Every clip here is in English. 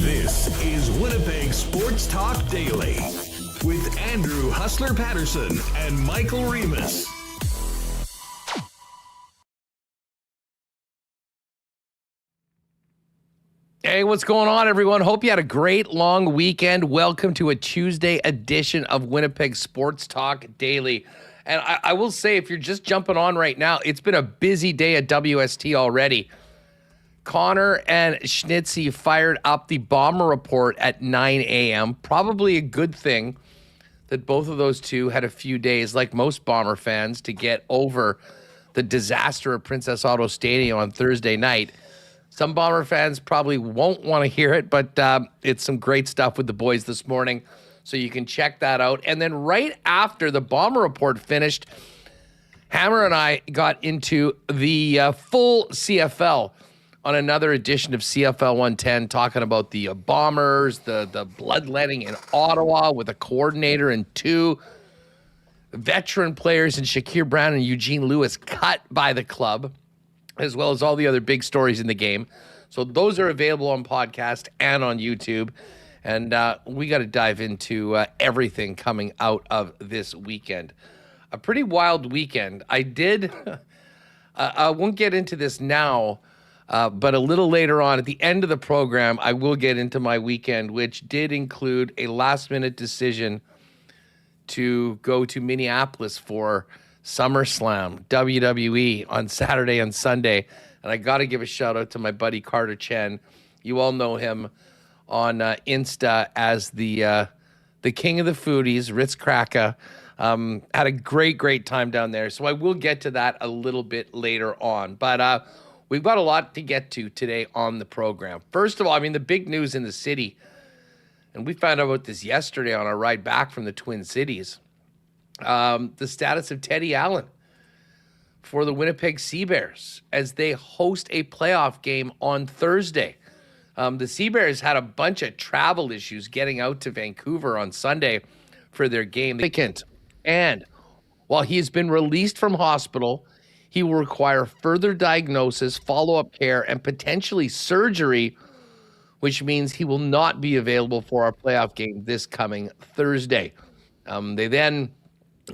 This is Winnipeg Sports Talk Daily with Andrew Hustler Paterson and Michael Remis. Hey, what's going on, everyone? Hope you had a great long weekend. Welcome to a Tuesday edition of Winnipeg Sports Talk Daily. And I will say, if you're just jumping on right now, it's been a busy day at WST already. Connor and Schnitzy fired up the Bomber Report at 9 a.m. Probably a good thing that both of those two had a few days, like most Bomber fans, to get over the disaster at Princess Auto Stadium on Thursday night. Some Bomber fans probably won't want to hear it, but it's some great stuff with the boys this morning, so you can check that out. And then right after the Bomber Report finished, Hammer and I got into the full CFL on another edition of CFL 110, talking about the Bombers, the bloodletting in Ottawa with a coordinator and two veteran players in Shakir Brown and Eugene Lewis cut by the club, as well as all the other big stories in the game. So those are available on podcast and on YouTube. And we got to dive into everything coming out of this weekend. A pretty wild weekend. I won't get into this now, but a little later on, at the end of the program, I will get into my weekend, which did include a last-minute decision to go to Minneapolis for SummerSlam, WWE, on Saturday and Sunday. And I got to give a shout-out to my buddy Carter Chen. You all know him on Insta as the king of the foodies, Ritz Kraka. Had a great time down there. So I will get to that a little bit later on. But we've got a lot to get to today on the program. First of all, the big news in the city, and we found out about this yesterday on our ride back from the Twin Cities, the status of Teddy Allen for the Winnipeg Sea Bears as they host a playoff game on Thursday. The Sea Bears had a bunch of travel issues getting out to Vancouver on Sunday for their game. And while he has been released from hospital, he will require further diagnosis, follow-up care, and potentially surgery, which means he will not be available for our playoff game this coming Thursday. They then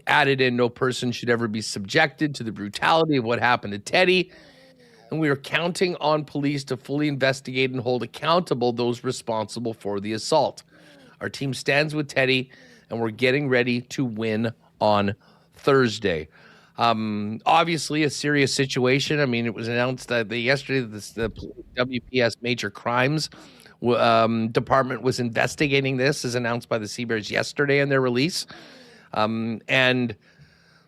added in no person should ever be subjected to the brutality of what happened to Teddy, and we are counting on police to fully investigate and hold accountable those responsible for the assault. Our team stands with Teddy, and we're getting ready to win on Thursday. Obviously a serious situation. It was announced yesterday that the WPS Major Crimes Department was investigating this, as announced by the Sea Bears yesterday in their release. And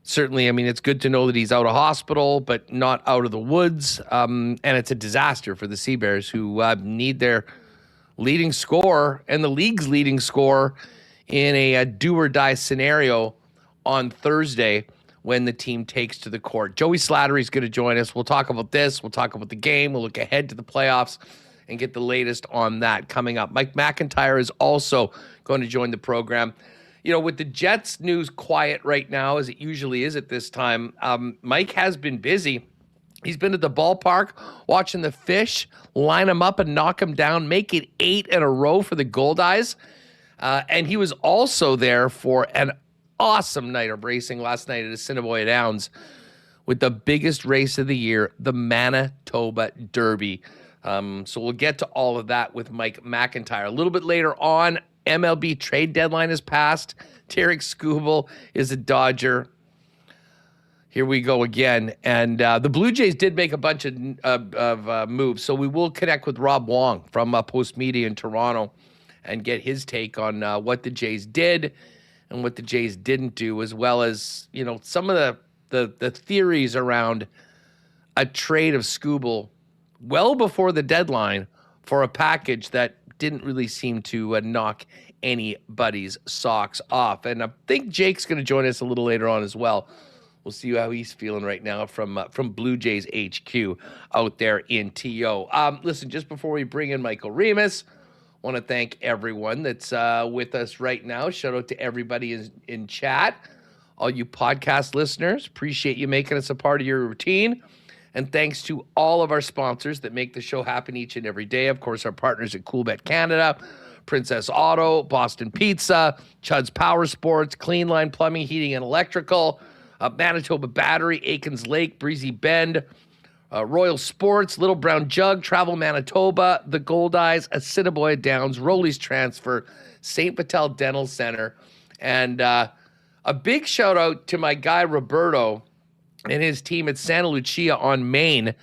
certainly, it's good to know that he's out of hospital, but not out of the woods. And it's a disaster for the Sea Bears, who need their leading scorer and the league's leading scorer in a do-or-die scenario on Thursday when the team takes to the court. Joey Slattery is going to join us. We'll talk about this. We'll talk about the game. We'll look ahead to the playoffs and get the latest on that coming up. Mike McIntyre is also going to join the program. With the Jets news quiet right now, as it usually is at this time, Mike has been busy. He's been at the ballpark watching the Fish line him up and knock him down, make it 8 in a row for the Gold Eyes. And he was also there for an awesome night of racing last night at Assiniboia Downs with the biggest race of the year, the Manitoba Derby. So we'll get to all of that with Mike McIntyre. A little bit later on, MLB trade deadline has passed. Tarek Skubal is a Dodger. Here we go again. And the Blue Jays did make a bunch of moves. So we will connect with Rob Wong from Postmedia in Toronto and get his take on what the Jays did and what the Jays didn't do, as well as, some of the theories around a trade of Skubal well before the deadline for a package that didn't really seem to knock anybody's socks off. And I think Jake's going to join us a little later on as well. We'll see how he's feeling right now from Blue Jays HQ out there in TO. Listen, just before we bring in Michael Remis, want to thank everyone that's with us right now. Shout out to everybody in chat, all you podcast listeners. Appreciate you making us a part of your routine. And thanks to all of our sponsors that make the show happen each and every day. Of course, our partners at CoolBet Canada, Princess Auto, Boston Pizza, Chud's Power Sports, Clean Line Plumbing, Heating and Electrical, Manitoba Battery, Aikens Lake, Breezy Bend, Royal Sports, Little Brown Jug, Travel Manitoba, The Gold Eyes, Assiniboia Downs, Rowley's Transfer, St. Patel Dental Center. And a big shout out to my guy Roberto and his team at Santa Lucia on Main.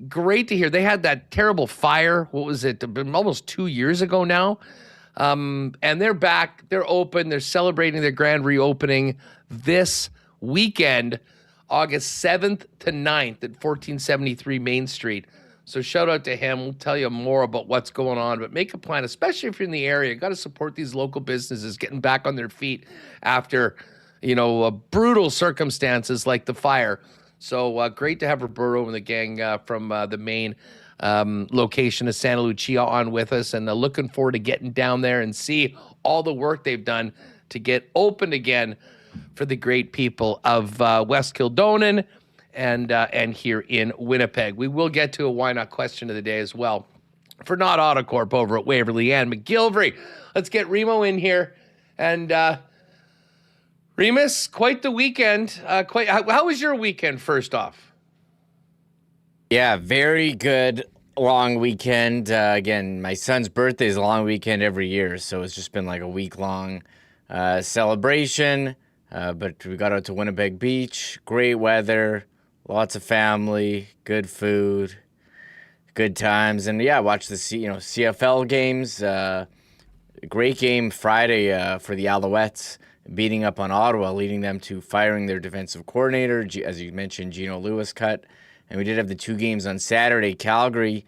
Great to hear. They had that terrible fire. What was it? Almost 2 years ago now. And they're back. They're open. They're celebrating their grand reopening this weekend, August 7th to 9th at 1473 Main Street. So shout out to him. We'll tell you more about what's going on, but make a plan, especially if you're in the area. Got to support these local businesses getting back on their feet after, brutal circumstances like the fire. So great to have Roberto and the gang from the main location of Santa Lucia on with us, and looking forward to getting down there and see all the work they've done to get open again for the great people of West Kildonan and here in Winnipeg. We will get to a why not question of the day as well for Not Autocorp over at Waverly and McGillivray. Let's get Remo in here. And Remis, quite the weekend. How was your weekend, first off? Yeah, very good long weekend. Again, my son's birthday is a long weekend every year, so it's just been like a week-long celebration. But we got out to Winnipeg Beach, great weather, lots of family, good food, good times. And yeah, watched the CFL games. Great game Friday for the Alouettes, beating up on Ottawa, leading them to firing their defensive coordinator, as you mentioned, Gino Lewis cut. And we did have the two games on Saturday. Calgary,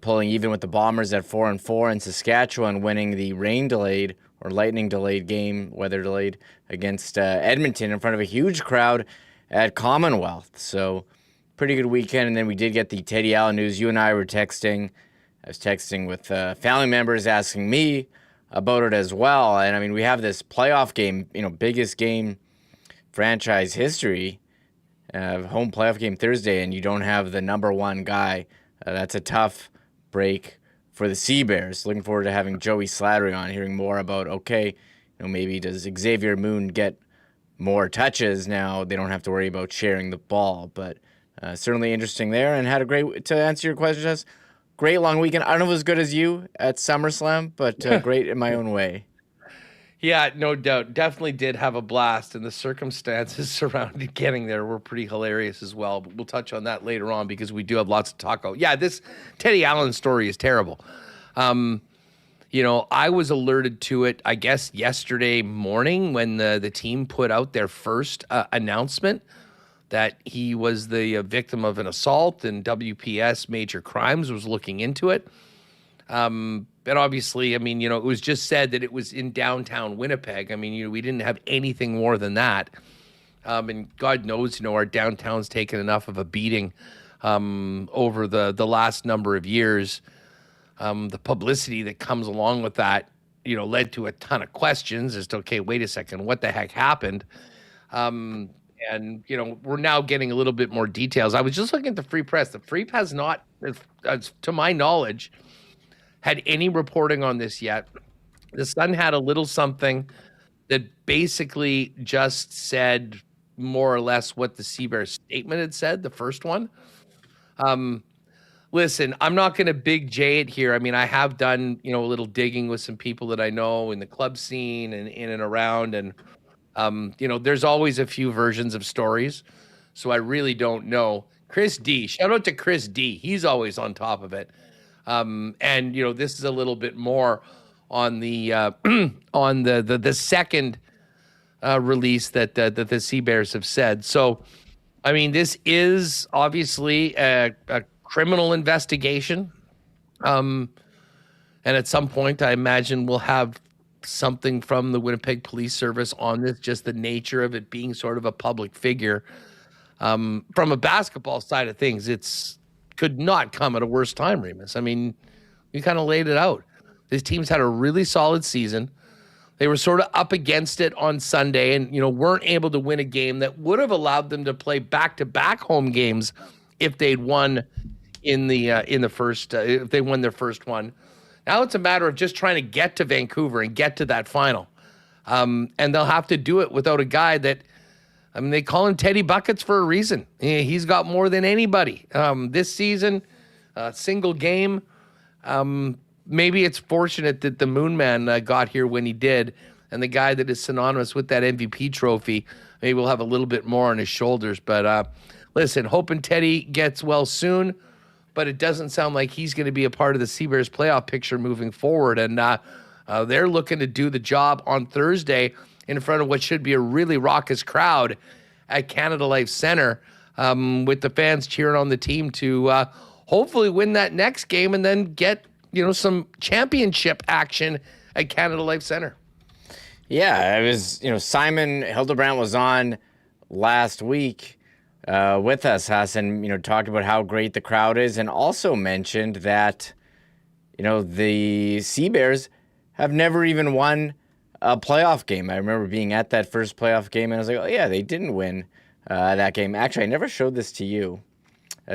pulling even with the Bombers at 4-4, and Saskatchewan winning the rain-delayed or lightning-delayed game, weather-delayed, against Edmonton in front of a huge crowd at Commonwealth. So pretty good weekend. And then we did get the Teddy Allen news. You and I were texting. I was texting with family members asking me about it as well. And, I mean, we have this playoff game, biggest game franchise history, home playoff game Thursday, and you don't have the number one guy. That's a tough break for the Sea Bears. Looking forward to having Joey Slattery on, hearing more about, maybe does Xavier Moon get more touches now? They don't have to worry about sharing the ball, but certainly interesting there. And had a great, to answer your question, Jess, great long weekend. I don't know if it was as good as you at SummerSlam, but great in my own way. Yeah, no doubt. Definitely did have a blast, and the circumstances surrounding getting there were pretty hilarious as well. But we'll touch on that later on because we do have lots to talk about. Yeah, this Teddy Allen story is terrible. I was alerted to it, I guess, yesterday morning when the team put out their first announcement that he was the victim of an assault, and WPS Major Crimes was looking into it. But obviously, it was just said that it was in downtown Winnipeg. We didn't have anything more than that. And God knows, our downtown's taken enough of a beating over the last number of years. The publicity that comes along with that, led to a ton of questions as to, okay, wait a second, what the heck happened? And, we're now getting a little bit more details. I was just looking at the Free Press. The Free Press has not, to my knowledge, had any reporting on this yet. The Sun had a little something that basically just said more or less what the Sea Bears statement had said, the first one. Listen, I'm not going to big J it here. I have done, a little digging with some people that I know in the club scene and in and around. And, there's always a few versions of stories. So I really don't know. Chris D, shout out to Chris D. He's always on top of it. And, this is a little bit more on the on the second release that the Sea Bears have said. So, I mean, this is obviously a criminal investigation. And at some point, I imagine we'll have something from the Winnipeg Police Service on this, just the nature of it being sort of a public figure. From a basketball side of things, it's could not come at a worse time, Remis. I mean, we kind of laid it out. This team's had a really solid season. They were sort of up against it on Sunday and, weren't able to win a game that would have allowed them to play back-to-back home games if they'd won in the first, if they won their first one. Now it's a matter of just trying to get to Vancouver and get to that final. And they'll have to do it without a guy that, they call him Teddy Buckets for a reason. He's got more than anybody this season, single game. Maybe it's fortunate that the Moon Man got here when he did, and the guy that is synonymous with that MVP trophy, maybe we'll have a little bit more on his shoulders. But listen, hoping Teddy gets well soon, but it doesn't sound like he's going to be a part of the Sea Bears playoff picture moving forward. And they're looking to do the job on Thursday in front of what should be a really raucous crowd at Canada Life Centre, with the fans cheering on the team to hopefully win that next game and then get some championship action at Canada Life Centre. Yeah, it was, Simon Hildebrandt was on last week with us, Hassan, talked about how great the crowd is and also mentioned that, the Sea Bears have never even won a playoff game. I remember being at that first playoff game and I was like, oh yeah, they didn't win that game. Actually, I never showed this to you.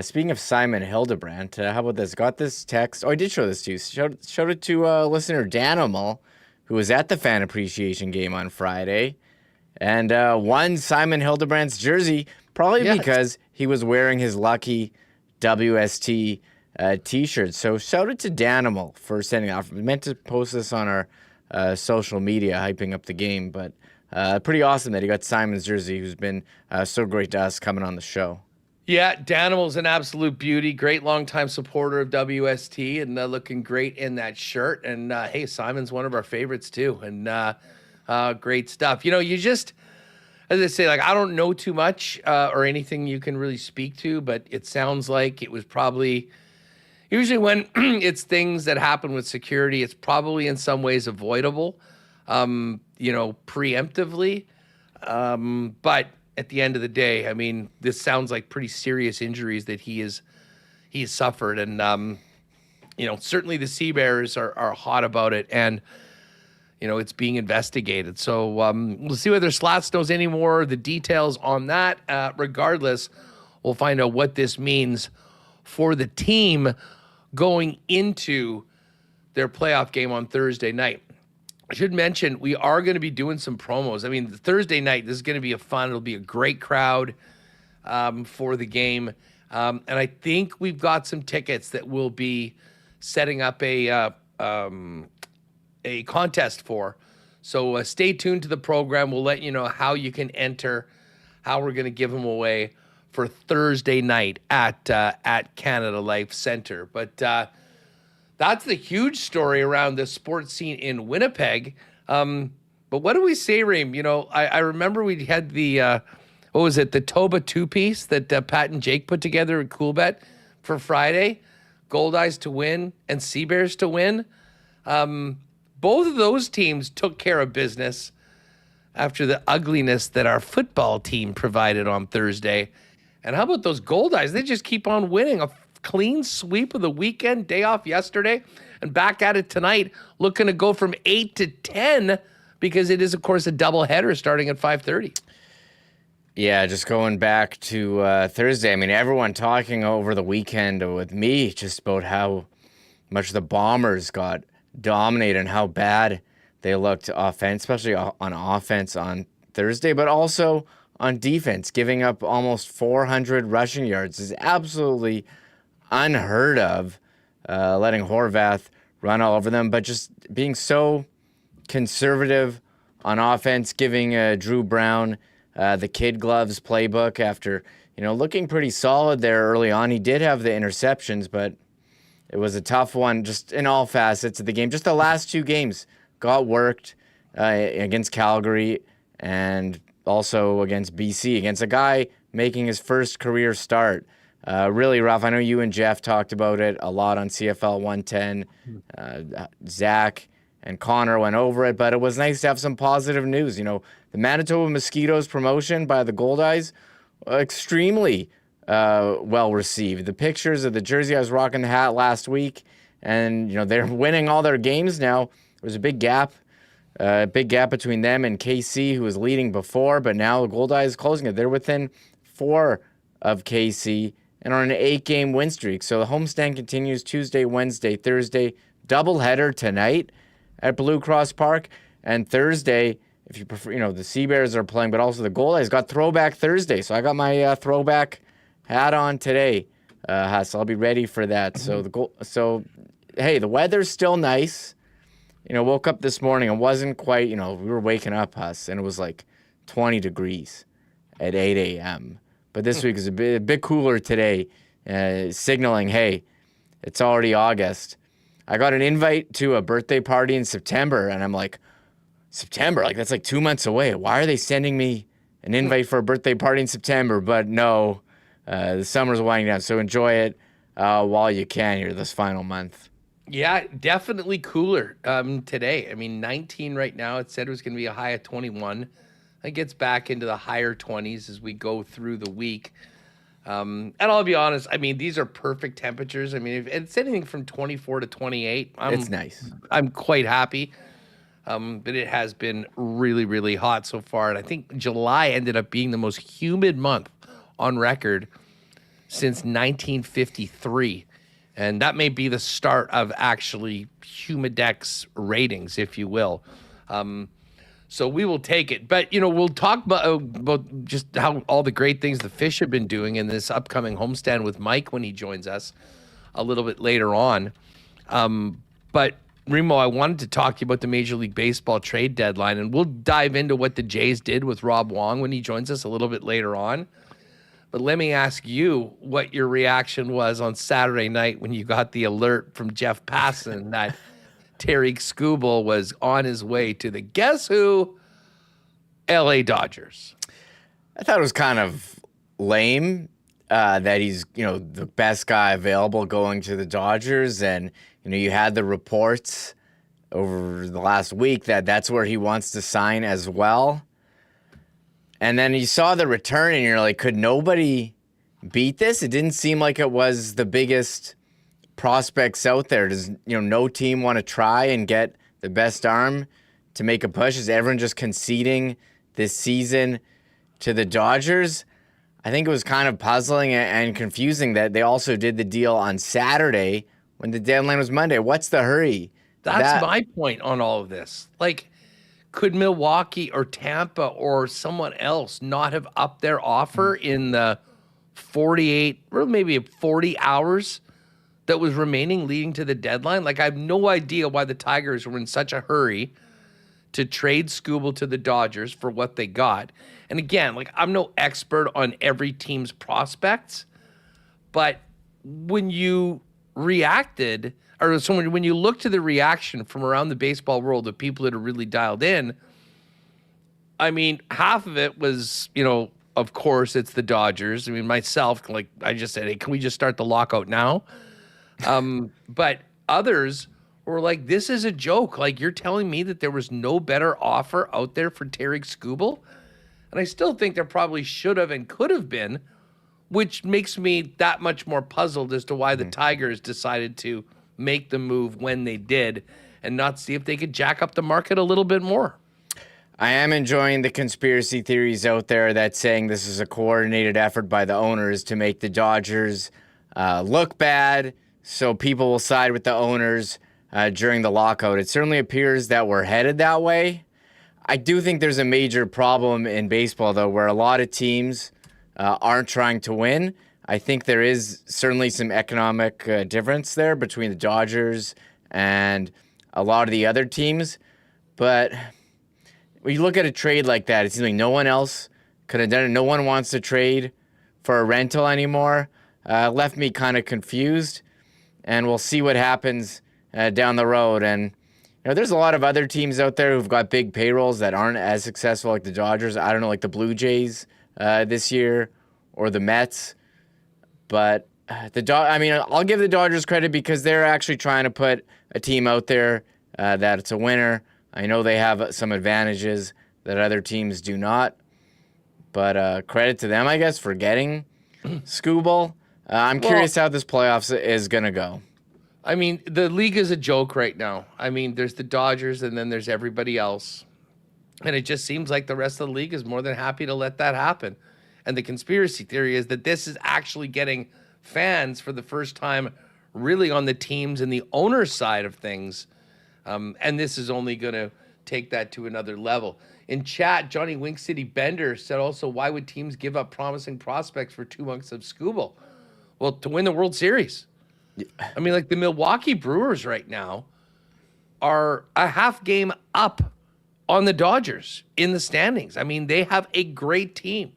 Speaking of Simon Hildebrandt, how about this? Got this text. Oh, I did show this to you. Showed it to listener Danimal, who was at the fan appreciation game on Friday, and won Simon Hildebrandt's jersey, probably because he was wearing his lucky WST T-shirt. So shout out to Danimal for sending off. We meant to post this on our social media, hyping up the game, but pretty awesome that he got Simon's jersey, who's been so great to us coming on the show. Yeah, Danimal's an absolute beauty. Great longtime supporter of WST and looking great in that shirt. And hey, Simon's one of our favorites too. And great stuff. You just, as I say, I don't know too much or anything you can really speak to, but it sounds like it was probably, usually when it's things that happen with security, it's probably in some ways avoidable, preemptively. But at the end of the day, this sounds like pretty serious injuries that he's suffered. And, certainly the Sea Bears are hot about it and, it's being investigated. So we'll see whether Slats knows any more of the details on that. Regardless, we'll find out what this means for the team going into their playoff game on Thursday night. I should mention, we are going to be doing some promos. The Thursday night, this is going to be it'll be a great crowd for the game. And I think we've got some tickets that we'll be setting up a contest for. So stay tuned to the program. We'll let you know how you can enter, how we're going to give them away for Thursday night at Canada Life Centre. But that's the huge story around the sports scene in Winnipeg. But what do we say, Reem? I remember we had the, the Toba two-piece that Pat and Jake put together at Coolbet for Friday. Gold Eyes to win and Sea Bears to win. Both of those teams took care of business after the ugliness that our football team provided on Thursday. And how about those Gold Eyes? They just keep on winning. A clean sweep of the weekend, day off yesterday, and back at it tonight, looking to go from 8 to 10 because it is, of course, a doubleheader starting at 5:30. Yeah, just going back to Thursday. Everyone talking over the weekend with me just about how much the Bombers got dominated and how bad they looked especially on offense on Thursday, but also on defense, giving up almost 400 rushing yards is absolutely unheard of, letting Horvath run all over them, but just being so conservative on offense, giving Drew Brown the kid gloves playbook after, looking pretty solid there early on. He did have the interceptions, but It was a tough one, just in all facets of the game. Just the last 2 games got worked against Calgary and also against BC, against a guy making his first career start. Really rough. I know you and Jeff talked about it a lot on CFL 110. Zach and Connor went over it, but it was nice to have some positive news. The Manitoba Mosquitoes promotion by the Gold Eyes, extremely well received. The pictures of the jersey, I was rocking the hat last week, and they're winning all their games now. There's a big gap between them and KC, who was leading before, but now the Gold Eyes closing it. They're within 4 of KC and on an 8-game win streak. So the homestand continues Tuesday, Wednesday, Thursday, doubleheader tonight at Blue Cross Park, and Thursday, if you prefer, the Sea Bears are playing, but also the Gold Eyes got Throwback Thursday. So I got my throwback hat on today, so I'll be ready for that. So hey, the weather's still nice. Woke up this morning and wasn't quite, we were waking up, Huss, and it was like 20 degrees at 8 a.m. But this week is a bit cooler today, signaling, hey, it's already August. I got an invite to a birthday party in September, and I'm like, September? Like, that's like 2 months away. Why are they sending me an invite for a birthday party in September? But no, the summer's winding down, so enjoy it while you can here this final month. Yeah, definitely cooler today. 19 right now. It said it was going to be a high of 21. It gets back into the higher 20s as we go through the week. And I'll be honest, these are perfect temperatures. If it's anything from 24 to 28, it's nice. I'm quite happy. But it has been really, really hot so far. And I think July ended up being the most humid month on record since 1953. And that may be the start of actually Humidex ratings, if you will. So we will take it. But, we'll talk about just how all the great things the Fish have been doing in this upcoming homestand with Mike when he joins us a little bit later on. But, Remo, I wanted to talk to you about the Major League Baseball trade deadline, and we'll dive into what the Jays did with Rob Wong when he joins us a little bit later on. But let me ask you what your reaction was on Saturday night when you got the alert from Jeff Passan that Tarik Skubal was on his way to the guess who? LA Dodgers. I thought it was kind of lame that he's, the best guy available going to the Dodgers. And, you had the reports over the last week that that's where he wants to sign as well. And then you saw the return and you're like, could nobody beat this? It didn't seem like it was the biggest prospects out there. Does no team want to try and get the best arm to make a push? Is everyone just conceding this season to the Dodgers? I think it was kind of puzzling and confusing that they also did the deal on Saturday when the deadline was Monday. What's the hurry? That's my point on all of this. Like, could Milwaukee or Tampa or someone else not have upped their offer in the 48 or maybe 40 hours that was remaining leading to the deadline? Like, I have no idea why the Tigers were in such a hurry to trade Skubal to the Dodgers for what they got. And again, like, I'm no expert on every team's prospects, but when you reacted, or when you look to the reaction from around the baseball world of people that are really dialed in, half of it was, of course, it's the Dodgers. Myself, like I just said, hey, can we just start the lockout now? But others were like, this is a joke. Like, you're telling me that there was no better offer out there for Tarik Skubal? And I still think there probably should have and could have been, which makes me that much more puzzled as to why the Tigers decided to make the move when they did and not see if they could jack up the market a little bit more. I am enjoying the conspiracy theories out there that's saying this is a coordinated effort by the owners to make the Dodgers look bad, so people will side with the owners during the lockout. It certainly appears that we're headed that way. I do think there's a major problem in baseball, though, where a lot of teams aren't trying to win. I think there is certainly some economic difference there between the Dodgers and a lot of the other teams. But when you look at a trade like that, it seems like no one else could have done it. No one wants to trade for a rental anymore. Left me kind of confused. and we'll see what happens down the road. And there's a lot of other teams out there who've got big payrolls that aren't as successful like the Dodgers. I don't know, like the Blue Jays this year or the Mets. But I'll give the Dodgers credit because they're actually trying to put a team out there that it's a winner. I know they have some advantages that other teams do not. But credit to them, I guess, for getting CEBL. I'm curious how this playoffs is going to go. I mean, the league is a joke right now. I mean, there's the Dodgers and then there's everybody else. And it just seems like the rest of the league is more than happy to let that happen. And the conspiracy theory is that this is actually getting fans for the first time really on the teams and the owner side of things. And this is only going to take that to another level. In chat, Johnny Wink City Bender said also, why would teams give up promising prospects for 2 months of CEBL? Well, to win the World Series. I mean, like the Milwaukee Brewers right now are a half game up on the Dodgers in the standings. I mean, they have a great team.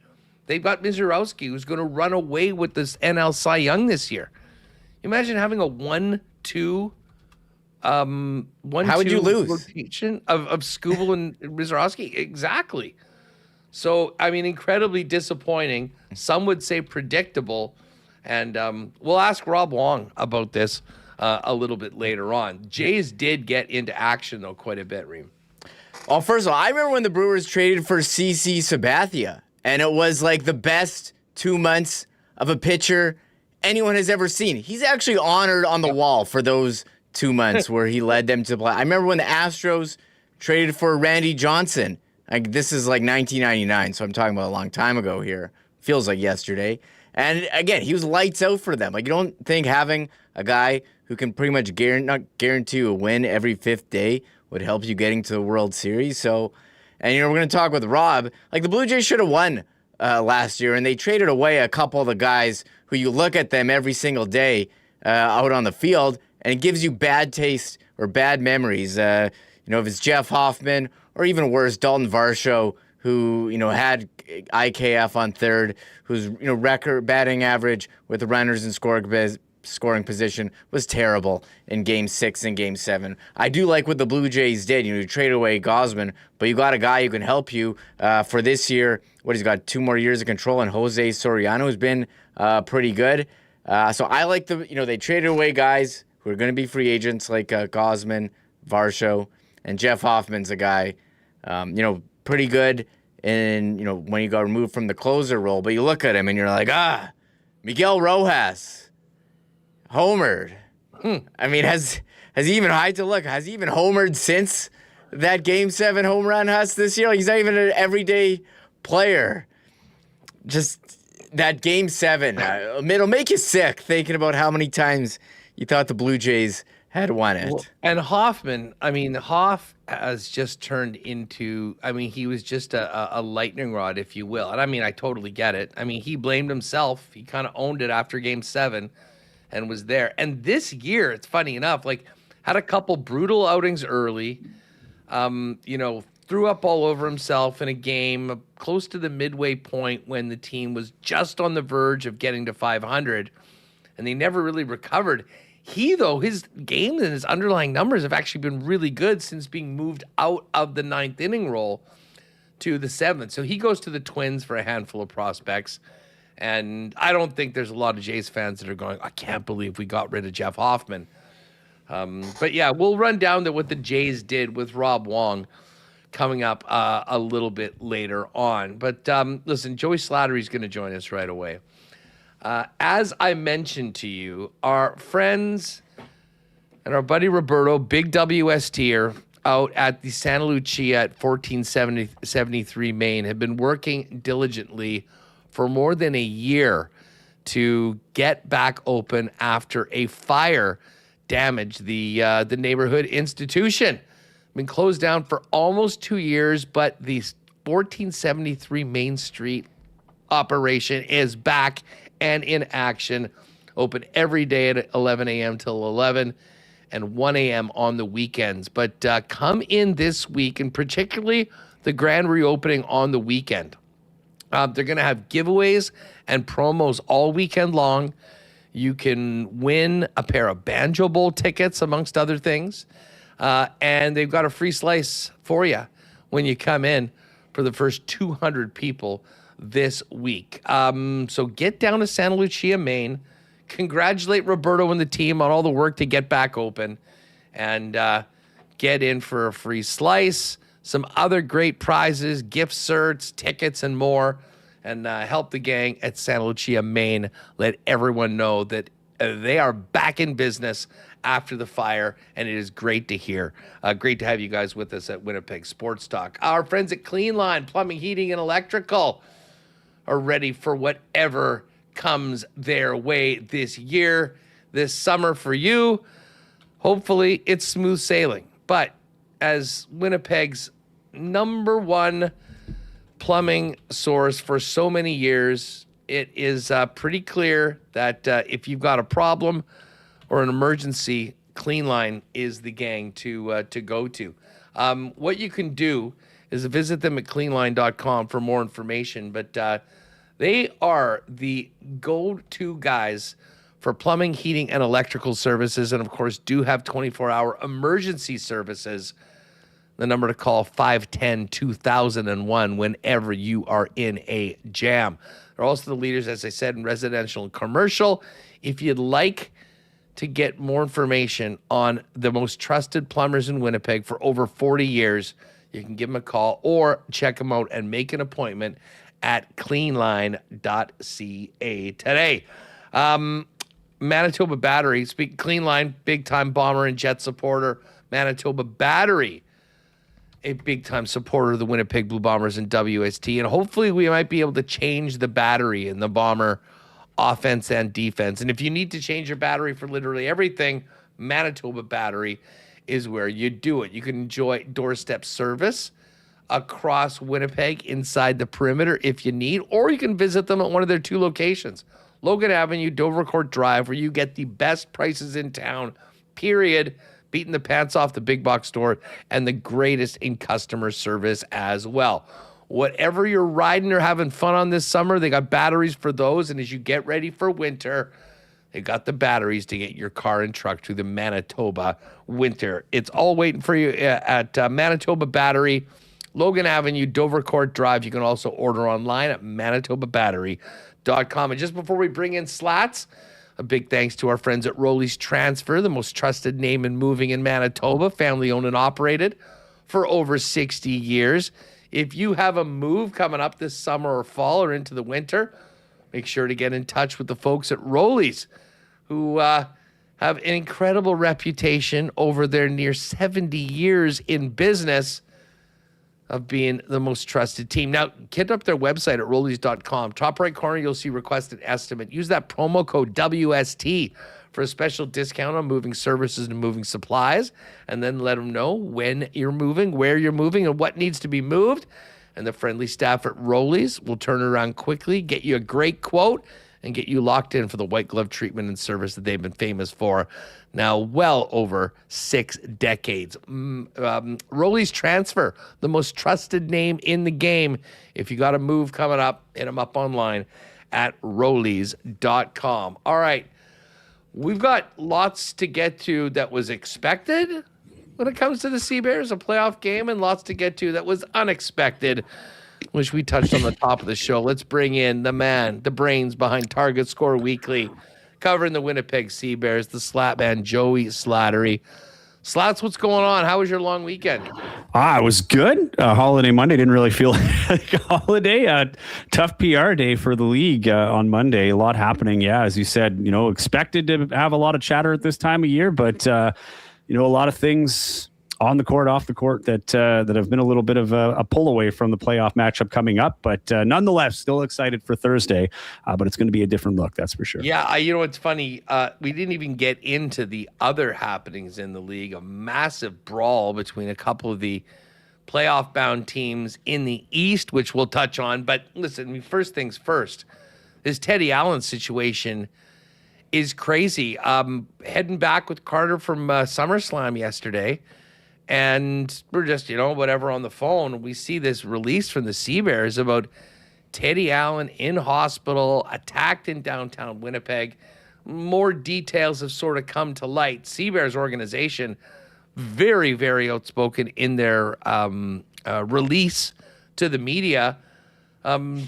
They've got Mizurowski, who's going to run away with this NL Cy Young this year. Imagine having a 1-2 How would you lose? Rotation of CEBL and Mizurowski. Exactly. So, I mean, incredibly disappointing. Some would say predictable. And we'll ask Rob Wong about this a little bit later on. Jays did get into action, though, quite a bit, Reem. Well, first of all, I remember when the Brewers traded for CC Sabathia, and it was like the best 2 months of a pitcher anyone has ever seen. He's actually honored on the wall for those 2 months where he led them to play. I remember when the Astros traded for Randy Johnson. Like, this is like 1999, so I'm talking about a long time ago here. Feels like yesterday. And again, he was lights out for them. Like, you don't think having a guy who can pretty much not guarantee a win every fifth day would help you getting to the World Series. So, and we're going to talk with Rob. Like, the Blue Jays should have won last year, and they traded away a couple of the guys who you look at them every single day out on the field, and it gives you bad taste or bad memories. If it's Jeff Hoffman or even worse, Dalton Varsho, who, had IKF on third, whose, record batting average with the runners in scoring position was terrible in Game 6 and Game 7. I do like what the Blue Jays did. You trade away Gosman, but you got a guy who can help you for this year. He's got 2 more years of control, and Jose Soriano has been pretty good. So I like they traded away guys who are going to be free agents like Gosman, Varsho, and Jeff Hoffman's a guy, pretty good in, when you got removed from the closer role. But you look at him and you're like, Miguel Rojas, homered. I mean, has he even has he even homered since that Game 7 home run, Huss, this year? Like, he's not even an everyday player. Just that Game 7, it'll make you sick thinking about how many times you thought the Blue Jays had won it. Well, and Hoffman, Hoff has just turned into, he was just a lightning rod, if you will. And I totally get it. He blamed himself. He kind of owned it after Game 7 and was there. And this year, it's funny enough, had a couple brutal outings early, threw up all over himself in a game close to the midway point when the team was just on the verge of getting to 500, and they never really recovered. His games and his underlying numbers have actually been really good since being moved out of the 9th inning role to the 7th. So he goes to the Twins for a handful of prospects. And I don't think there's a lot of Jays fans that are going, I can't believe we got rid of Jeff Hoffman. But yeah, we'll run down to what the Jays did with Rob Wong coming up a little bit later on. But listen, Joey Slattery is going to join us right away. As I mentioned to you, our friends and our buddy Roberto, big WSTer, out at the Santa Lucia at 1473 Main, have been working diligently for more than a year to get back open after a fire damaged the neighborhood institution. Been closed down for almost 2 years, but the 1473 Main Street operation is back and in action, open every day at 11 a.m. till 11 and 1 a.m. on the weekends. But come in this week, and particularly the grand reopening on the weekend. They're going to have giveaways and promos all weekend long. You can win a pair of Banjo Bowl tickets, amongst other things. And they've got a free slice for you when you come in for the first 200 people this week. So get down to Santa Lucia, Maine. Congratulate Roberto and the team on all the work to get back open. And get in for a free slice, some other great prizes, gift certs, tickets, and more. And help the gang at Santa Lucia, Maine. Let everyone know that they are back in business after the fire, and it is great to hear. Great to have you guys with us at Winnipeg Sports Talk. Our friends at Clean Line Plumbing, Heating, and Electrical are ready for whatever comes their way this year, this summer for you. Hopefully, it's smooth sailing. But as Winnipeg's number one plumbing source for so many years, it is pretty clear that if you've got a problem or an emergency, Clean Line is the gang to go to. What you can do is visit them at cleanline.com for more information, but they are the go-to guys for plumbing, heating, and electrical services, and of course do have 24-hour emergency services. The number to call, 510-2001, whenever you are in a jam. They're also the leaders, as I said, in residential and commercial. If you'd like to get more information on the most trusted plumbers in Winnipeg for over 40 years, you can give them a call or check them out and make an appointment at cleanline.ca today. Manitoba Battery, speak Clean Line, big-time Bomber and Jet supporter. Manitoba Battery, a big-time supporter of the Winnipeg Blue Bombers and WST, and hopefully we might be able to change the battery in the Bomber offense and defense. And if you need to change your battery for literally everything, Manitoba Battery is where you do it. You can enjoy doorstep service across Winnipeg inside the perimeter if you need, or you can visit them at one of their two locations, Logan Avenue, Dovercourt Drive, where you get the best prices in town, period, beating the pants off the big box store, and the greatest in customer service as well. Whatever you're riding or having fun on this summer, they got batteries for those. And as you get ready for winter, they got the batteries to get your car and truck through the Manitoba winter. It's all waiting for you at Manitoba Battery, Logan Avenue, Dovercourt Drive. You can also order online at manitobabattery.com. And just before we bring in Slats, a big thanks to our friends at Rolly's Transfer, the most trusted name in moving in Manitoba, family owned and operated for over 60 years. If you have a move coming up this summer or fall or into the winter, make sure to get in touch with the folks at Rolly's, who have an incredible reputation over their near 70 years in business of being the most trusted team. Now, hit up their website at rollies.com. Top right corner, you'll see requested estimate. Use that promo code WST for a special discount on moving services and moving supplies, and then let them know when you're moving, where you're moving, and what needs to be moved. And the friendly staff at Rollies will turn it around quickly, get you a great quote, and get you locked in for the white glove treatment and service that they've been famous for now well over 6 decades. Rolly's Transfer, the most trusted name in the game. If you got a move coming up, hit them up online at rollies.com. All right, we've got lots to get to that was expected when it comes to the Sea Bears, a playoff game, and lots to get to that was unexpected, which we touched on the top of the show. Let's bring in the man, the brains behind Target Score Weekly, covering the Winnipeg Sea Bears, the Slat Man, Joey Slattery. Slats, what's going on? How was your long weekend? It was good. Holiday Monday didn't really feel like a holiday. Tough PR day for the league on Monday. A lot happening. Yeah, as you said, expected to have a lot of chatter at this time of year, but a lot of things on the court, off the court that have been a little bit of a pull away from the playoff matchup coming up. But nonetheless, still excited for Thursday. But it's going to be a different look, that's for sure. Yeah, it's funny. We didn't even get into the other happenings in the league. A massive brawl between a couple of the playoff-bound teams in the East, which we'll touch on. But listen, first things first, this Teddy Allen situation is crazy. Heading back with Carter from SummerSlam yesterday, and we're just, whatever on the phone. We see this release from the Sea Bears about Teddy Allen in hospital, attacked in downtown Winnipeg. more details have sort of come to light. Sea Bears organization, very, very outspoken in their release to the media.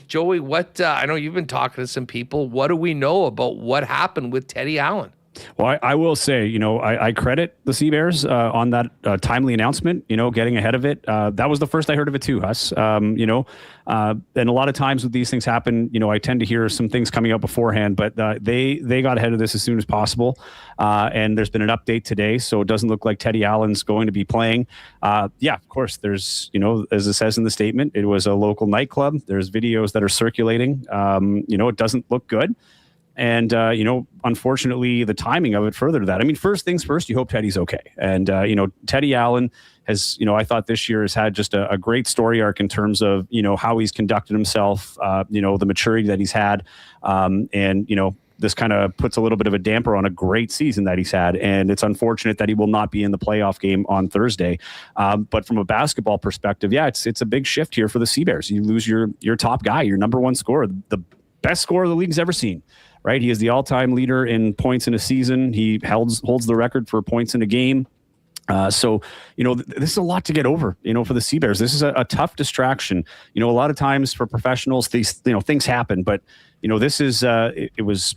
Joey, what I know you've been talking to some people. What do we know about what happened with Teddy Allen? Well, I will say, I credit the Sea Bears on that timely announcement, getting ahead of it. That was the first I heard of it too, Huss. And a lot of times when these things happen, I tend to hear some things coming out beforehand, but they got ahead of this as soon as possible. And there's been an update today, so it doesn't look like Teddy Allen's going to be playing. Yeah, of course, there's, as it says in the statement, it was a local nightclub. There's videos that are circulating. It doesn't look good. And, unfortunately, the timing of it further to that. I mean, first things first, you hope Teddy's okay. And, Teddy Allen has, I thought this year has had just a great story arc in terms of, how he's conducted himself, the maturity that he's had. And, this kind of puts a little bit of a damper on a great season that he's had. And it's unfortunate that he will not be in the playoff game on Thursday. But from a basketball perspective, yeah, it's a big shift here for the Sea Bears. You lose your top guy, your number one scorer, the best scorer the league's ever seen. Right, he is the all-time leader in points in a season. He holds the record for points in a game. So, this is a lot to get over, for the Sea Bears. This is a tough distraction. A lot of times for professionals, these, things happen. But, this is, it was,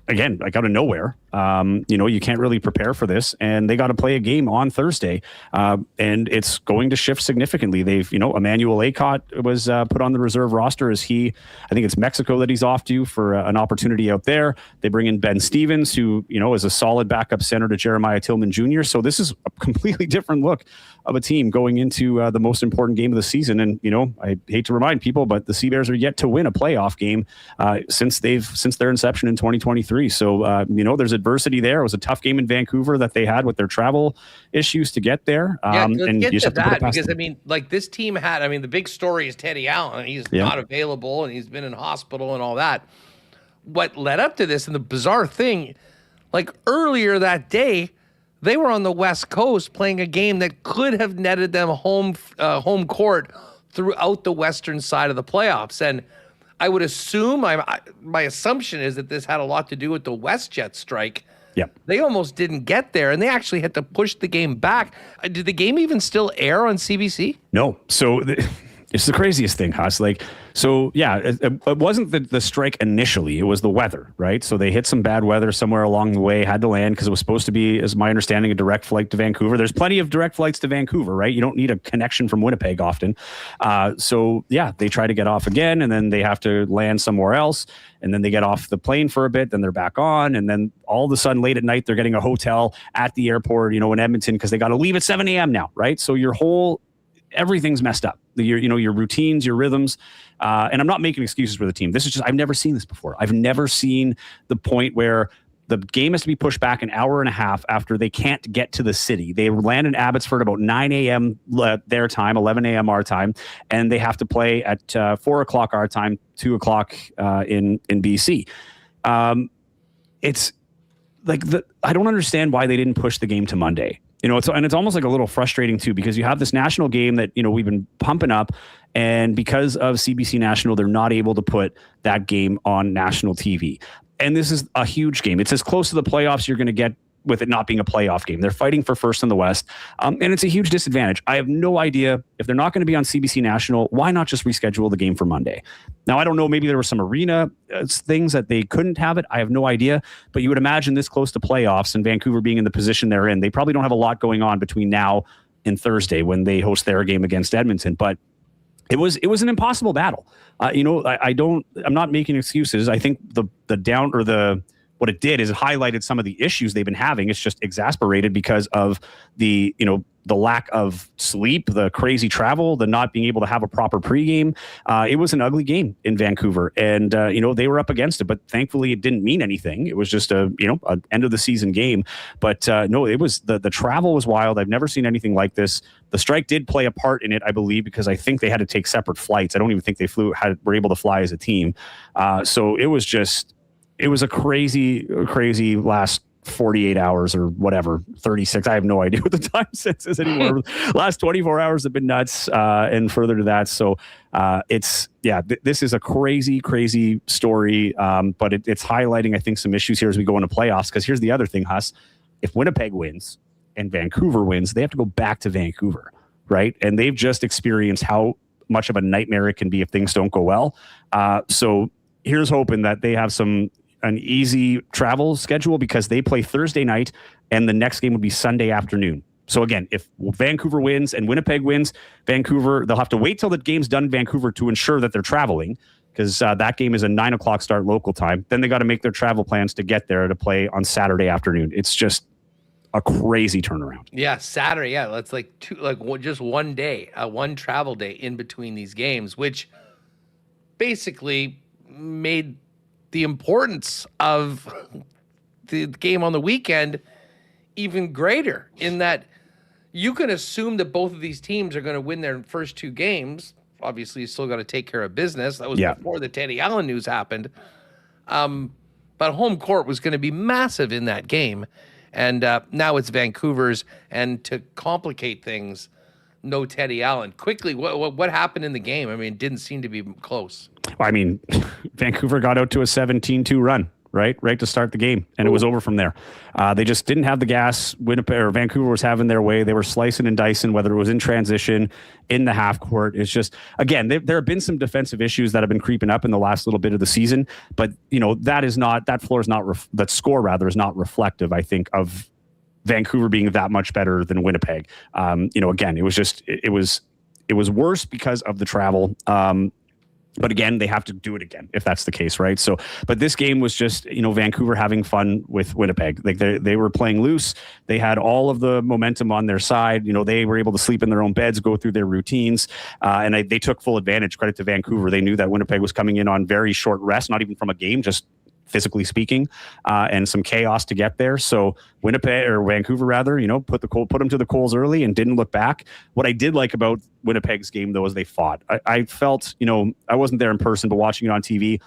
again, like out of nowhere. You can't really prepare for this, and they got to play a game on Thursday, and it's going to shift significantly. They've, Emmanuel Acott was put on the reserve roster as I think it's Mexico that he's off to for an opportunity out there. They bring in Ben Stevens, who, is a solid backup center to Jeremiah Tillman Jr. So this is a completely different look of a team going into the most important game of the season. And, I hate to remind people, but the Sea Bears are yet to win a playoff game since their inception in 2023. So, there's adversity there. It was a tough game in Vancouver that they had with their travel issues to get there. Let's and get you to just have to that put it past because, them. this team had, the big story is Teddy Allen. He's not available and he's been in hospital and all that. What led up to this, and the bizarre thing, earlier that day, they were on the West Coast playing a game that could have netted them home court throughout the western side of the playoffs. And I would assume, my assumption is that this had a lot to do with the WestJet strike. Yep. They almost didn't get there, and they actually had to push the game back. Did the game even still air on CBC? No. So it's the craziest thing, Huss. It wasn't the strike initially. It was the weather, right? So they hit some bad weather somewhere along the way, had to land because it was supposed to be, as my understanding, a direct flight to Vancouver. There's plenty of direct flights to Vancouver, right? You don't need a connection from Winnipeg often. They try to get off again, and then they have to land somewhere else. And then they get off the plane for a bit, then they're back on. And then all of a sudden, late at night, they're getting a hotel at the airport, in Edmonton, because they got to leave at 7 a.m. now, right? So everything's messed up. Your routines, your rhythms. And I'm not making excuses for the team. This is just, I've never seen this before. I've never seen the point where the game has to be pushed back an hour and a half after they can't get to the city. They land in Abbotsford about 9 a.m. their time, 11 a.m. our time, and they have to play at 4 o'clock our time, 2 o'clock in BC. It's I don't understand why they didn't push the game to Monday. It's almost like a little frustrating too, because you have this national game that, we've been pumping up, and because of CBC National, they're not able to put that game on national TV. And this is a huge game. It's as close to the playoffs you're going to get with it not being a playoff game. They're fighting for first in the West, and it's a huge disadvantage. I have no idea if they're not going to be on CBC National, why not just reschedule the game for Monday? Now, I don't know, maybe there were some arena things that they couldn't have it. I have no idea, but you would imagine this close to playoffs and Vancouver being in the position they're in, they probably don't have a lot going on between now and Thursday when they host their game against Edmonton. But it was an impossible battle. I'm not making excuses. I think what it did is it highlighted some of the issues they've been having. It's just exasperated because of the lack of sleep, the crazy travel, the not being able to have a proper pregame. It was an ugly game in Vancouver, and they were up against it, but thankfully it didn't mean anything. It was just an end of the season game. But no, it was the travel was wild. I've never seen anything like this. The strike did play a part in it, I believe, because I think they had to take separate flights. I don't even think they were able to fly as a team. So it was a crazy last 48 hours or whatever, 36. I have no idea what the time sense is anymore. Last 24 hours have been nuts, and further to that. So this is a crazy story, but it's highlighting, I think, some issues here as we go into playoffs. Because here's the other thing, Huss. If Winnipeg wins and Vancouver wins, they have to go back to Vancouver, right? And they've just experienced how much of a nightmare it can be if things don't go well. So here's hoping that they have an easy travel schedule, because they play Thursday night and the next game would be Sunday afternoon. So again, if Vancouver wins and Winnipeg wins, Vancouver, they'll have to wait till the game's done in Vancouver to ensure that they're traveling, because that game is a 9 o'clock start local time. Then they got to make their travel plans to get there to play on Saturday afternoon. It's just a crazy turnaround. Yeah, Saturday. Yeah, that's just one day, one travel day in between these games, which basically made the importance of the game on the weekend even greater, in that you can assume that both of these teams are going to win their first 2 games. Obviously, you still got to take care of business. That was before the Teddy Allen news happened. But home court was going to be massive in that game. And now it's Vancouver's. And to complicate things, no Teddy Allen. Quickly, what happened in the game? I mean, it didn't seem to be close. I mean, Vancouver got out to a 17-2 run, right to start the game, and it was over from there. They just didn't have the gas. Winnipeg or Vancouver was having their way. They were slicing and dicing, whether it was in transition, in the half court. It's just, again, there have been some defensive issues that have been creeping up in the last little bit of the season, but that score is not reflective, I think, of Vancouver being that much better than Winnipeg. Again, it was worse because of the travel. But again, they have to do it again if that's the case, right? So, but this game was just, Vancouver having fun with Winnipeg. Like they were playing loose. They had all of the momentum on their side. They were able to sleep in their own beds, go through their routines, and they took full advantage. Credit to Vancouver. They knew that Winnipeg was coming in on very short rest, not even from a game, just physically speaking, and some chaos to get there. So Vancouver put them to the coals early and didn't look back. What I did like about Winnipeg's game, though, is they fought. I felt, I wasn't there in person, but watching it on TV,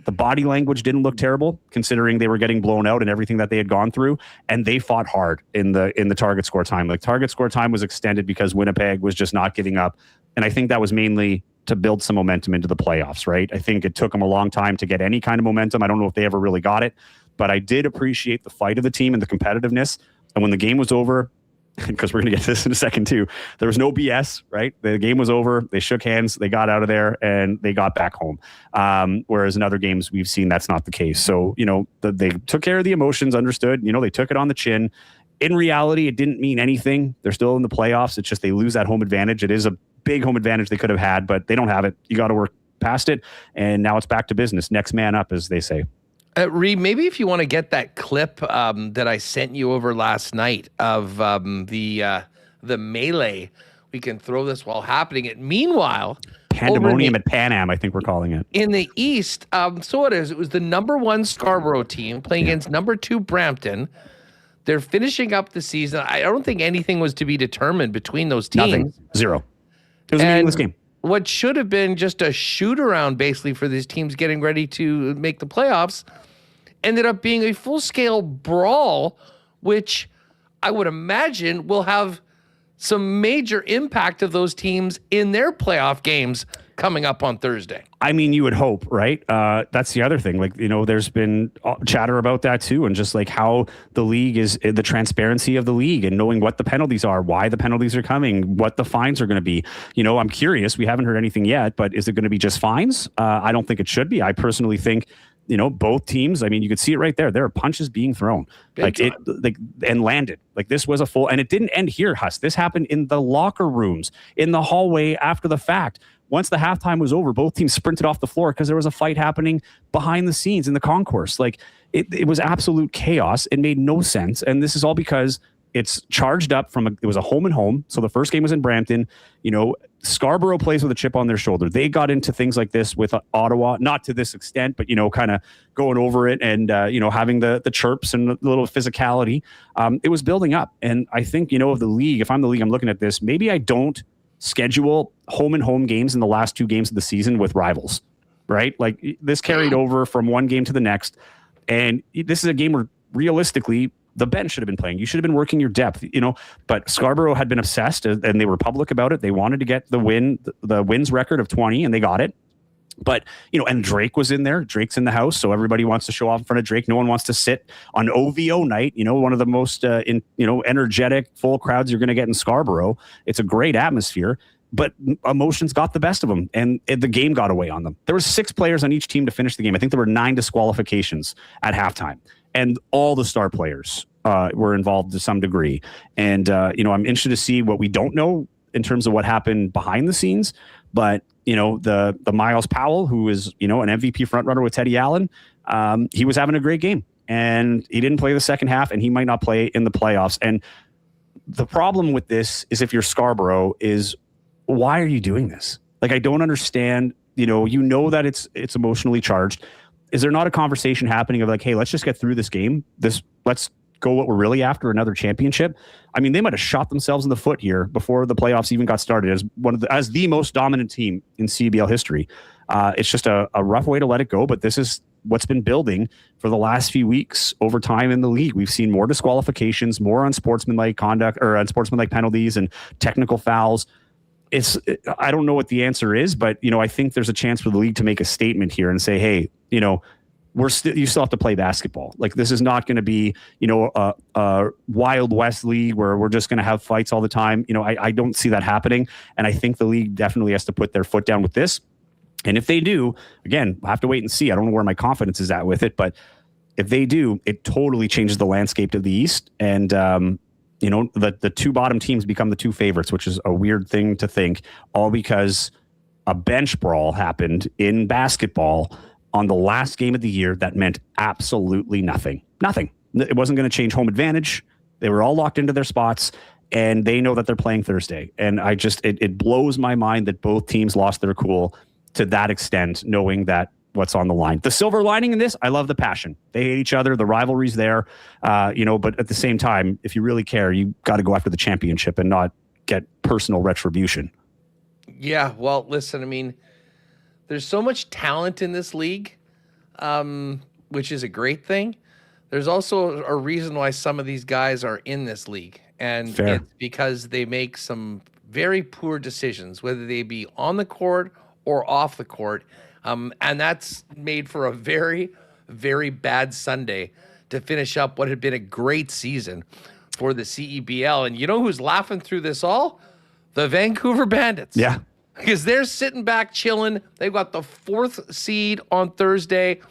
the body language didn't look terrible, considering they were getting blown out and everything that they had gone through. And they fought hard in the target score time. Like, target score time was extended because Winnipeg was just not giving up. And I think that was mainly to build some momentum into the playoffs, right? I think it took them a long time to get any kind of momentum. I don't know if they ever really got it, but I did appreciate the fight of the team and the competitiveness. And when the game was over, because we're going to get to this in a second too, there was no BS, right? The game was over. They shook hands. They got out of there and they got back home. Whereas in other games, we've seen that's not the case. So, they took care of the emotions, understood. They took it on the chin. In reality, it didn't mean anything. They're still in the playoffs. It's just they lose that home advantage. It is a big home advantage they could have had, but they don't have it. You got to work past it, and now it's back to business. Next man up, as they say. Reed, maybe if you want to get that clip that I sent you over last night of the melee, we can throw this while happening. It meanwhile, Pandemonium at Pan Am, I think we're calling it. In the East, so it is. It was the number 1 Scarborough team playing against number 2 Brampton. They're finishing up the season. I don't think anything was to be determined between those teams. Nothing. Zero. It was a meaningless game. What should have been just a shoot around, basically, for these teams getting ready to make the playoffs, ended up being a full-scale brawl, which I would imagine will have some major impact of those teams in their playoff games coming up on Thursday. I mean, you would hope, right? That's the other thing. Like, there's been chatter about that too. And just like how the league is, the transparency of the league and knowing what the penalties are, why the penalties are coming, what the fines are going to be. I'm curious. We haven't heard anything yet, but is it going to be just fines? I don't think it should be. I personally think, both teams, I mean, you could see it right there. There are punches being thrown and landed. Like, this was a full, and it didn't end here, Huss. This happened in the locker rooms, in the hallway after the fact. Once the halftime was over, both teams sprinted off the floor because there was a fight happening behind the scenes in the concourse. Like, it was absolute chaos. It made no sense. And this is all because it's charged up it was a home and home. So the first game was in Brampton. Scarborough plays with a chip on their shoulder. They got into things like this with Ottawa, not to this extent, but, kind of going over it and, having the chirps and the little physicality. It was building up. And I think, of the league, if I'm the league, I'm looking at this, maybe I don't schedule home and home games in the last 2 games of the season with rivals, right? Like, this carried over from one game to the next. And this is a game where realistically The bench should have been playing. You should have been working your depth, but Scarborough had been obsessed, and they were public about it. They wanted to get the wins record of 20, and they got it. But, and Drake was in there. Drake's in the house, so everybody wants to show off in front of Drake. No one wants to sit on OVO night, one of the most, energetic, full crowds you're going to get in Scarborough. It's a great atmosphere, but emotions got the best of them, and the game got away on them. There were 6 players on each team to finish the game. I think there were 9 disqualifications at halftime, and all the star players were involved to some degree. And, I'm interested to see what we don't know in terms of what happened behind the scenes, but the Miles Powell, who is, an MVP frontrunner with Teddy Allen, he was having a great game, and he didn't play the second half, and he might not play in the playoffs. And the problem with this is, if you're Scarborough, is why are you doing this? Like, I don't understand, that it's emotionally charged. Is there not a conversation happening of like, hey, let's just get through this game. Let's go what we're really after, another championship. I mean, they might have shot themselves in the foot here before the playoffs even got started as the most dominant team in CEBL history. It's just a rough way to let it go, but this is what's been building for the last few weeks over time in the league. We've seen more disqualifications, more unsportsmanlike conduct or unsportsmanlike penalties and technical fouls. I don't know what the answer is, but I think there's a chance for the league to make a statement here and say, hey, you still have to play basketball. Like, this is not going to be, a Wild West league where we're just going to have fights all the time. I don't see that happening. And I think the league definitely has to put their foot down with this. And if they do, again, we'll have to wait and see. I don't know where my confidence is at with it, but if they do, it totally changes the landscape of the East. And, the 2 bottom teams become the 2 favorites, which is a weird thing to think, all because a bench brawl happened in basketball on the last game of the year that meant absolutely nothing. Nothing. It wasn't going to change home advantage. They were all locked into their spots, and they know that they're playing Thursday. And it blows my mind that both teams lost their cool to that extent, knowing that what's on the line. The silver lining in this, I love the passion. They hate each other. The rivalry's there, but at the same time, if you really care, you got to go after the championship and not get personal retribution. Yeah, well, listen, I mean, there's so much talent in this league, which is a great thing. There's also a reason why some of these guys are in this league, and it's because they make some very poor decisions, whether they be on the court or off the court. And that's made for a very, very bad Sunday to finish up what had been a great season for the CEBL. And you know who's laughing through this all? The Vancouver Bandits. Yeah. Because they're sitting back chilling. They've got the 4th seed on Thursday.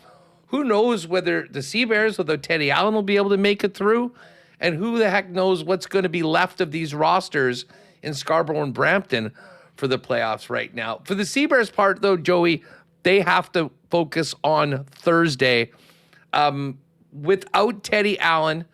Who knows whether the Sea Bears, without Teddy Allen, will be able to make it through? And who the heck knows what's going to be left of these rosters in Scarborough and Brampton for the playoffs right now. For the Sea Bears part, though, Joey, they have to focus on Thursday. Without Teddy Allen,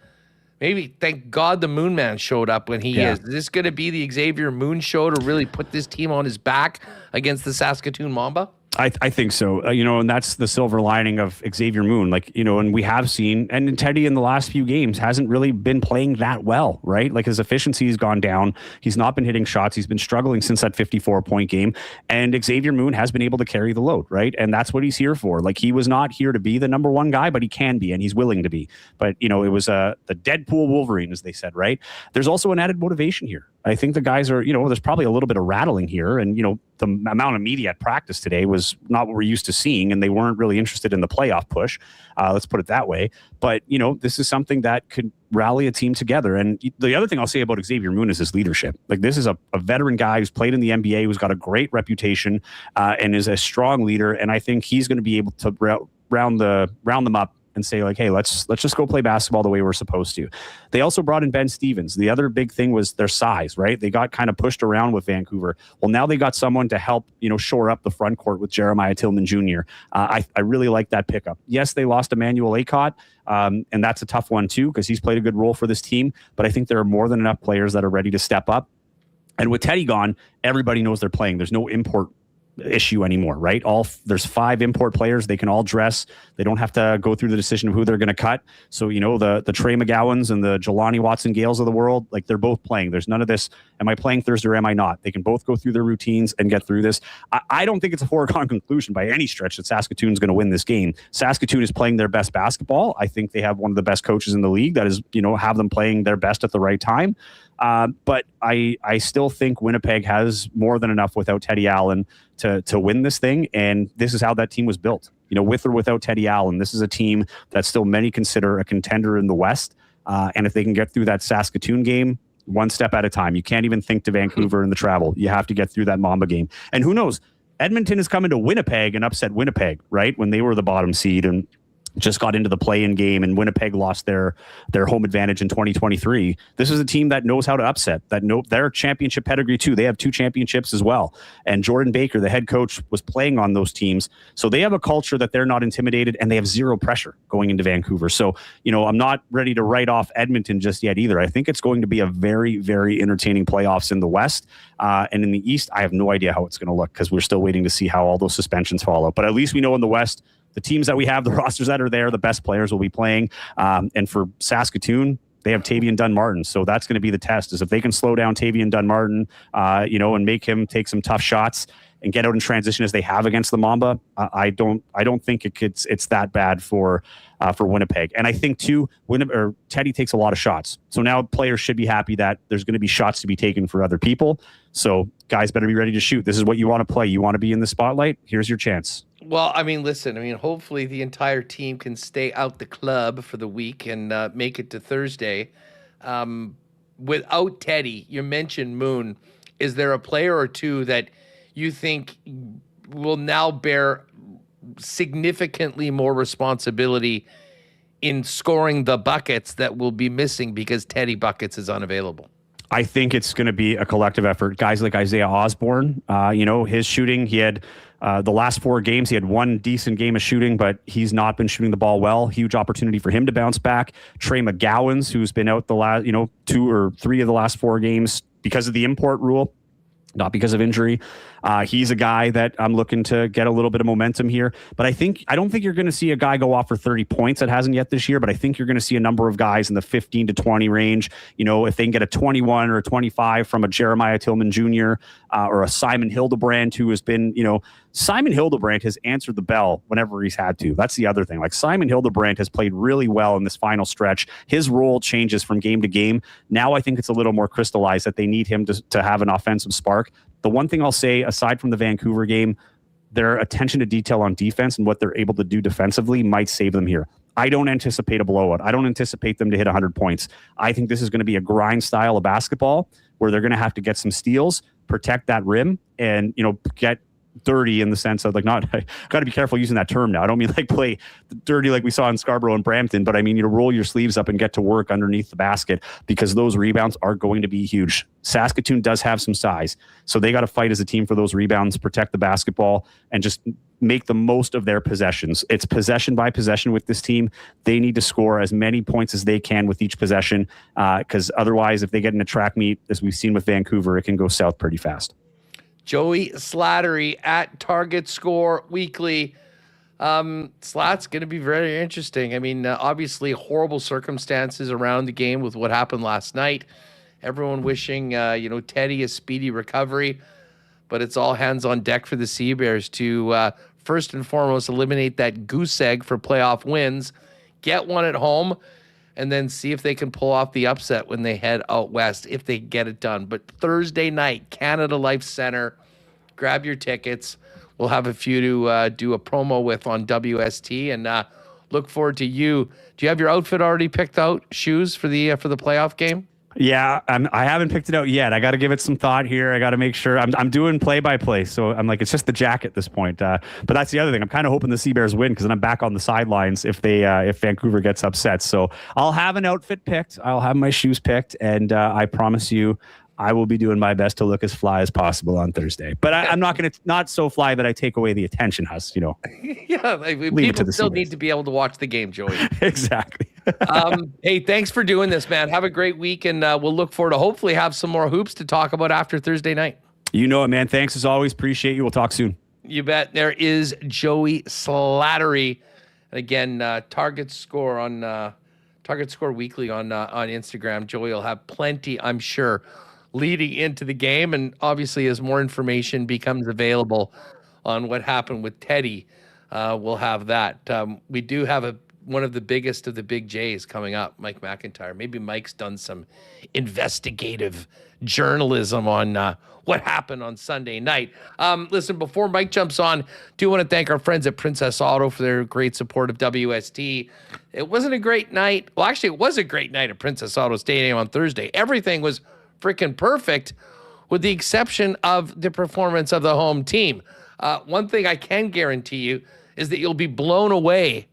maybe thank God the Moon Man showed up when he is. Is this going to be the Xavier Moon show to really put this team on his back against the Saskatoon Mamba? I think so. And that's the silver lining of Xavier Moon. And we have seen, and Teddy in the last few games hasn't really been playing that well, right? Like, his efficiency has gone down. He's not been hitting shots. He's been struggling since that 54-point game. And Xavier Moon has been able to carry the load, right? And that's what he's here for. Like, he was not here to be the number 1 guy, but he can be, and he's willing to be. But, it was the Deadpool Wolverine, as they said, right? There's also an added motivation here. I think the guys are, there's probably a little bit of rattling here. And, the amount of media at practice today was not what we're used to seeing, and they weren't really interested in the playoff push. Let's put it that way. But, this is something that could rally a team together. And the other thing I'll say about Xavier Moon is his leadership. Like, this is a veteran guy who's played in the NBA, who's got a great reputation and is a strong leader. And I think he's going to be able to round them up and say, like, hey, let's just go play basketball the way we're supposed to. They also brought in Ben Stevens. The other big thing was their size, right? They got kind of pushed around with Vancouver. Well, now they got someone to help, shore up the front court with Jeremiah Tillman Jr. I really like that pickup. Yes, they lost Emmanuel Acott, and that's a tough one too, because he's played a good role for this team. But I think there are more than enough players that are ready to step up. And with Teddy gone, everybody knows they're playing. There's no import issue anymore, right? There's 5 import players. They can all dress. They don't have to go through the decision of who they're going to cut. So, the Trey McGowans and the Jelani Watson-Gales of the world, like they're both playing. There's none of this, am I playing Thursday or am I not? They can both go through their routines and get through this. I don't think it's a foregone conclusion by any stretch that Saskatoon's going to win this game. Saskatoon is playing their best basketball. I think they have one of the best coaches in the league that is, have them playing their best at the right time. But I still think Winnipeg has more than enough without Teddy Allen to win this thing. And this is how that team was built. With or without Teddy Allen, this is a team that still many consider a contender in the West. And if they can get through that Saskatoon game, one step at a time. You can't even think to Vancouver in the travel. You have to get through that Mamba game. And who knows? Edmonton is coming to Winnipeg and upset Winnipeg, right? When they were the bottom seed and just got into the play-in game, and Winnipeg lost their home advantage in 2023. This is a team that knows how to upset, their championship pedigree too. They have 2 championships as well. And Jordan Baker, the head coach, was playing on those teams. So they have a culture that they're not intimidated, and they have zero pressure going into Vancouver. So, I'm not ready to write off Edmonton just yet either. I think it's going to be a very, very entertaining playoffs in the West. And in the East, I have no idea how it's going to look because we're still waiting to see how all those suspensions follow. But at least we know in the West, the teams that we have, the rosters that are there, the best players will be playing. And for Saskatoon, they have Tavian Dunn-Martin. So that's going to be the test, is if they can slow down Tavian Dunn-Martin, and make him take some tough shots and get out in transition as they have against the Mamba. I don't think it's that bad for Winnipeg. And I think too, Teddy takes a lot of shots. So now players should be happy that there's going to be shots to be taken for other people. So guys better be ready to shoot. This is what you want to play. You want to be in the spotlight. Here's your chance. Well, listen, hopefully the entire team can stay out the club for the week and make it to Thursday. Without Teddy, you mentioned Moon. Is there a player or two that you think will now bear significantly more responsibility in scoring the buckets that will be missing because Teddy Buckets is unavailable? I think it's going to be a collective effort. Guys like Isaiah Osborne, his shooting, he had the last 4 games, he had 1 decent game of shooting, but he's not been shooting the ball well. Huge opportunity for him to bounce back. Trey McGowans, who's been out the last, 2 or 3 of the last 4 games because of the import rule, not because of injury. He's a guy that I'm looking to get a little bit of momentum here. But I don't think you're going to see a guy go off for 30 points. That hasn't yet this year, but I think you're going to see a number of guys in the 15 to 20 range. If they can get a 21 or a 25 from a Jeremiah Tillman Jr. Or a Simon Hildebrand, who has been, Simon Hildebrand has answered the bell whenever he's had to. That's the other thing. Like, Simon Hildebrand has played really well in this final stretch. His role changes from game to game. Now I think it's a little more crystallized that they need him to have an offensive spark. The one thing I'll say, aside from the Vancouver game, their attention to detail on defense and what they're able to do defensively might save them here. I don't anticipate a blowout. I don't anticipate them to hit 100 points. I think this is going to be a grind style of basketball where they're going to have to get some steals, protect that rim, and, get dirty in the sense of, like, not, I got to be careful using that term now. I don't mean like play dirty like we saw in Scarborough and Brampton, but I mean, roll your sleeves up and get to work underneath the basket, because those rebounds are going to be huge. Saskatoon does have some size, so they got to fight as a team for those rebounds, protect the basketball, and just make the most of their possessions. It's possession by possession with this team. They need to score as many points as they can with each possession, because otherwise, if they get in a track meet, as we've seen with Vancouver, it can go south pretty fast. Joey Slattery at Target Score Weekly. Slat's going to be very interesting. Obviously horrible circumstances around the game with what happened last night. Everyone wishing, Teddy a speedy recovery, but it's all hands on deck for the Sea Bears to first and foremost eliminate that goose egg for playoff wins, get one at home, and then see if they can pull off the upset when they head out west, if they get it done. But Thursday night, Canada Life Center, grab your tickets. We'll have a few to do a promo with on WST, and look forward to you. Do you have your outfit already picked out? Shoes for the playoff game? Yeah, I haven't picked it out yet. I got to give it some thought here. I got to make sure I'm doing play-by-play. So I'm like, it's just the jacket at this point. But that's the other thing. I'm kind of hoping the Sea Bears win, because then I'm back on the sidelines if Vancouver gets upset. So I'll have an outfit picked. I'll have my shoes picked. And I promise you, I will be doing my best to look as fly as possible on Thursday. But I'm not going to, not so fly that I take away the attention, Huss, Yeah, people still need to be able to watch the game, Joey. Exactly. Hey, thanks for doing this, man. Have a great week, and we'll look forward to hopefully have some more hoops to talk about after Thursday night. You know it, man. Thanks as always. Appreciate you. We'll talk soon. You bet. There is Joey Slattery. And again, Target Score Weekly on Instagram. Joey will have plenty, I'm sure, leading into the game. And obviously, as more information becomes available on what happened with Teddy, we'll have that. We do have one of the biggest of the big J's coming up, Mike McIntyre. Maybe Mike's done some investigative journalism on what happened on Sunday night. Listen, before Mike jumps on, do want to thank our friends at Princess Auto for their great support of WST. It wasn't a great night. Well, actually, it was a great night at Princess Auto Stadium on Thursday. Everything was freaking perfect with the exception of the performance of the home team. One thing I can guarantee you is that you'll be blown away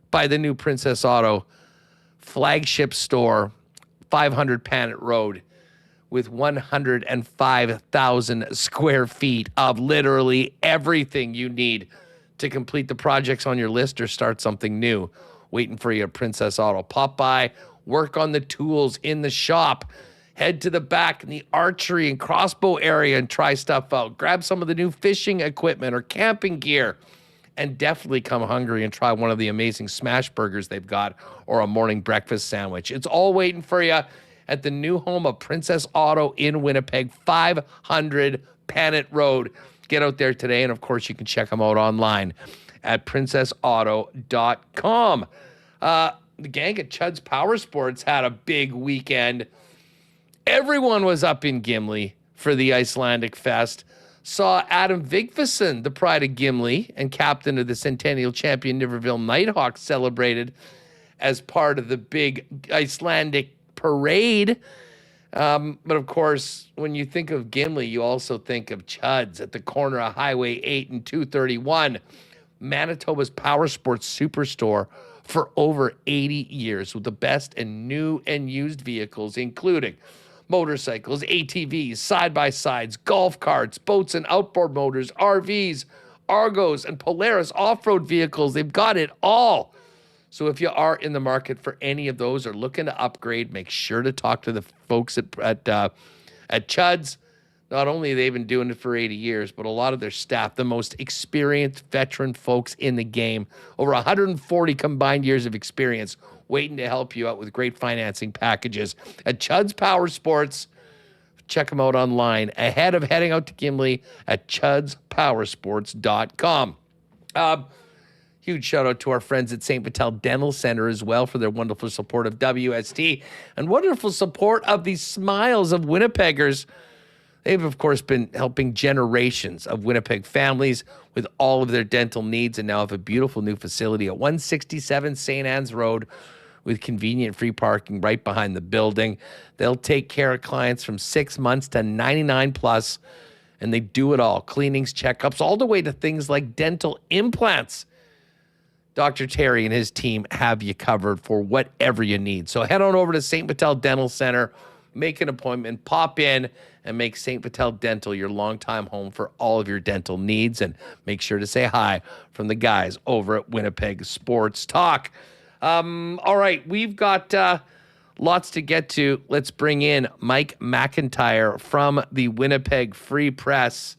by the new Princess Auto flagship store, 500 Panet Road, with 105,000 square feet of literally everything you need to complete the projects on your list or start something new. Waiting for you at Princess Auto. Pop by, work on the tools in the shop, head to the back in the archery and crossbow area and try stuff out. Grab some of the new fishing equipment or camping gear. And definitely come hungry and try one of the amazing smash burgers they've got or a morning breakfast sandwich. It's all waiting for you at the new home of Princess Auto in Winnipeg, 500 Panet Road. Get out there today, and of course, you can check them out online at princessauto.com. The gang at Chud's Power Sports had a big weekend. Everyone was up in Gimli for the Icelandic Fest. Saw Adam Vigfusson, the pride of Gimli and captain of the Centennial champion Niverville Nighthawks, celebrated as part of the big Icelandic parade. But of course, when you think of Gimli, you also think of Chud's at the corner of Highway 8 and 231, Manitoba's power sports superstore for over 80 years with the best in new and used vehicles, including motorcycles, ATVs, side-by-sides, golf carts, boats and outboard motors, RVs, Argos, and Polaris off-road vehicles. They've got it all. So if you are in the market for any of those or looking to upgrade, make sure to talk to the folks at Chud's. Not only have they been doing it for 80 years, but a lot of their staff, the most experienced veteran folks in the game, over 140 combined years of experience, waiting to help you out with great financing packages at Chud's Power Sports. Check them out online ahead of heading out to Gimli at chudspowersports.com. Huge shout out to our friends at St. Vital Dental Center as well for their wonderful support of WST and wonderful support of the smiles of Winnipeggers. They've, of course, been helping generations of Winnipeg families with all of their dental needs and now have a beautiful new facility at 167 St. Anne's Road with convenient free parking right behind the building. They'll take care of clients from 6 months to 99 plus, and they do it all. Cleanings, checkups, all the way to things like dental implants. Dr. Terry and his team have you covered for whatever you need. So head on over to St. Vital Dental Center, make an appointment, pop in, and make St. Vital Dental your longtime home for all of your dental needs. And make sure to say hi from the guys over at Winnipeg Sports Talk. All right, we've got lots to get to. Let's bring in Mike McIntyre from the Winnipeg Free Press.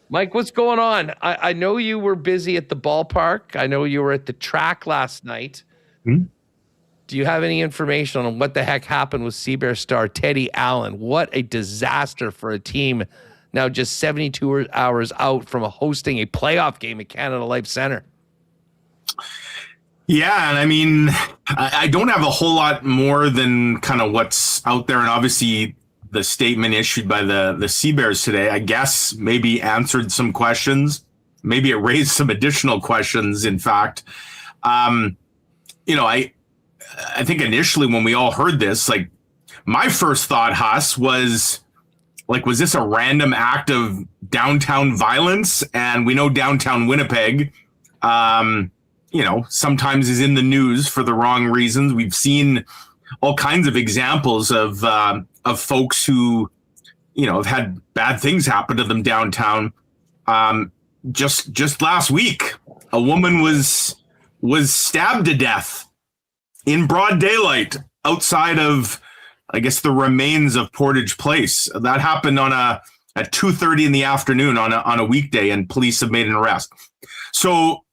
Mike, what's going on? I know you were busy at the ballpark. I know you were at the track last night. Mm-hmm. Do you have any information on what the heck happened with Sea Bears star Teddy Allen? What a disaster for a team now just 72 hours out from hosting a playoff game at Canada Life Center. Yeah, and I mean, I don't have a whole lot more than kind of what's out there. And obviously the statement issued by the Sea Bears today, I guess, maybe answered some questions. Maybe it raised some additional questions, in fact. I think initially when we all heard this, like, my first thought, Huss, was this a random act of downtown violence? And we know downtown Winnipeg, sometimes is in the news for the wrong reasons. We've seen all kinds of examples of folks who, have had bad things happen to them downtown. Just last week, a woman was stabbed to death in broad daylight outside of, I guess, the remains of Portage Place. That happened on a at 2:30 in the afternoon on a weekday, and police have made an arrest. So,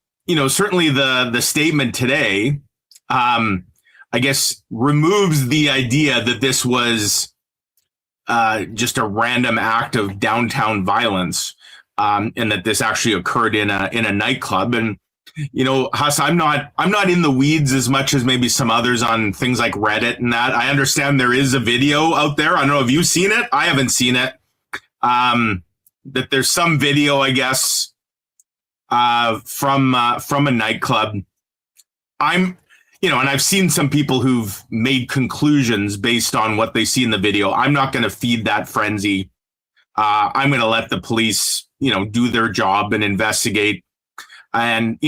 certainly the statement today, I guess, removes the idea that this was just a random act of downtown violence, and that this actually occurred in a nightclub. And Huss, I'm not in the weeds as much as maybe some others on things like Reddit and that. I understand there is a video out there. I don't know if you've seen it. I haven't seen it. That there's some video, I guess, from a nightclub. And I've seen some people who've made conclusions based on what they see in the video. I'm not going to feed that frenzy. I'm going to let the police, do their job and investigate, and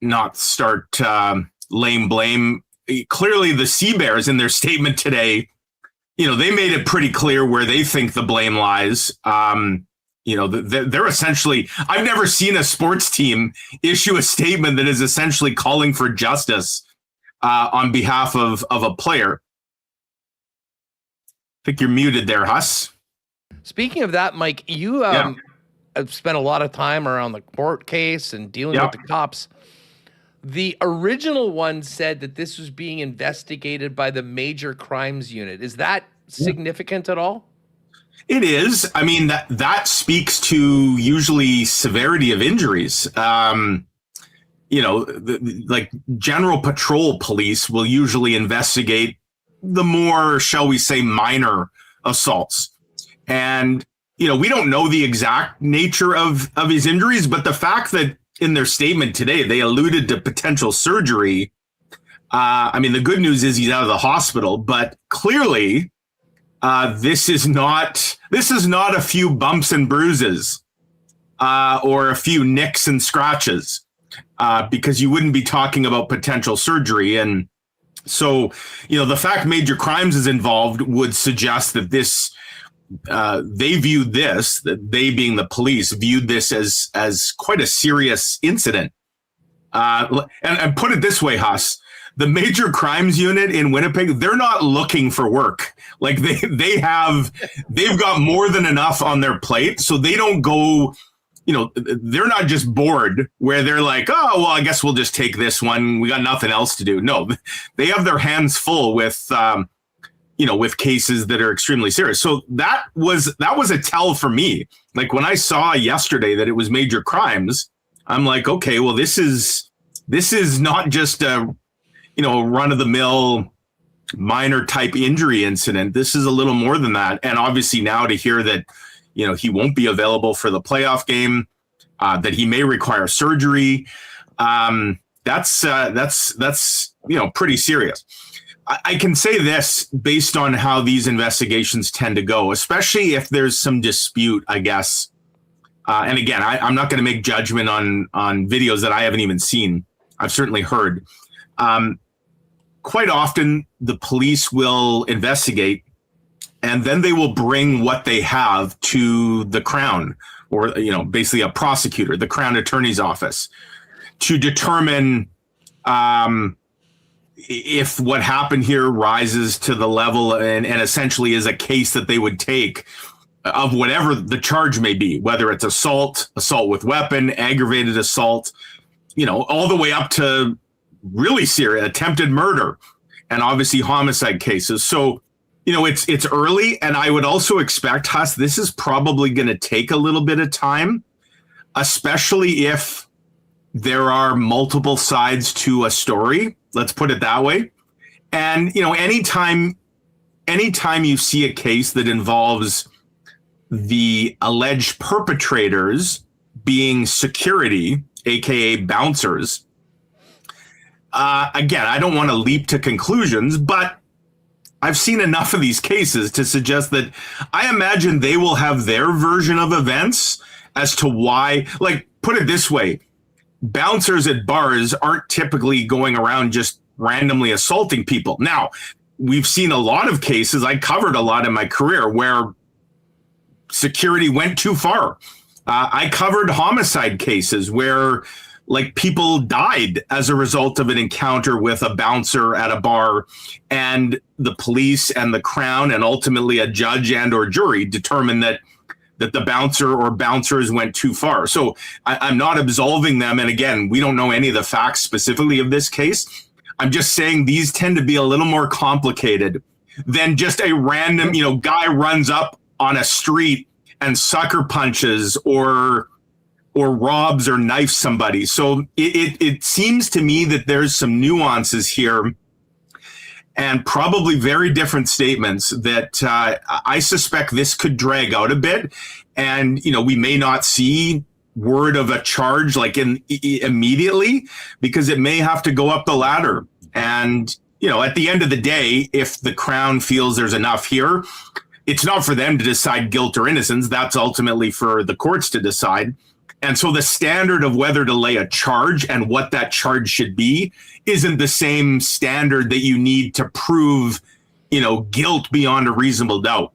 not start laying blame. Clearly, the Sea Bears in their statement today, they made it pretty clear where they think the blame lies. They're essentially, I've never seen a sports team issue a statement that is essentially calling for justice on behalf of a player. I think you're muted there, Huss. Speaking of that, Mike, you have spent a lot of time around the court case and dealing with the cops. The original one said that this was being investigated by the Major Crimes Unit. Is that significant at all? It is. I mean, that speaks to usually severity of injuries. Like General Patrol Police will usually investigate the more, shall we say, minor assaults. And, we don't know the exact nature of his injuries, but the fact that in their statement today, they alluded to potential surgery. The good news is he's out of the hospital, but clearly this is not a few bumps and bruises or a few nicks and scratches, because you wouldn't be talking about potential surgery. And so, the fact Major Crimes is involved would suggest that this, they viewed this, that they being the police, viewed this as quite a serious incident. And put it this way, Huss, the Major Crimes Unit in Winnipeg, they're not looking for work. Like they've got more than enough on their plate. So they don't go, they're not just bored where they're like, oh, well, I guess we'll just take this one. We got nothing else to do. No, they have their hands full with, with cases that are extremely serious. So that was a tell for me. Like when I saw yesterday that it was Major Crimes, I'm like, okay, well, this is not just a, run of the mill minor type injury incident. This is a little more than that. And obviously now to hear that, he won't be available for the playoff game, that he may require surgery. That's pretty serious. I can say this based on how these investigations tend to go, especially if there's some dispute, I guess. And again, I'm not going to make judgment on videos that I haven't even seen. I've certainly heard. Quite often, the police will investigate, and then they will bring what they have to the Crown, or basically a prosecutor, the Crown Attorney's Office, to determine if what happened here rises to the level and essentially is a case that they would take of whatever the charge may be, whether it's assault with weapon, aggravated assault, all the way up to really serious attempted murder and obviously homicide cases. So, it's early, and I would also expect, Huss, this is probably going to take a little bit of time, especially if there are multiple sides to a story. Let's put it that way. And, anytime you see a case that involves the alleged perpetrators being security, aka bouncers, again, I don't want to leap to conclusions, but I've seen enough of these cases to suggest that I imagine they will have their version of events as to why. Like, put it this way, bouncers at bars aren't typically going around just randomly assaulting people. Now, we've seen a lot of cases, I covered a lot in my career, where security went too far. I covered homicide cases where people died as a result of an encounter with a bouncer at a bar, and the police and the Crown and ultimately a judge and or jury determined that that the bouncer or bouncers went too far. So I'm not absolving them. And again, we don't know any of the facts specifically of this case. I'm just saying these tend to be a little more complicated than just a random, guy runs up on a street and sucker punches or robs or knifes somebody. So it seems to me that there's some nuances here and probably very different statements that I suspect this could drag out a bit. And, we may not see word of a charge like immediately, because it may have to go up the ladder. And, at the end of the day, if the Crown feels there's enough here, it's not for them to decide guilt or innocence. That's ultimately for the courts to decide. And so the standard of whether to lay a charge and what that charge should be isn't the same standard that you need to prove, guilt beyond a reasonable doubt.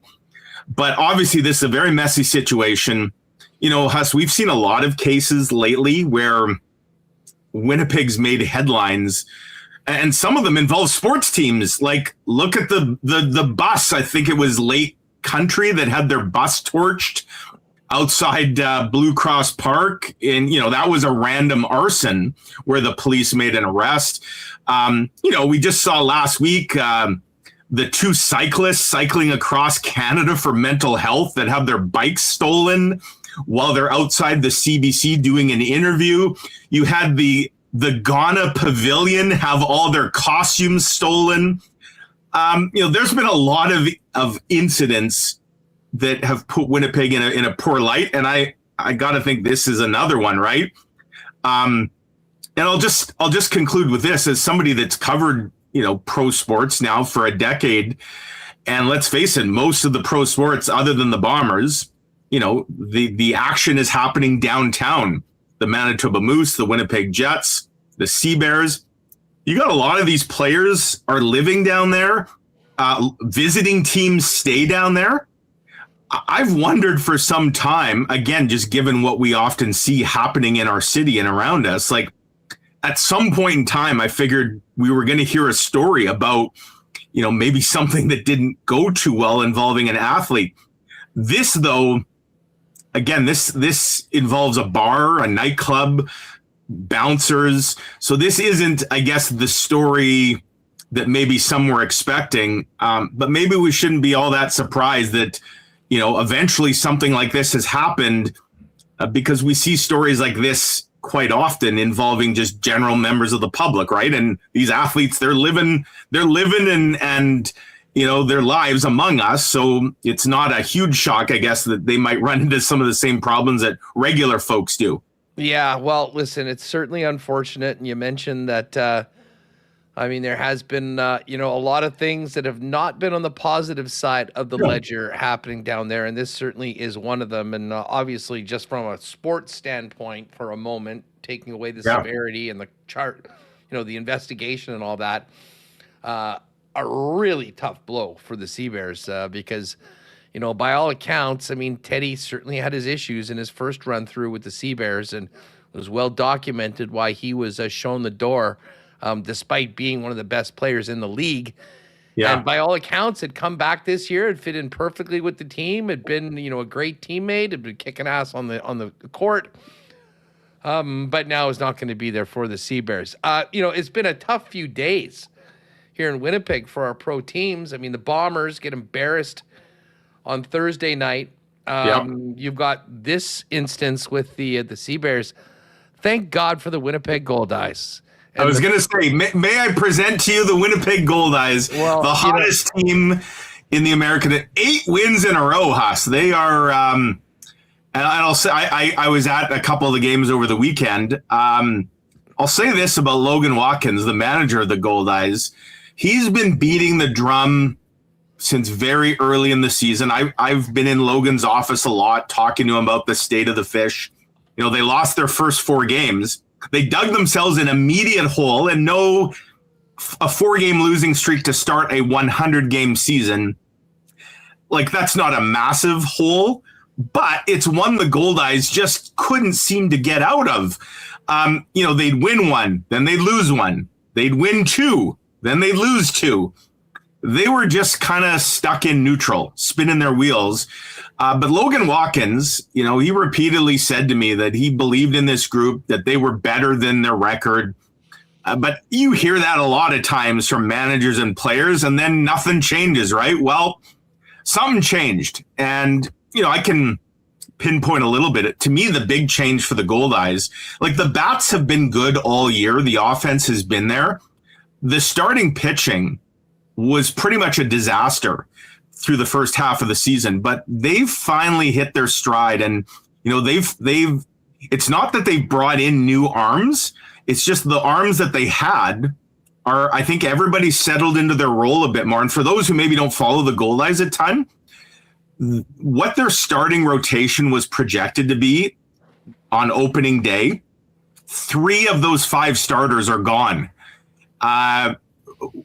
But obviously, this is a very messy situation. Huss, we've seen a lot of cases lately where Winnipeg's made headlines, and some of them involve sports teams. Like, look at the bus. I think it was Lake Country that had their bus torched outside Blue Cross Park. And, that was a random arson where the police made an arrest. We just saw last week the two cyclists cycling across Canada for mental health that have their bikes stolen while they're outside the CBC doing an interview. You had the Ghana Pavilion have all their costumes stolen. There's been a lot of incidents that have put Winnipeg in a poor light, and I got to think this is another one, right? And I'll just conclude with this as somebody that's covered pro sports now for a decade, and let's face it, most of the pro sports other than the Bombers, the action is happening downtown. The Manitoba Moose, the Winnipeg Jets, the Sea Bears. You got a lot of these players are living down there. Visiting teams stay down there. I've wondered for some time, again, just given what we often see happening in our city and around us, like at some point in time, I figured we were going to hear a story about, maybe something that didn't go too well involving an athlete. This, though, again, this involves a bar, a nightclub, bouncers. So this isn't, I guess, the story that maybe some were expecting. But maybe we shouldn't be all that surprised that, eventually something like this has happened, because we see stories like this quite often involving just general members of the public, right? And these athletes, they're living and their lives among us. So it's not a huge shock, I guess, that they might run into some of the same problems that regular folks do. Yeah, well, listen, it's certainly unfortunate. And you mentioned that, there has been, a lot of things that have not been on the positive side of the ledger happening down there. And this certainly is one of them. And obviously, just from a sports standpoint for a moment, taking away the severity and the chart, the investigation and all that, a really tough blow for the Sea Bears because, by all accounts, Teddy certainly had his issues in his first run through with the Sea Bears, and it was well documented why he was shown the door, despite being one of the best players in the league. Yeah. And by all accounts, had come back this year, had fit in perfectly with the team, had been, a great teammate, had been kicking ass on the court. But now is not going to be there for the Sea Bears. It's been a tough few days here in Winnipeg for our pro teams. The Bombers get embarrassed on Thursday night. You've got this instance with the Sea Bears. Thank God for the Winnipeg Gold Eyes. I was going to say, may I present to you the Winnipeg Gold Eyes, the hottest team in the American. 8 wins in a row, Huss. They are, and I'll say, I was at a couple of the games over the weekend. I'll say this about Logan Watkins, the manager of the Gold Eyes. He's been beating the drum since very early in the season. I've been in Logan's office a lot, talking to him about the state of the fish. They lost their first 4 games. They dug themselves an immediate hole, and a 4-game losing streak to start a 100-game season. Like, that's not a massive hole, but it's one the Gold Eyes just couldn't seem to get out of. They'd win 1, then they'd lose 1. They'd win 2, then they'd lose 2. they were just kind of stuck in neutral, spinning their wheels. But Logan Watkins, he repeatedly said to me that he believed in this group, that they were better than their record. But you hear that a lot of times from managers and players, and then nothing changes, right? Well, something changed. And, I can pinpoint a little bit. To me, the big change for the Gold Eyes, like the bats have been good all year. The offense has been there. The starting pitching was pretty much a disaster through the first half of the season, but they've finally hit their stride. And, it's not that they've brought in new arms. It's just the arms that they had are, I think everybody settled into their role a bit more. And for those who maybe don't follow the Gold Eyes a ton, what their starting rotation was projected to be on opening day, 3 of those 5 starters are gone.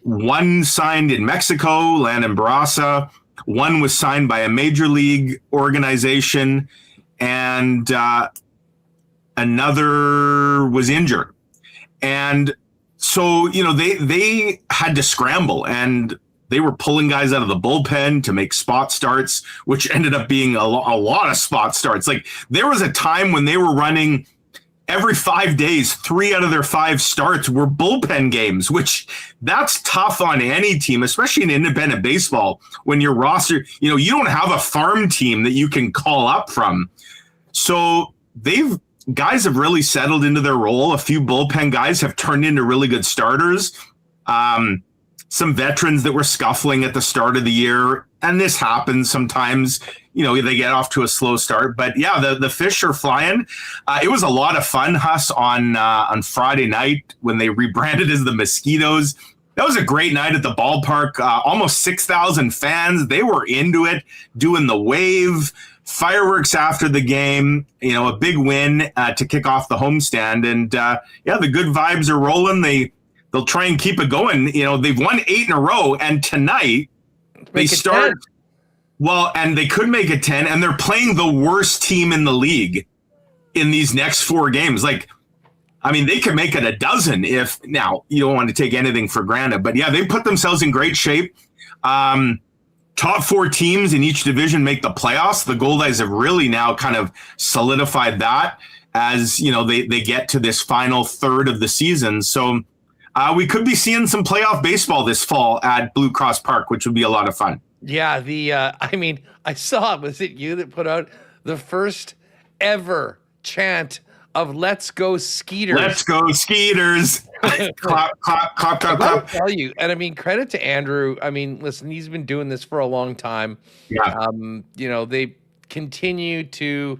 One signed in Mexico, Landon Barraza. One was signed by a major league organization, and another was injured. And so, they had to scramble, and they were pulling guys out of the bullpen to make spot starts, which ended up being a lot of spot starts. Like, there was a time when they were running every 5 days, 3 out of their 5 starts were bullpen games, which that's tough on any team, especially in independent baseball, when your roster, you don't have a farm team that you can call up from. So guys have really settled into their role. A few bullpen guys have turned into really good starters. Some veterans that were scuffling at the start of the year, and this happens sometimes. They get off to a slow start, but yeah, the fish are flying. It was a lot of fun, Huss, on Friday night when they rebranded as the Mosquitoes. That was a great night at the ballpark. Almost 6,000 fans. They were into it, doing the wave, fireworks after the game. A big win to kick off the homestand, and the good vibes are rolling. They'll try and keep it going. They've won 8 in a row, and tonight they start. 10. Well, and they could make it 10, and they're playing the worst team in the league in these next 4 games. They could make it a dozen if, now, you don't want to take anything for granted. But, yeah, they put themselves in great shape. Top 4 teams in each division make the playoffs. The Gold Eyes have really now kind of solidified that as, they get to this final third of the season. So we could be seeing some playoff baseball this fall at Blue Cross Park, which would be a lot of fun. Yeah, I saw, was it you that put out the first ever chant of "Let's Go Skeeters"? Let's go Skeeters! Clap, clap, clap, clap, clap. I'll tell you, and credit to Andrew. Listen, he's been doing this for a long time. Yeah. They continue to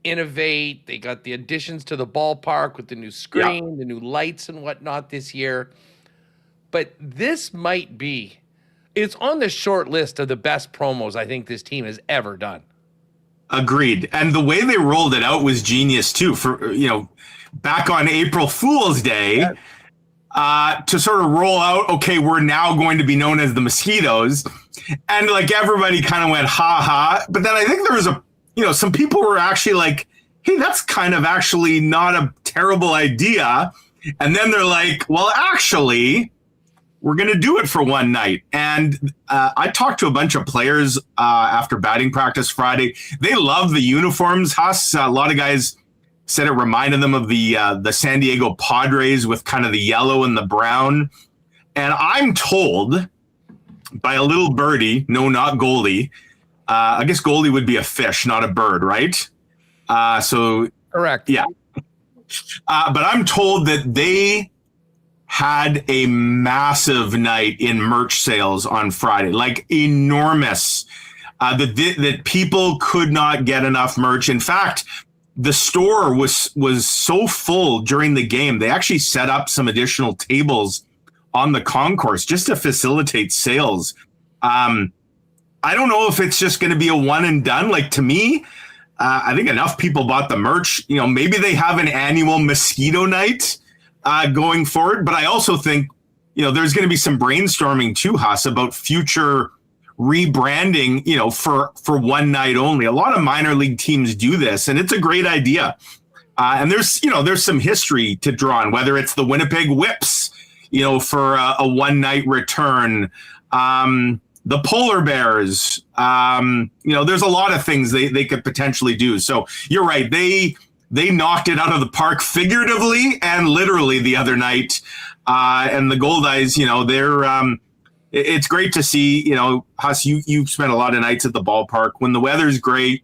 innovate. They got the additions to the ballpark with the new screen, the new lights and whatnot this year. But this might be. It's on the short list of the best promos I think this team has ever done. Agreed. And the way they rolled it out was genius too. For, back on April Fool's Day, to sort of roll out, okay, we're now going to be known as the Mosquitoes. And everybody kind of went, ha ha. But then I think there was some people were actually like, hey, that's kind of actually not a terrible idea. And then they're like, well, actually, we're going to do it for one night. And I talked to a bunch of players after batting practice Friday. They love the uniforms, Huss. A lot of guys said it reminded them of the San Diego Padres with kind of the yellow and the brown. And I'm told by a little birdie, no, not Goldie. I guess Goldie would be a fish, not a bird, right? So correct. Yeah. But I'm told that they had a massive night in merch sales on Friday, enormous, that people could not get enough merch. In fact, the store was so full during the game, they actually set up some additional tables on the concourse just to facilitate sales. I don't know if it's just going to be a one and done. To me, I think enough people bought the merch. Maybe they have an annual mosquito night going forward. But I also think, there's going to be some brainstorming too, Huss, about future rebranding, for one night only. A lot of minor league teams do this, and it's a great idea. And there's some history to draw on, whether it's the Winnipeg Whips, for a one night return. the polar bears. There's a lot of things they could potentially do. So you're right. They knocked it out of the park figuratively and literally the other night. And the Goldeyes, they're it's great to see. Huss, you've spent a lot of nights at the ballpark when the weather's great.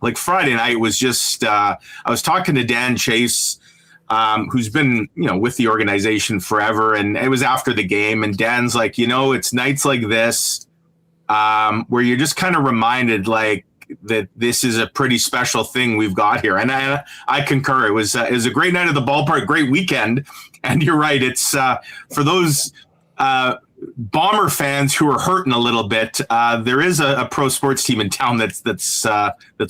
Like Friday night was just. I was talking to Dan Chase, who's been with the organization forever, and it was after the game. And Dan's like, it's nights like this where you're just kind of reminded like that this is a pretty special thing we've got here. And I concur. It was a great night at the ballpark, great weekend. And you're right. It's for those Bomber fans who are hurting a little bit. There is a pro sports team in town that's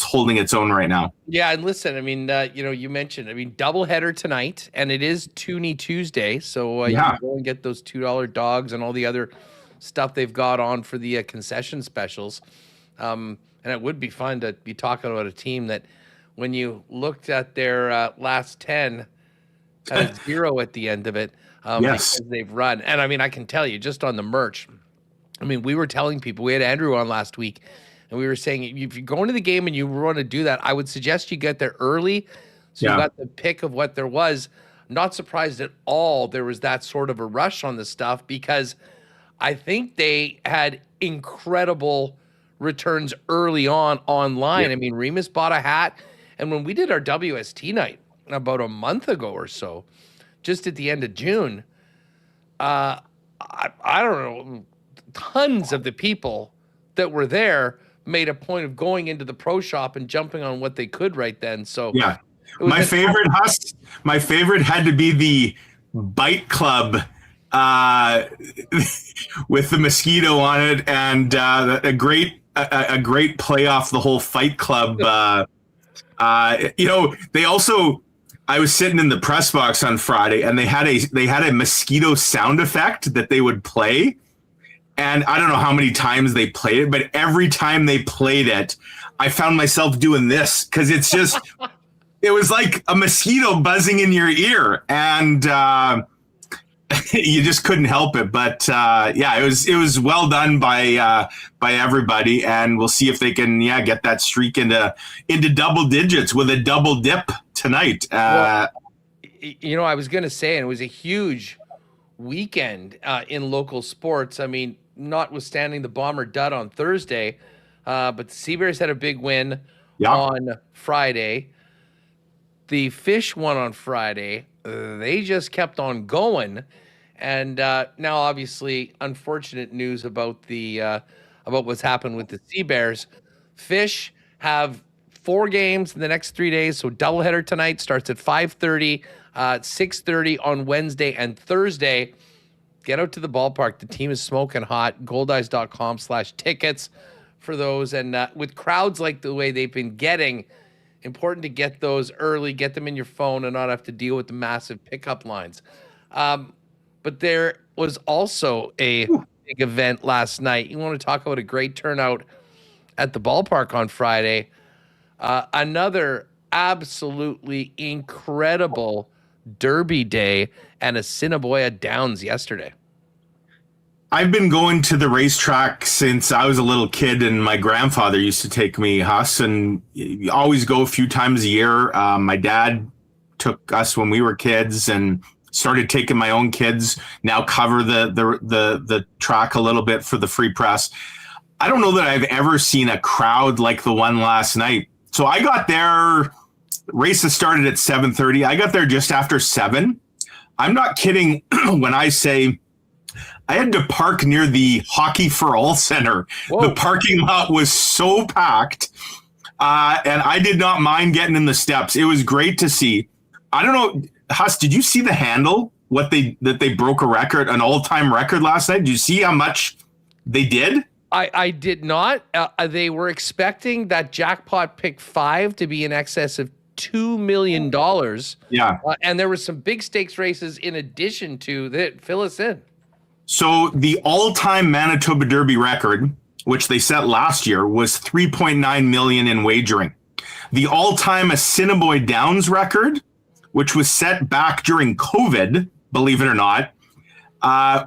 holding its own right now. Yeah, and listen, I mean, you mentioned, doubleheader tonight, and it is Toonie Tuesday, so you can go and get those $2 dogs and all the other stuff they've got on for the concession specials. And it would be fun to be talking about a team that, when you looked at their last 10, had a 0 at the end of it. Yes. Because they've run. And I can tell you, just on the merch, we were telling people, we had Andrew on last week, and we were saying, if you go into the game and you want to do that, I would suggest you get there early. So you got the pick of what there was. Not surprised at all there was that sort of a rush on the stuff, because I think they had incredible returns early on online. Yeah. Remis bought a hat. And when we did our WST night about a month ago or so, just at the end of June, I don't know, tons of the people that were there made a point of going into the pro shop and jumping on what they could right then. So yeah, my favorite had to be the Bite Club with the mosquito on it, and a great play off the whole Fight Club. They also. I was sitting in the press box on Friday, and they had a mosquito sound effect that they would play. And I don't know how many times they played it, but every time they played it, I found myself doing this, because it's just, it was like a mosquito buzzing in your ear, and you just couldn't help it. But it was well done by everybody, and we'll see if they can get that streak into double digits with a double dip tonight. I was going to say, and it was a huge weekend in local sports. Notwithstanding the Bomber dud on Thursday, but the Sea Bears had a big win on Friday. The Fish won on Friday. They just kept on going. And now, obviously, unfortunate news about about what's happened with the Sea Bears. Fish have 4 games in the next 3 days. So doubleheader tonight starts at 5:30, 6:30 on Wednesday and Thursday. Get out to the ballpark. The team is smoking hot. Goldeyes.com/tickets for those. And with crowds like the way they've been getting, important to get those early, get them in your phone, and not have to deal with the massive pickup lines. But there was also a big event last night. You want to talk about a great turnout at the ballpark on Friday. Another absolutely incredible Derby day and Assiniboia Downs yesterday. I've been going to the racetrack since I was a little kid, and my grandfather used to take me, Huss, and you always go a few times a year. My dad took us when we were kids, and started taking my own kids. Now cover the track a little bit for the Free Press. I don't know that I've ever seen a crowd like the one last night. So I got there. Races started at 7:30. I got there just after 7. I'm not kidding when I say I had to park near the Hockey for All Center. Whoa. The parking lot was so packed, and I did not mind getting in the steps. It was great to see. I don't know, Huss, did you see the handle? That they broke a record, an all-time record last night? Did you see how much they did? I did not. They were expecting that jackpot pick 5 to be in excess of $2 million. Yeah. And there were some big stakes races in addition to that. Fill us in. So the all-time Manitoba Derby record, which they set last year, was $3.9 million in wagering. The all-time Assiniboia Downs record, which was set back during COVID, believe it or not,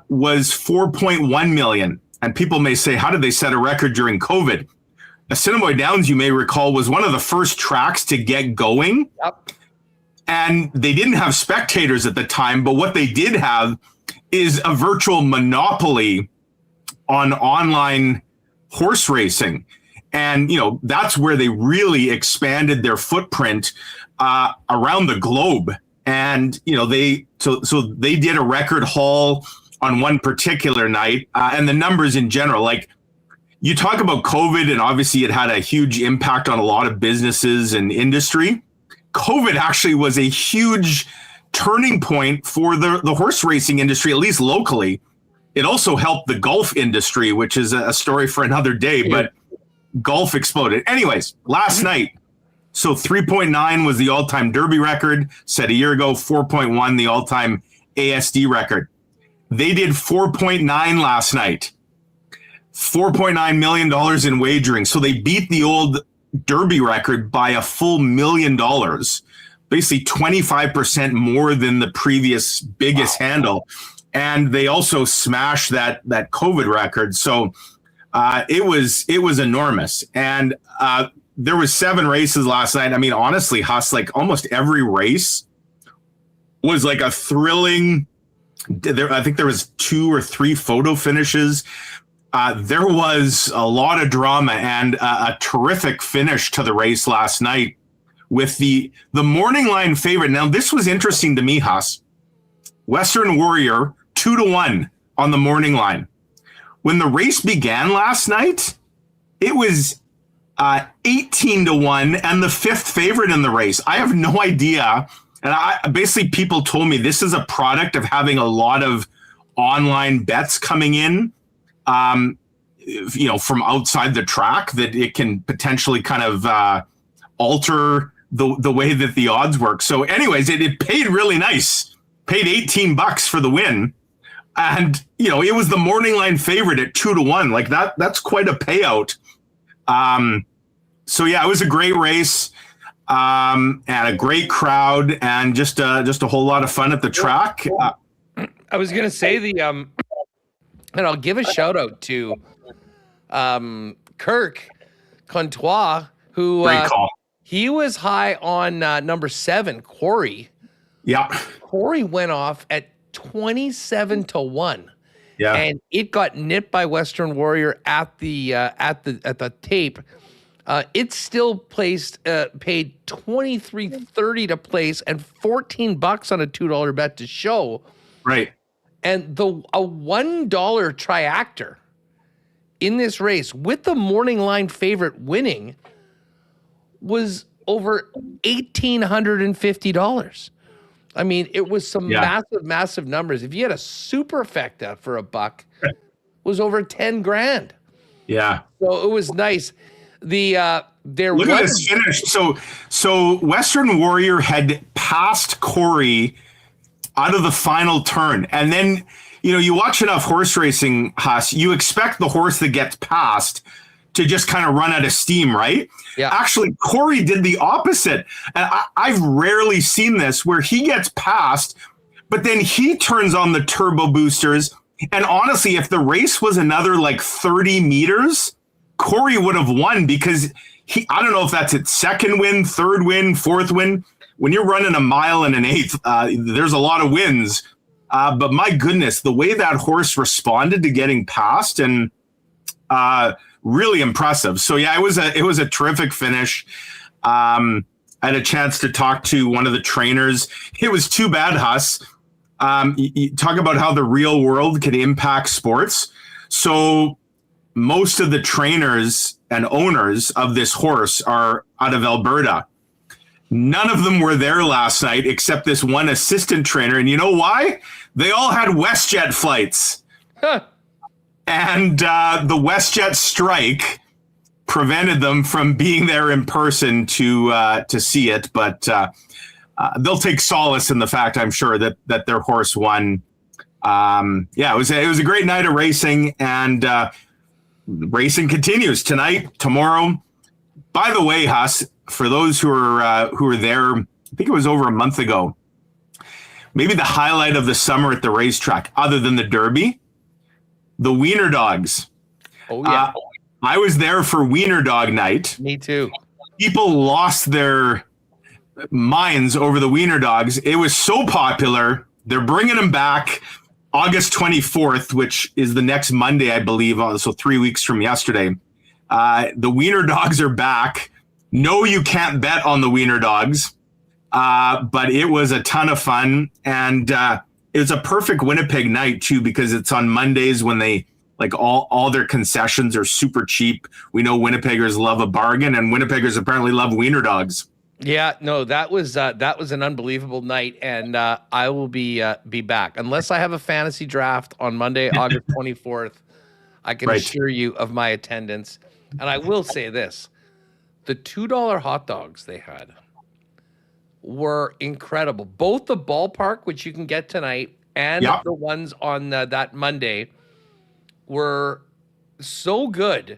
was $4.1 million. And people may say, how did they set a record during COVID? Assiniboine Downs, you may recall, was one of the first tracks to get going. Yep. And they didn't have spectators at the time, but what they did have is a virtual monopoly on online horse racing. And, that's where they really expanded their footprint around the globe. And, they did a record haul on one particular night, and the numbers in general, like you talk about COVID, and obviously it had a huge impact on a lot of businesses and industry. COVID actually was a huge turning point for the horse racing industry, at least locally. It also helped the golf industry, which is a story for another day, but golf exploded. Anyways, last night, so 3.9 was the all-time Derby record, set a year ago, 4.1 the all-time ASD record. They did 4.9 last night, $4.9 million in wagering. So they beat the old Derby record by a full $1 million, basically 25% more than the previous biggest handle. And they also smashed that COVID record. So it was enormous. And there was 7 races last night. I mean, honestly, Huss, like almost every race was like a thrilling. I think there was 2 or 3 photo finishes. There was a lot of drama and a terrific finish to the race last night with the morning line favorite. Now, this was interesting to me, Huss. Western Warrior, 2-1 on the morning line. When the race began last night, it was 18-1 and the 5th favorite in the race. I have no idea. And basically people told me this is a product of having a lot of online bets coming in, from outside the track, that it can potentially kind of alter the way that the odds work. So anyways, it paid really nice, paid $18 for the win. And, it was the morning line favorite at 2-1. Like that's quite a payout. So yeah, it was a great race. And a great crowd, and just a whole lot of fun at the track. I was gonna say and I'll give a shout out to Kirk Contois, who Great call. He was high on number 7, Corey. Yeah, Corey went off at 27-1. Yeah, and it got nipped by Western Warrior at the tape. It still paid $23.30 to place and $14 on a $2 bet to show. Right. And a $1 triactor in this race with the morning line favorite winning was over $1,850. I mean, it was some massive numbers. If you had a superfecta for $1, it was over 10 grand. Yeah. So it was nice. Look at this finish. So Western Warrior had passed Corey out of the final turn, and then you watch enough horse racing, Huss, you expect the horse that gets passed to just kind of run out of steam, right? Yeah. Actually, Corey did the opposite, and I've rarely seen this where he gets passed, but then he turns on the turbo boosters. And honestly, if the race was another like 30 meters. Corey would have won because I don't know if that's its second win, third win, fourth win. When you're running a mile and an eighth, there's a lot of wins. But my goodness, the way that horse responded to getting past, and really impressive. So yeah, it was a terrific finish. I had a chance to talk to one of the trainers. It was too bad, Huss. You talk about how the real world can impact sports. So most of the trainers and owners of this horse are out of Alberta. None of them were there last night except this one assistant trainer. And you know why? They all had WestJet flights. Huh. And the WestJet strike prevented them from being there in person to see it. But they'll take solace in the fact, I'm sure, that their horse won. It was a great night of racing, and racing continues tonight, tomorrow. By the way, Huss, for those who were there, I think it was over a month ago, maybe the highlight of the summer at the racetrack, other than the Derby, the Wiener Dogs. Oh, yeah. I was there for Wiener Dog Night. Me too. People lost their minds over the Wiener Dogs. It was so popular. They're bringing them back August 24th, which is the next Monday, I believe. So 3 weeks from yesterday. The Wiener Dogs are back. No, you can't bet on the Wiener Dogs, but it was a ton of fun. And it was a perfect Winnipeg night, too, because it's on Mondays when they like all their concessions are super cheap. We know Winnipeggers love a bargain, and Winnipeggers apparently love Wiener Dogs. Yeah, no, that was an unbelievable night, and I will be back unless I have a fantasy draft on Monday, August 24th. I can assure you of my attendance, and I will say this: the $2 hot dogs they had were incredible. Both the ballpark, which you can get tonight, and the ones on that Monday were so good.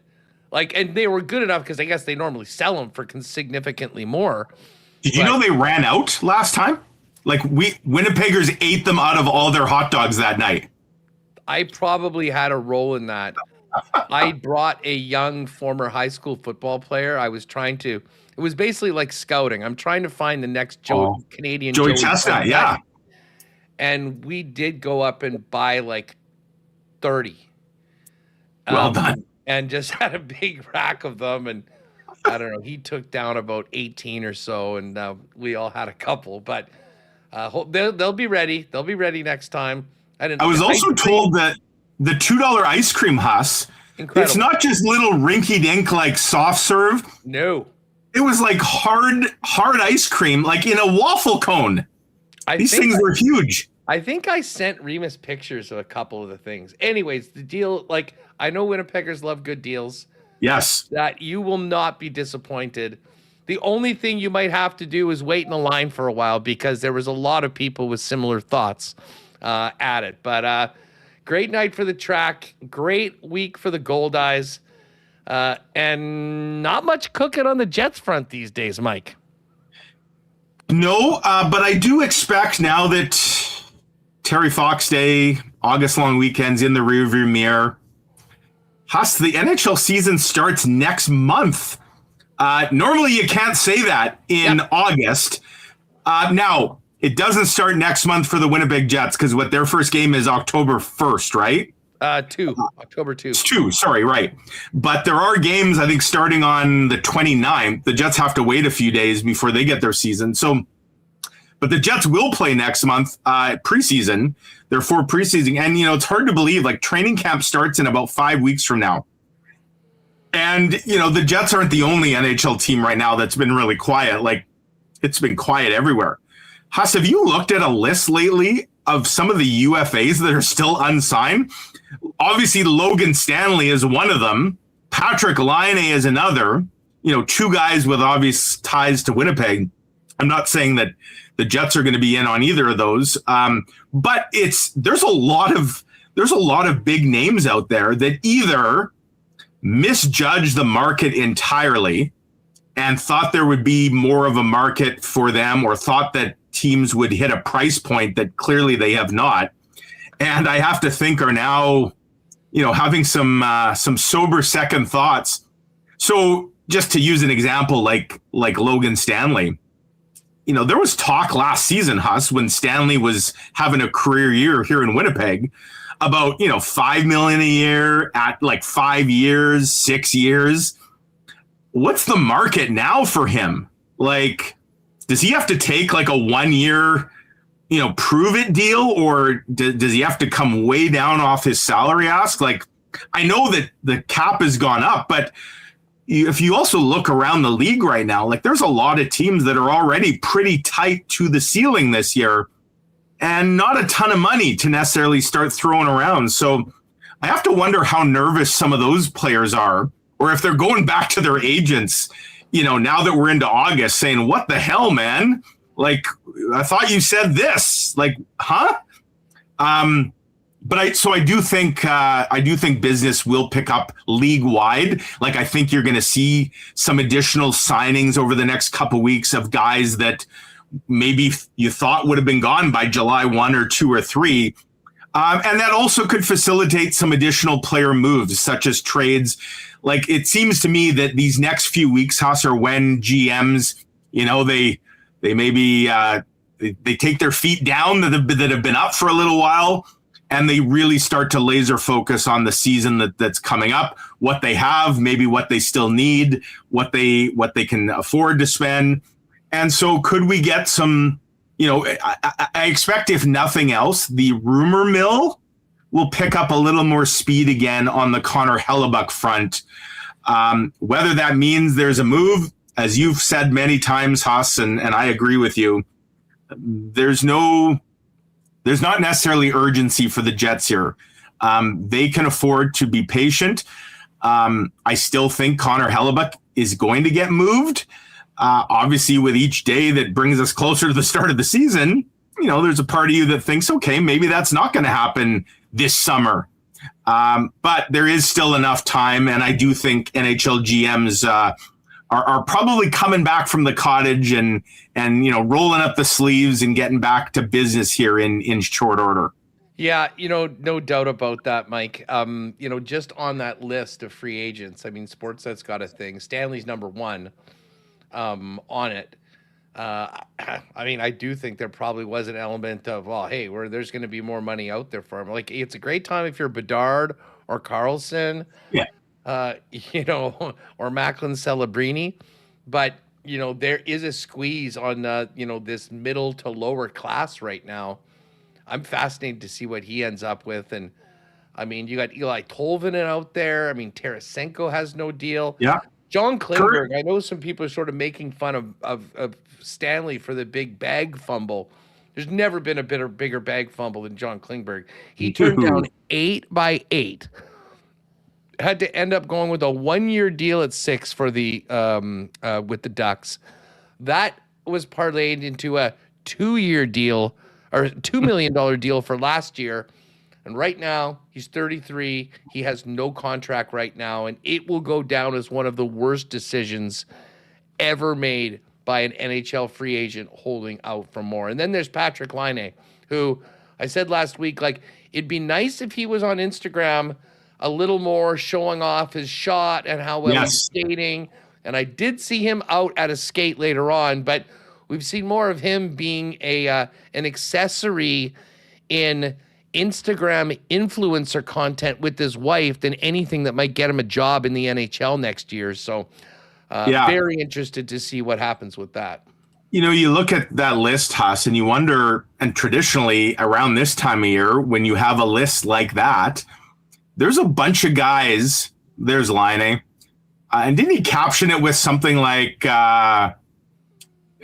Like, and they were good enough because I guess they normally sell them for significantly more. Did you know they ran out last time? Like, Winnipeggers ate them out of all their hot dogs that night. I probably had a role in that. I brought a young former high school football player. I was trying to, it was basically like scouting. I'm trying to find the next Canadian Joey Chestnut, yeah. And we did go up and buy like 30. Well done. And just had a big rack of them. And I don't know, he took down about 18 or so, and we all had a couple. But they'll be ready. They'll be ready next time. I was also told that the $2 ice cream, Huss, it's not just little rinky-dink like soft serve. No. It was like hard ice cream, like in a waffle cone. These things were huge. I think I sent Remis pictures of a couple of the things. Anyways, the deal, like, I know Winnipeggers love good deals. Yes. That you will not be disappointed. The only thing you might have to do is wait in the line for a while because there was a lot of people with similar thoughts at it. But great night for the track. Great week for the Gold Eyes. And not much cooking on the Jets front these days, Mike. No, but I do expect now that Terry Fox Day, August long weekend's in the rearview mirror. Huss, the NHL season starts next month. Normally you can't say that in August. Now, it doesn't start next month for the Winnipeg Jets because their first game is October 1st, right? October 2. It's 2, sorry, right. But there are games, I think, starting on the 29th. The Jets have to wait a few days before they get their season. But the Jets will play next month preseason. They're for preseason. And, it's hard to believe, like, training camp starts in about 5 weeks from now. And, the Jets aren't the only NHL team right now that's been really quiet. Like, it's been quiet everywhere. Huss, have you looked at a list lately of some of the UFAs that are still unsigned? Obviously, Logan Stanley is one of them. Patrick Laine is another. 2 guys with obvious ties to Winnipeg. I'm not saying that the Jets are going to be in on either of those, but there's a lot of big names out there that either misjudged the market entirely and thought there would be more of a market for them, or thought that teams would hit a price point that clearly they have not. And I have to think are now, having some sober second thoughts. So just to use an example, like Logan Stanley, there was talk last season, Huss, when Stanley was having a career year here in Winnipeg about, $5 million a year at like 5 years, 6 years. What's the market now for him? Like, does he have to take like a 1 year, prove it deal, or does he have to come way down off his salary ask? Like, I know that the cap has gone up, but if you also look around the league right now, like, there's a lot of teams that are already pretty tight to the ceiling this year and not a ton of money to necessarily start throwing around. So I have to wonder how nervous some of those players are, or if they're going back to their agents, now that we're into August, saying, what the hell, man? Like, I thought you said this. Like, huh? But I do think business will pick up league wide. Like, I think you're going to see some additional signings over the next couple weeks of guys that maybe you thought would have been gone by July 1 or 2 or 3. And that also could facilitate some additional player moves, such as trades. Like, it seems to me that these next few weeks, Huss, are when GMs, they maybe they take their feet down that have been up for a little while, and they really start to laser focus on the season that's coming up, what they have, maybe what they still need, what they can afford to spend. And so could we get some, I expect, if nothing else, the rumor mill will pick up a little more speed again on the Connor Hellebuck front. Whether that means there's a move, as you've said many times, Huss, and I agree with you, there's not necessarily urgency for the Jets here. They can afford to be patient. I still think Connor Hellebuck is going to get moved. Obviously, with each day that brings us closer to the start of the season, there's a part of you that thinks, okay, maybe that's not going to happen this summer. But there is still enough time, and I do think NHL GMs are probably coming back from the cottage and rolling up the sleeves and getting back to business here in short order. Yeah, no doubt about that, Mike. Just on that list of free agents, I mean, Sportsnet's got a thing. Stanley's number one on it. I mean, I do think there probably was an element of, well, hey, there's going to be more money out there for him. Like, it's a great time if you're Bedard or Carlson. Yeah. Or Macklin Celebrini, but there is a squeeze on this middle to lower class right now. I'm fascinated to see what he ends up with, and I mean, you got Eli Tolvanen out there. I mean, Tarasenko has no deal. Yeah, John Klingberg. I know some people are sort of making fun of Stanley for the big bag fumble. There's never been a bigger bag fumble than John Klingberg. He turned down 8x8. Had to end up going with a 1-year deal at 6 for the with the Ducks. That was parlayed into a 2-year deal or $2 million deal for last year. And right now he's 33. He has no contract right now, and it will go down as one of the worst decisions ever made by an NHL free agent holding out for more. And then there's Patrick Laine, who I said last week, like, it'd be nice if he was on Instagram a little more, showing off his shot and how well he's skating. And I did see him out at a skate later on, but we've seen more of him being an accessory in Instagram influencer content with his wife than anything that might get him a job in the NHL next year. So very interested to see what happens with that. You look at that list, Huss, and you wonder, and traditionally around this time of year, when you have a list like that, there's a bunch of guys. There's Laine. And didn't he caption it with something like,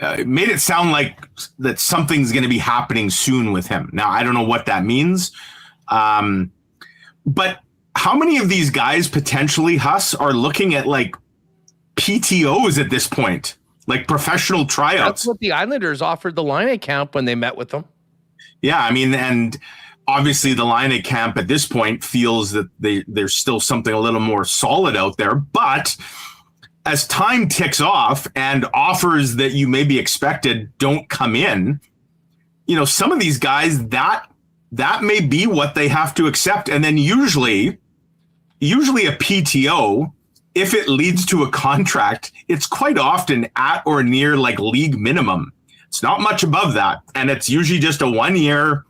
made it sound like that something's going to be happening soon with him. Now, I don't know what that means. But how many of these guys potentially, Huss, are looking at like PTOs at this point, like professional tryouts? That's what the Islanders offered the Laine camp when they met with them. Yeah, I mean, and obviously the Laine camp at this point feels that there's still something a little more solid out there. But as time ticks off and offers that you maybe expected don't come in, some of these guys, that may be what they have to accept. And then usually a PTO, if it leads to a contract, it's quite often at or near like league minimum. It's not much above that. And it's usually just a 1-year,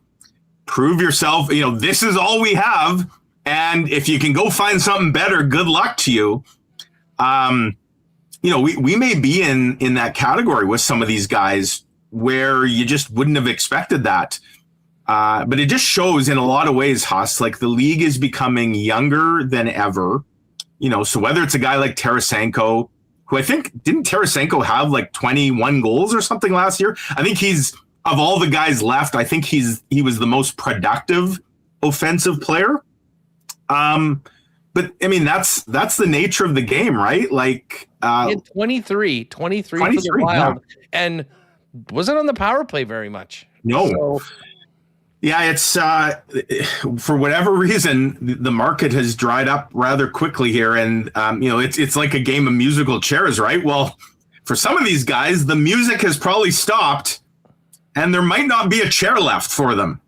prove yourself, this is all we have. And if you can go find something better, good luck to you. We may be in that category with some of these guys where you just wouldn't have expected that. But it just shows in a lot of ways, Huss, like the league is becoming younger than ever. So whether it's a guy like Tarasenko, who I think, didn't Tarasenko have like 21 goals or something last year? I think of all the guys left, I think he was the most productive offensive player. But I mean, that's the nature of the game, right? Like, he had 23 for the Wild, and wasn't on the power play very much. No. So, yeah, it's for whatever reason the market has dried up rather quickly here, and it's like a game of musical chairs, right? Well, for some of these guys, the music has probably stopped, and there might not be a chair left for them.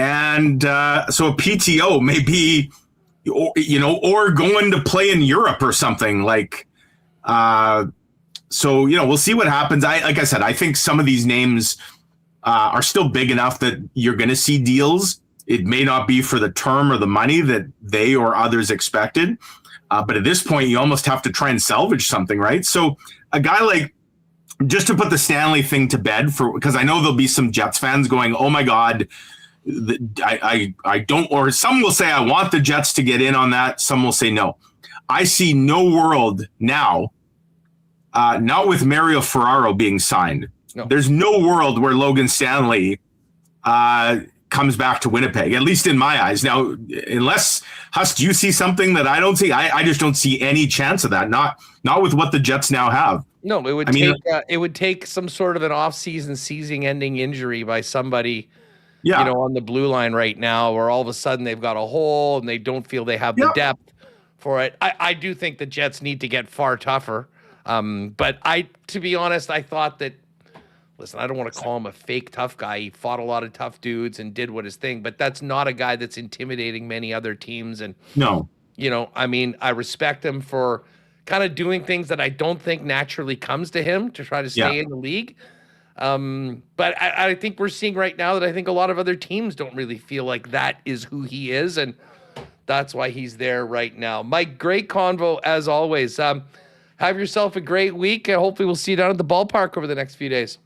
And so a PTO may be, or going to play in Europe or something like. So, we'll see what happens. Like I said, I think some of these names are still big enough that you're going to see deals. It may not be for the term or the money that they or others expected. But at this point, you almost have to try and salvage something, right? So a guy like, just to put the Stanley thing to bed, because I know there'll be some Jets fans going, oh my God, I don't, or some will say I want the Jets to get in on that. Some will say no. I see no world now, not with Mario Ferraro being signed. No. There's no world where Logan Stanley comes back to Winnipeg, at least in my eyes. Now, unless, Huss, do you see something that I don't see? I just don't see any chance of that. Not with what the Jets now have. No, it would take some sort of an off-season, season-ending injury by somebody, on the blue line right now, where all of a sudden they've got a hole and they don't feel they have the depth for it. I do think the Jets need to get far tougher. But to be honest, I thought that, listen, I don't want to call him a fake tough guy. He fought a lot of tough dudes and did what his thing, but that's not a guy that's intimidating many other teams. And no, I respect him for kind of doing things that I don't think naturally comes to him to try to stay in the league. But I think we're seeing right now that I think a lot of other teams don't really feel like that is who he is. And that's why he's there right now. Mike, great convo as always. Have yourself a great week. And hopefully we'll see you down at the ballpark over the next few days.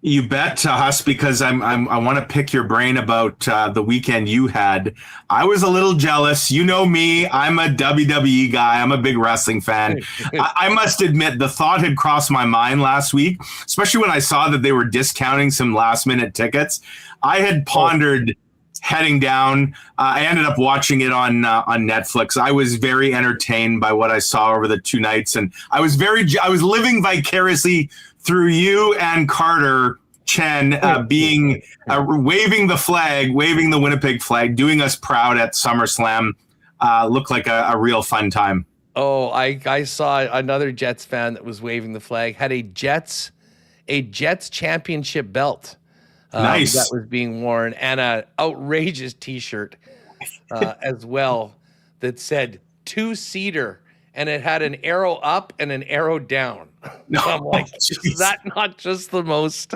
You bet, Huss, because I want to pick your brain about the weekend you had. I was a little jealous. You know me. I'm a WWE guy. I'm a big wrestling fan. I must admit, the thought had crossed my mind last week, especially when I saw that they were discounting some last-minute tickets. I had pondered heading down. I ended up watching it on Netflix. I was very entertained by what I saw over the 2 nights, and I was living vicariously through you and Carter Chen waving the Winnipeg flag, doing us proud at SummerSlam. Looked like a real fun time. Oh, I saw another Jets fan that was waving the flag, had a Jets championship belt. Nice. That was being worn, and an outrageous T-shirt as well that said 2-seater, and it had an arrow up and an arrow down. No, I'm like, is that not just the most?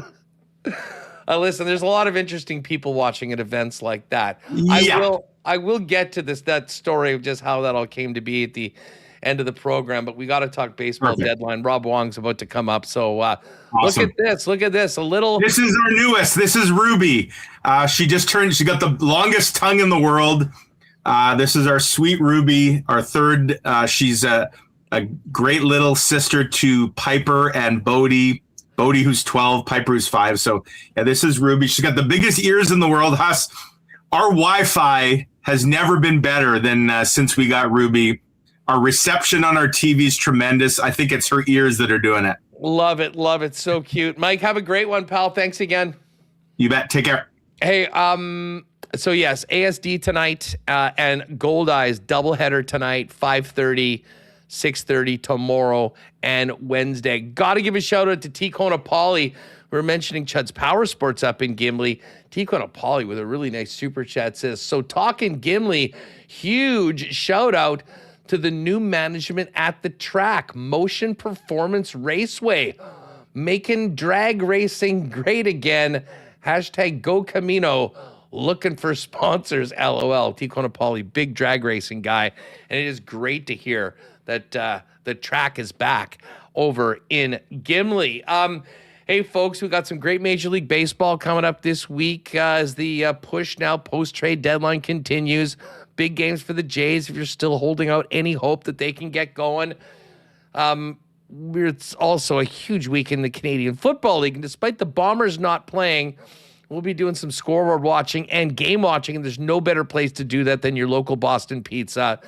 Listen, there's a lot of interesting people watching at events like that. Yeah. I will get to that story of just how that all came to be at the end of the program, but we got to talk baseball deadline. Rob Wong's about to come up, so awesome. Look at this. This is our newest. This is Ruby. She got the longest tongue in the world. This is our sweet Ruby, our third. She's a great little sister to Piper and Bodie. Bodie, who's 12, Piper, who's 5. So yeah, this is Ruby. She's got the biggest ears in the world. Huss, our Wi-Fi has never been better than since we got Ruby. Our reception on our TV is tremendous. I think it's her ears that are doing it. Love it. So cute. Mike, have a great one, pal. Thanks again. You bet. Take care. Hey, so yes, ASD tonight and Gold Eyes doubleheader tonight, 5:30, 6:30 tomorrow and Wednesday. Got to give a shout out to T. Konopali. We were mentioning Chud's Power Sports up in Gimli. T. Konopali with a really nice super chat says, so talking Gimli, huge shout out to the new management at the track, Motion Performance Raceway, making drag racing great again. Hashtag Go Camino. Looking for sponsors, LOL. T. Konopali, big drag racing guy. And it is great to hear that the track is back over in Gimli. Hey, folks, we got some great Major League Baseball coming up this week as the push now post-trade deadline continues. Big games for the Jays if you're still holding out any hope that they can get going. It's also a huge week in the Canadian Football League. And despite the Bombers not playing, we'll be doing some scoreboard watching and game watching. And there's no better place to do that than your local Boston Pizza.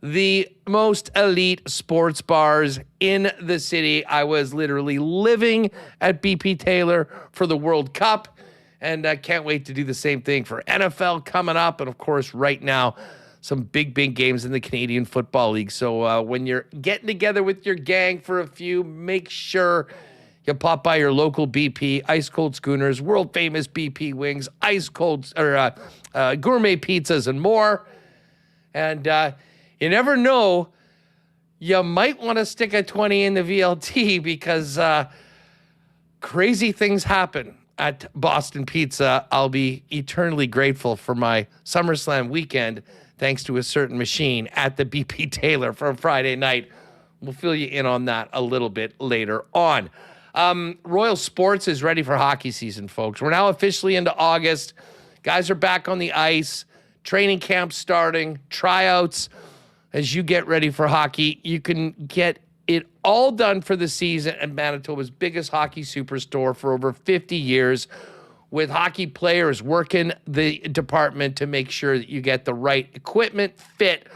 The most elite sports bars in the city. I was literally living at BP Taylor for the World Cup. And I can't wait to do the same thing for NFL coming up. And, of course, right now, some big games in the Canadian Football League. So when you're getting together with your gang for a few, make sure you pop by your local BP, ice cold schooners, world famous BP wings, ice cold or gourmet pizzas and more. And you never know, you might want to stick a 20 in the VLT because crazy things happen at Boston Pizza. I'll be eternally grateful for my SummerSlam weekend thanks to a certain machine at the BP Taylor for a Friday night. We'll fill you in on that a little bit later on. Royal Sports is ready for hockey season, folks. We're now officially into August. Guys are back on the ice. Training camp starting. Tryouts. As you get ready for hockey, you can get it all done for the season at Manitoba's biggest hockey superstore for over 50 years, with hockey players working the department to make sure that you get the right equipment fit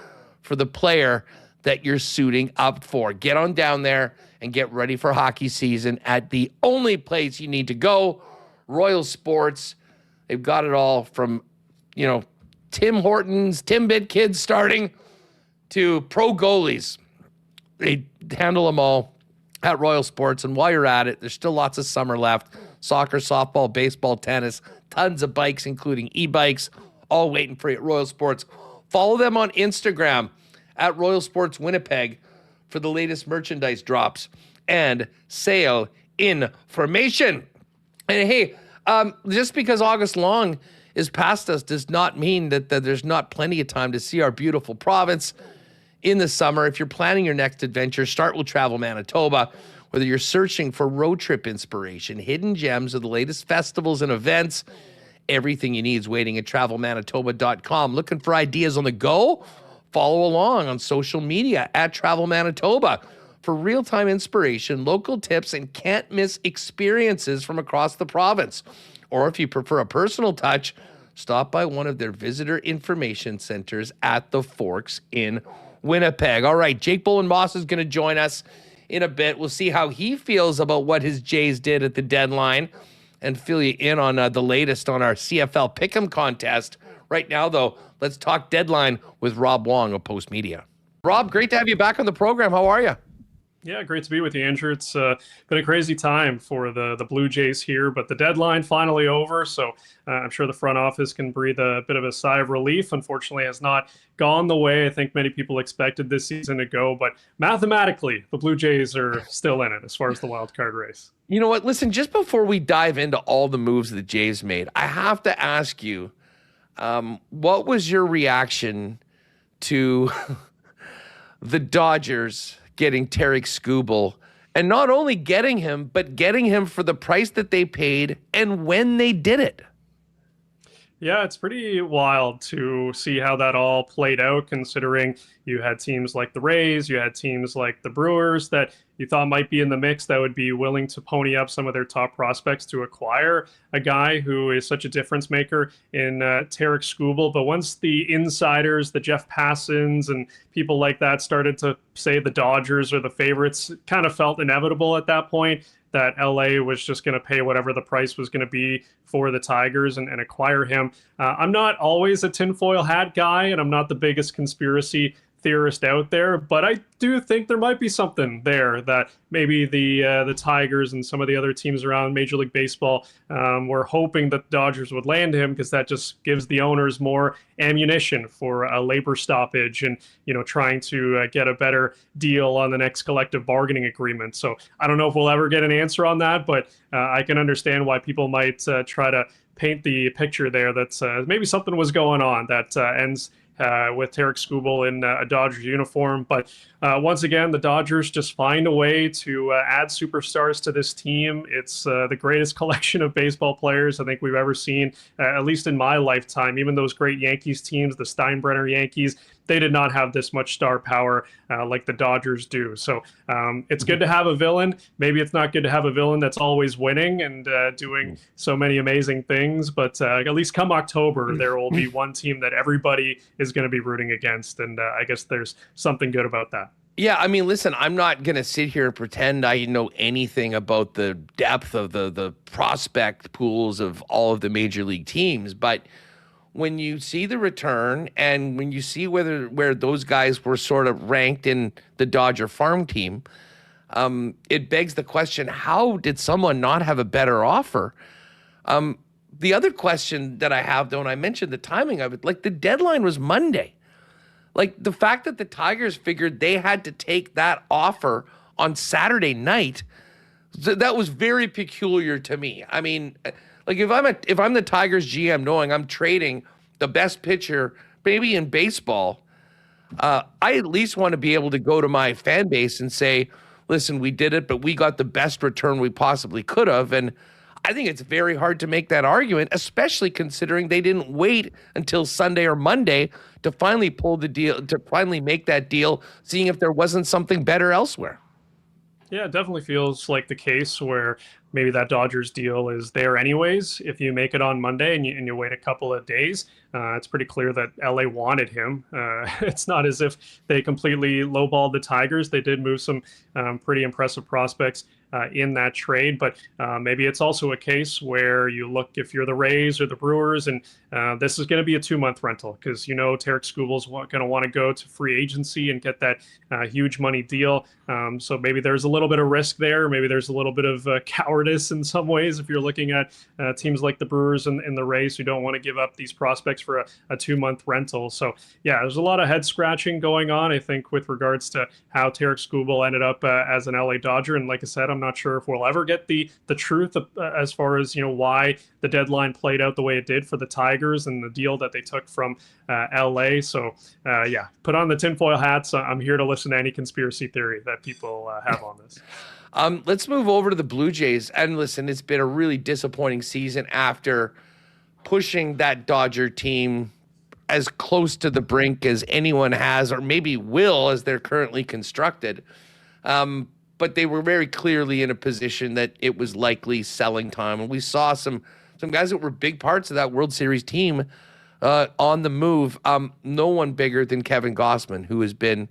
for the player that you're suiting up for. Get on down there and get ready for hockey season at the only place you need to go, Royal Sports. They've got it all from, Tim Hortons, Timbit kids starting to pro goalies. They handle them all at Royal Sports. And while you're at it, there's still lots of summer left. Soccer, softball, baseball, tennis, tons of bikes, including e-bikes, all waiting for you at Royal Sports. Follow them on Instagram at Royal Sports Winnipeg for the latest merchandise drops and sale information. And hey, just because August long is past us does not mean that there's not plenty of time to see our beautiful province in the summer. If you're planning your next adventure, start with Travel Manitoba. Whether you're searching for road trip inspiration, hidden gems, or the latest festivals and events, everything you need is waiting at travelmanitoba.com. Looking for ideas on the go? Follow along on social media at Travel Manitoba for real-time inspiration, local tips, and can't-miss experiences from across the province. Or if you prefer a personal touch, stop by one of their visitor information centers at the Forks in Winnipeg. All right, Jake Bowen-Moss is going to join us in a bit. We'll see how he feels about what his Jays did at the deadline and fill you in on the latest on our CFL Pick'em contest. Right now, though, let's talk deadline with Rob Wong of Postmedia. Rob, great to have you back on the program. How are you? Yeah, great to be with you, Andrew. It's been a crazy time for the Blue Jays here, but the deadline finally over, so I'm sure the front office can breathe a bit of a sigh of relief. Unfortunately, has not gone the way I think many people expected this season to go, but mathematically, the Blue Jays are still in it as far as the wild card race. You know what? Listen, just before we dive into all the moves the Jays made, I have to ask you, what was your reaction to the Dodgers getting Tarek Skubal, and not only getting him, but getting him for the price that they paid and when they did it? Yeah, it's pretty wild to see how that all played out, considering you had teams like the Rays, you had teams like the Brewers that you thought might be in the mix that would be willing to pony up some of their top prospects to acquire a guy who is such a difference maker in Tarek Skubal. But once the insiders, the Jeff Passons and people like that started to say the Dodgers are the favorites, it kind of felt inevitable at that point that LA was just going to pay whatever the price was going to be for the Tigers and acquire him. I'm not always a tinfoil hat guy, and I'm not the biggest conspiracy theorist out there, but I do think there might be something there that maybe the Tigers and some of the other teams around Major League Baseball were hoping that the Dodgers would land him, because that just gives the owners more ammunition for a labor stoppage and trying to get a better deal on the next collective bargaining agreement. So I don't know if we'll ever get an answer on that, but I can understand why people might try to paint the picture there that maybe something was going on that ends with Tarek Skubal in a Dodgers uniform. But once again, the Dodgers just find a way to add superstars to this team. It's the greatest collection of baseball players I think we've ever seen, at least in my lifetime. Even those great Yankees teams, the Steinbrenner Yankees, they did not have this much star power like the Dodgers do. So it's good to have a villain. Maybe it's not good to have a villain that's always winning and doing so many amazing things. But at least come October, there will be one team that everybody is going to be rooting against. And I guess there's something good about that. Yeah, I mean, listen, I'm not going to sit here and pretend I know anything about the depth of the prospect pools of all of the major league teams, but when you see the return and when you see where those guys were sort of ranked in the Dodger farm team, it begs the question, how did someone not have a better offer? The other question that I have, though, and I mentioned the timing of it, like the deadline was Monday. Like the fact that the Tigers figured they had to take that offer on Saturday night, that was very peculiar to me. I mean, like if I'm the Tigers GM knowing I'm trading the best pitcher maybe in baseball, I at least want to be able to go to my fan base and say, listen, we did it, but we got the best return we possibly could have. And I think it's very hard to make that argument, especially considering they didn't wait until Sunday or Monday to finally pull the deal, to finally make that deal, seeing if there wasn't something better elsewhere. Yeah, it definitely feels like the case where maybe that Dodgers deal is there anyways. If you make it on Monday and you wait a couple of days, it's pretty clear that LA wanted him. It's not as if they completely lowballed the Tigers. They did move some pretty impressive prospects in that trade, but maybe it's also a case where you look, if you're the Rays or the Brewers, and this is going to be a 2-month rental because Tarek Skubal's going to want to go to free agency and get that huge money deal. So maybe there's a little bit of risk there. Maybe there's a little bit of cowardice in some ways if you're looking at teams like the Brewers and the Rays who don't want to give up these prospects for a 2-month rental. So yeah, there's a lot of head scratching going on, I think, with regards to how Tarek Skubal ended up as an LA Dodger. And like I said, I'm not sure if we'll ever get the truth as far as why the deadline played out the way it did for the Tigers and the deal that they took from LA. So yeah, put on the tinfoil hats. I'm here to listen to any conspiracy theory that people have on this. Let's move over to the Blue Jays. And listen, it's been a really disappointing season after pushing that Dodger team as close to the brink as anyone has, or maybe will, as they're currently constructed. But they were very clearly in a position that it was likely selling time. And we saw some guys that were big parts of that World Series team on the move. No one bigger than Kevin Gausman, who has been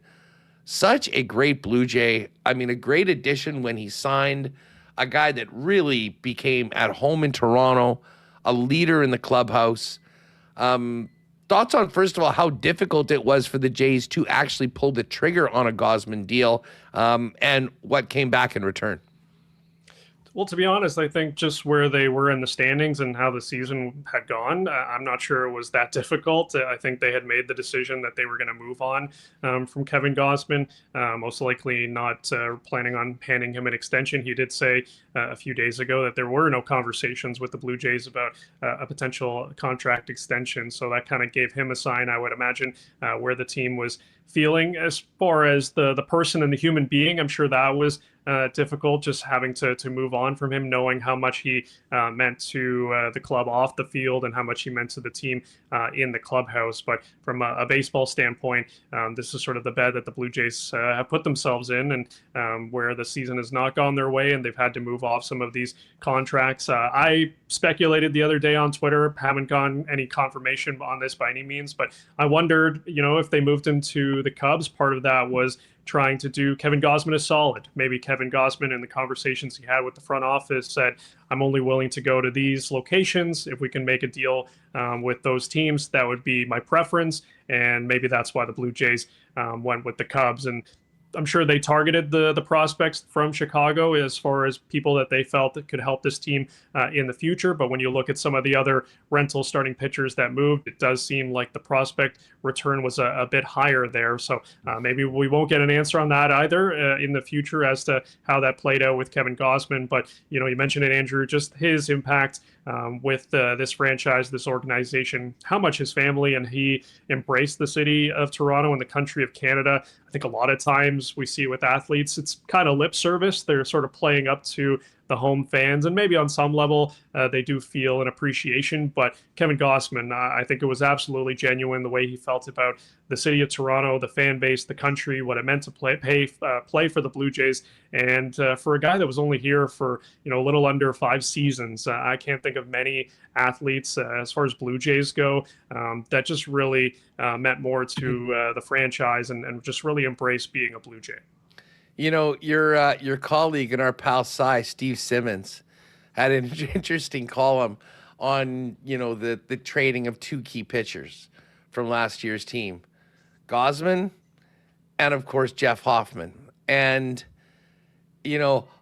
such a great Blue Jay. I mean, a great addition when he signed, a guy that really became at home in Toronto, a leader in the clubhouse. Thoughts on, first of all, how difficult it was for the Jays to actually pull the trigger on a Gausman deal, and what came back in return? Well, to be honest, I think just where they were in the standings and how the season had gone, I'm not sure it was that difficult. I think they had made the decision that they were going to move on from Kevin Gausman, most likely not planning on handing him an extension. He did say a few days ago that there were no conversations with the Blue Jays about a potential contract extension. So that kind of gave him a sign, I would imagine, where the team was feeling. As far as the person and the human being, I'm sure that was difficult, just having to move on from him, knowing how much he meant to the club off the field and how much he meant to the team in the clubhouse. But from a baseball standpoint, this is sort of the bed that the Blue Jays have put themselves in, and where the season has not gone their way and they've had to move off some of these contracts. I speculated the other day on Twitter, haven't gotten any confirmation on this by any means, but I wondered, if they moved him to the Cubs, part of that was trying to do Kevin Gausman a solid. Maybe Kevin Gausman, in the conversations he had with the front office, said, I'm only willing to go to these locations. If we can make a deal with those teams, that would be my preference. And maybe that's why the Blue Jays went with the Cubs. And I'm sure they targeted the prospects from Chicago as far as people that they felt that could help this team in the future. But when you look at some of the other rental starting pitchers that moved, it does seem like the prospect return was a bit higher there. So maybe we won't get an answer on that either in the future as to how that played out with Kevin Gausman. But, you mentioned it, Andrew, just his impact with this franchise, this organization, how much his family and he embraced the city of Toronto and the country of Canada. I think a lot of times we see with athletes, it's kind of lip service. They're sort of playing up to the home fans, and maybe on some level they do feel an appreciation. But Kevin Gausman, I think it was absolutely genuine the way he felt about the city of Toronto, the fan base, the country, what it meant to play for the Blue Jays. And for a guy that was only here for a little under 5 seasons, I can't think of many athletes as far as Blue Jays go that just really meant more to the franchise and just really embraced being a Blue Jay. Your colleague and our pal Steve Simmons, had an interesting column on, the trading of 2 key pitchers from last year's team, Gausman and, of course, Jeff Hoffman. And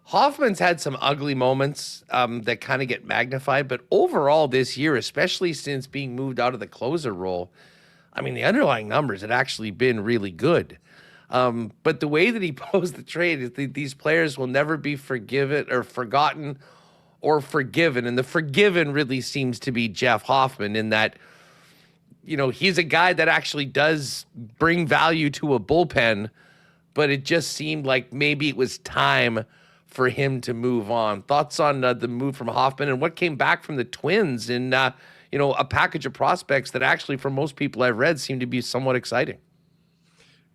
Hoffman's had some ugly moments that kind of get magnified, but overall this year, especially since being moved out of the closer role, I mean, the underlying numbers had actually been really good. But the way that he posed the trade is these players will never be forgiven or forgotten or forgiven. And the forgiven really seems to be Jeff Hoffman in that, he's a guy that actually does bring value to a bullpen, but it just seemed like maybe it was time for him to move on. Thoughts on the move from Hoffman and what came back from the Twins in, a package of prospects that actually, for most people I've read, seem to be somewhat exciting.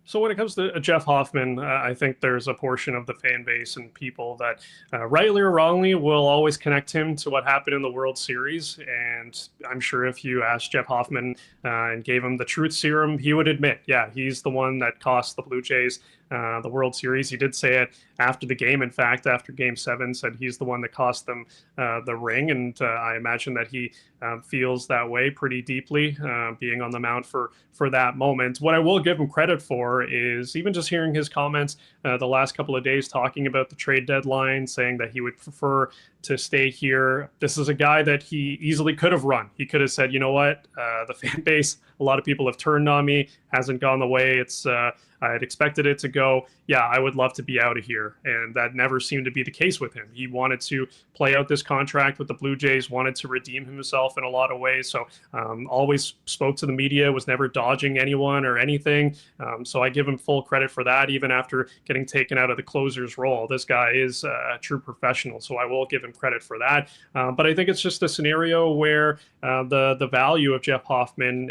So when it comes to Jeff Hoffman, I think there's a portion of the fan base and people that, rightly or wrongly, will always connect him to what happened in the World Series. And I'm sure if you asked Jeff Hoffman and gave him the truth serum, he would admit, yeah, he's the one that cost the Blue Jays the World Series. He did say it after the game. In fact, after Game 7, said he's the one that cost them the ring. And I imagine that he feels that way pretty deeply, being on the mound for that moment. What I will give him credit for is even just hearing his comments the last couple of days talking about the trade deadline, saying that he would prefer to stay here. This is a guy that he easily could have run. He could have said, you know what, the fan base, a lot of people have turned on me, hasn't gone the way it's I had expected it to go. Yeah, I would love to be out of here. And that never seemed to be the case with him. He wanted to play out this contract with the Blue Jays, wanted to redeem himself in a lot of ways. So always spoke to the media, was never dodging anyone or anything. So I give him full credit for that, even after getting taken out of the closer's role. This guy is a true professional, so I will give him credit for that. But I think it's just a scenario where the value of Jeff Hoffman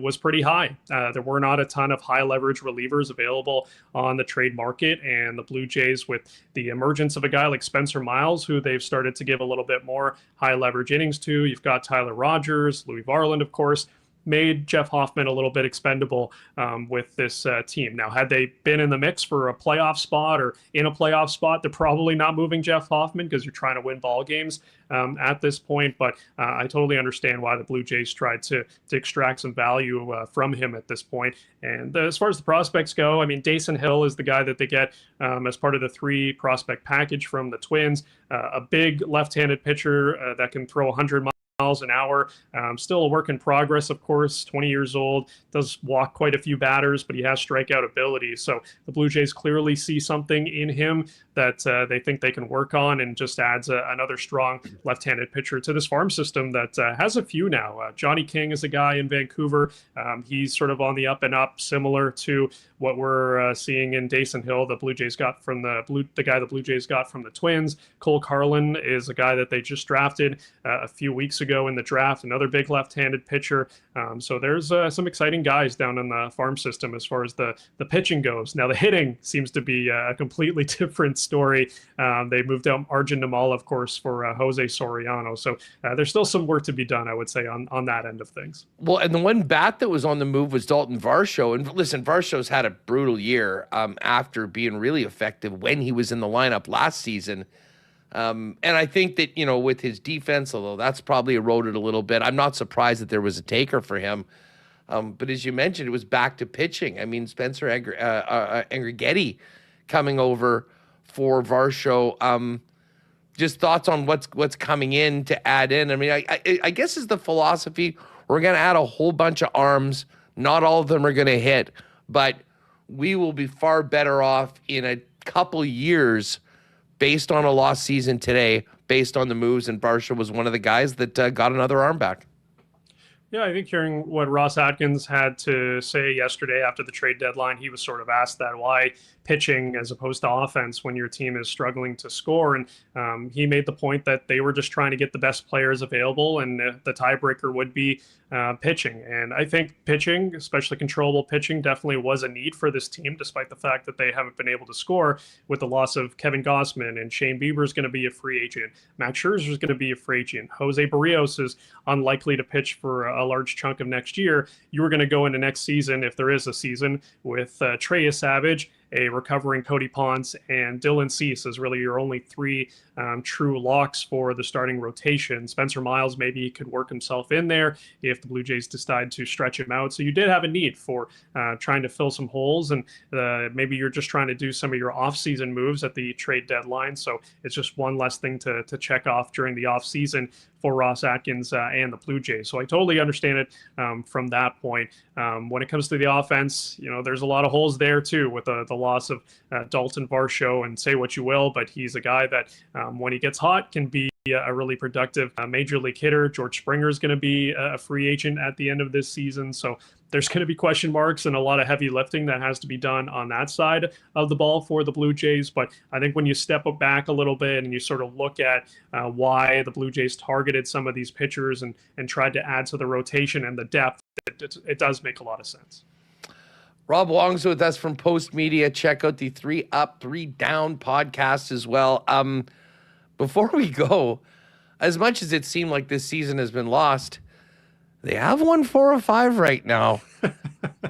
was pretty high. There were not a ton of high leverage relievers available on the trade market, and the Blue Jays, with the emergence of a guy like Spencer Miles, who they've started to give a little bit more high leverage innings to. You've got Tyler Rogers, Louis Varland, of course, made Jeff Hoffman a little bit expendable with this team. Now, had they been in the mix for a playoff spot or in a playoff spot, they're probably not moving Jeff Hoffman because you're trying to win ball games at this point. But I totally understand why the Blue Jays tried to extract some value from him at this point. And as far as the prospects go, I mean, Dason Hill is the guy that they get as part of the 3 prospect package from the Twins, a big left-handed pitcher that can throw 100 miles an hour. Still a work in progress, of course, 20 years old, does walk quite a few batters, but he has strikeout ability. So the Blue Jays clearly see something in him that they think they can work on, and just adds another strong left-handed pitcher to this farm system that has a few now. Johnny King is a guy in Vancouver. He's sort of on the up and up, similar to what we're seeing in Dason Hill, the Blue Jays got from the guy the Blue Jays got from the Twins. Cole Carlin is a guy that they just drafted a few weeks ago in the draft, another big left-handed pitcher. So there's some exciting guys down in the farm system as far as the pitching goes. Now the hitting seems to be a completely different story. They moved out Arjun Namal, of course, for Jose Soriano. So there's still some work to be done, I would say, on that end of things. Well, and the one bat that was on the move was Dalton Varsho. And listen, Varsho's had a brutal year after being really effective when he was in the lineup last season. And I think that, with his defense, although that's probably eroded a little bit, I'm not surprised that there was a taker for him. But as you mentioned, it was back to pitching. I mean, Spencer Engergetti coming over for Varsho. Just thoughts on what's coming in to add in. I mean, I guess is the philosophy, we're going to add a whole bunch of arms. Not all of them are going to hit, but we will be far better off in a couple years based on a lost season today, based on the moves, and Varsho was one of the guys that got another arm back. Yeah, I think hearing what Ross Atkins had to say yesterday after the trade deadline, he was sort of asked that why pitching as opposed to offense when your team is struggling to score. And he made the point that they were just trying to get the best players available, and the tiebreaker would be pitching. And I think pitching, especially controllable pitching, definitely was a need for this team, despite the fact that they haven't been able to score with the loss of Kevin Gausman, and Shane Bieber is going to be a free agent. Max Scherzer is going to be a free agent. Jose Barrios is unlikely to pitch for a large chunk of next year. You were going to go into next season, if there is a season, with Trey Savage a recovering Cody Ponce and Dylan Cease as really your only three true locks for the starting rotation. Spencer Miles maybe could work himself in there if the Blue Jays decide to stretch him out. So you did have a need for trying to fill some holes, and maybe you're just trying to do some of your off-season moves at the trade deadline. So it's just one less thing to check off during the off-season for Ross Atkins and the Blue Jays. So I totally understand it from that point. When it comes to the offense, there's a lot of holes there too with the loss of Dalton Varsho, and say what you will, but he's a guy that when he gets hot can be a really productive major league hitter. George Springer is going to be a free agent at the end of this season. So there's going to be question marks and a lot of heavy lifting that has to be done on that side of the ball for the Blue Jays. But I think when you step back a little bit and you sort of look at why the Blue Jays targeted some of these pitchers and tried to add to the rotation and the depth, it does make a lot of sense. Rob Wong's with us from Postmedia. Check out the 3 Up, 3 Down podcast as well. Before we go, as much as it seemed like this season has been lost, they have won 4 of 5 right now.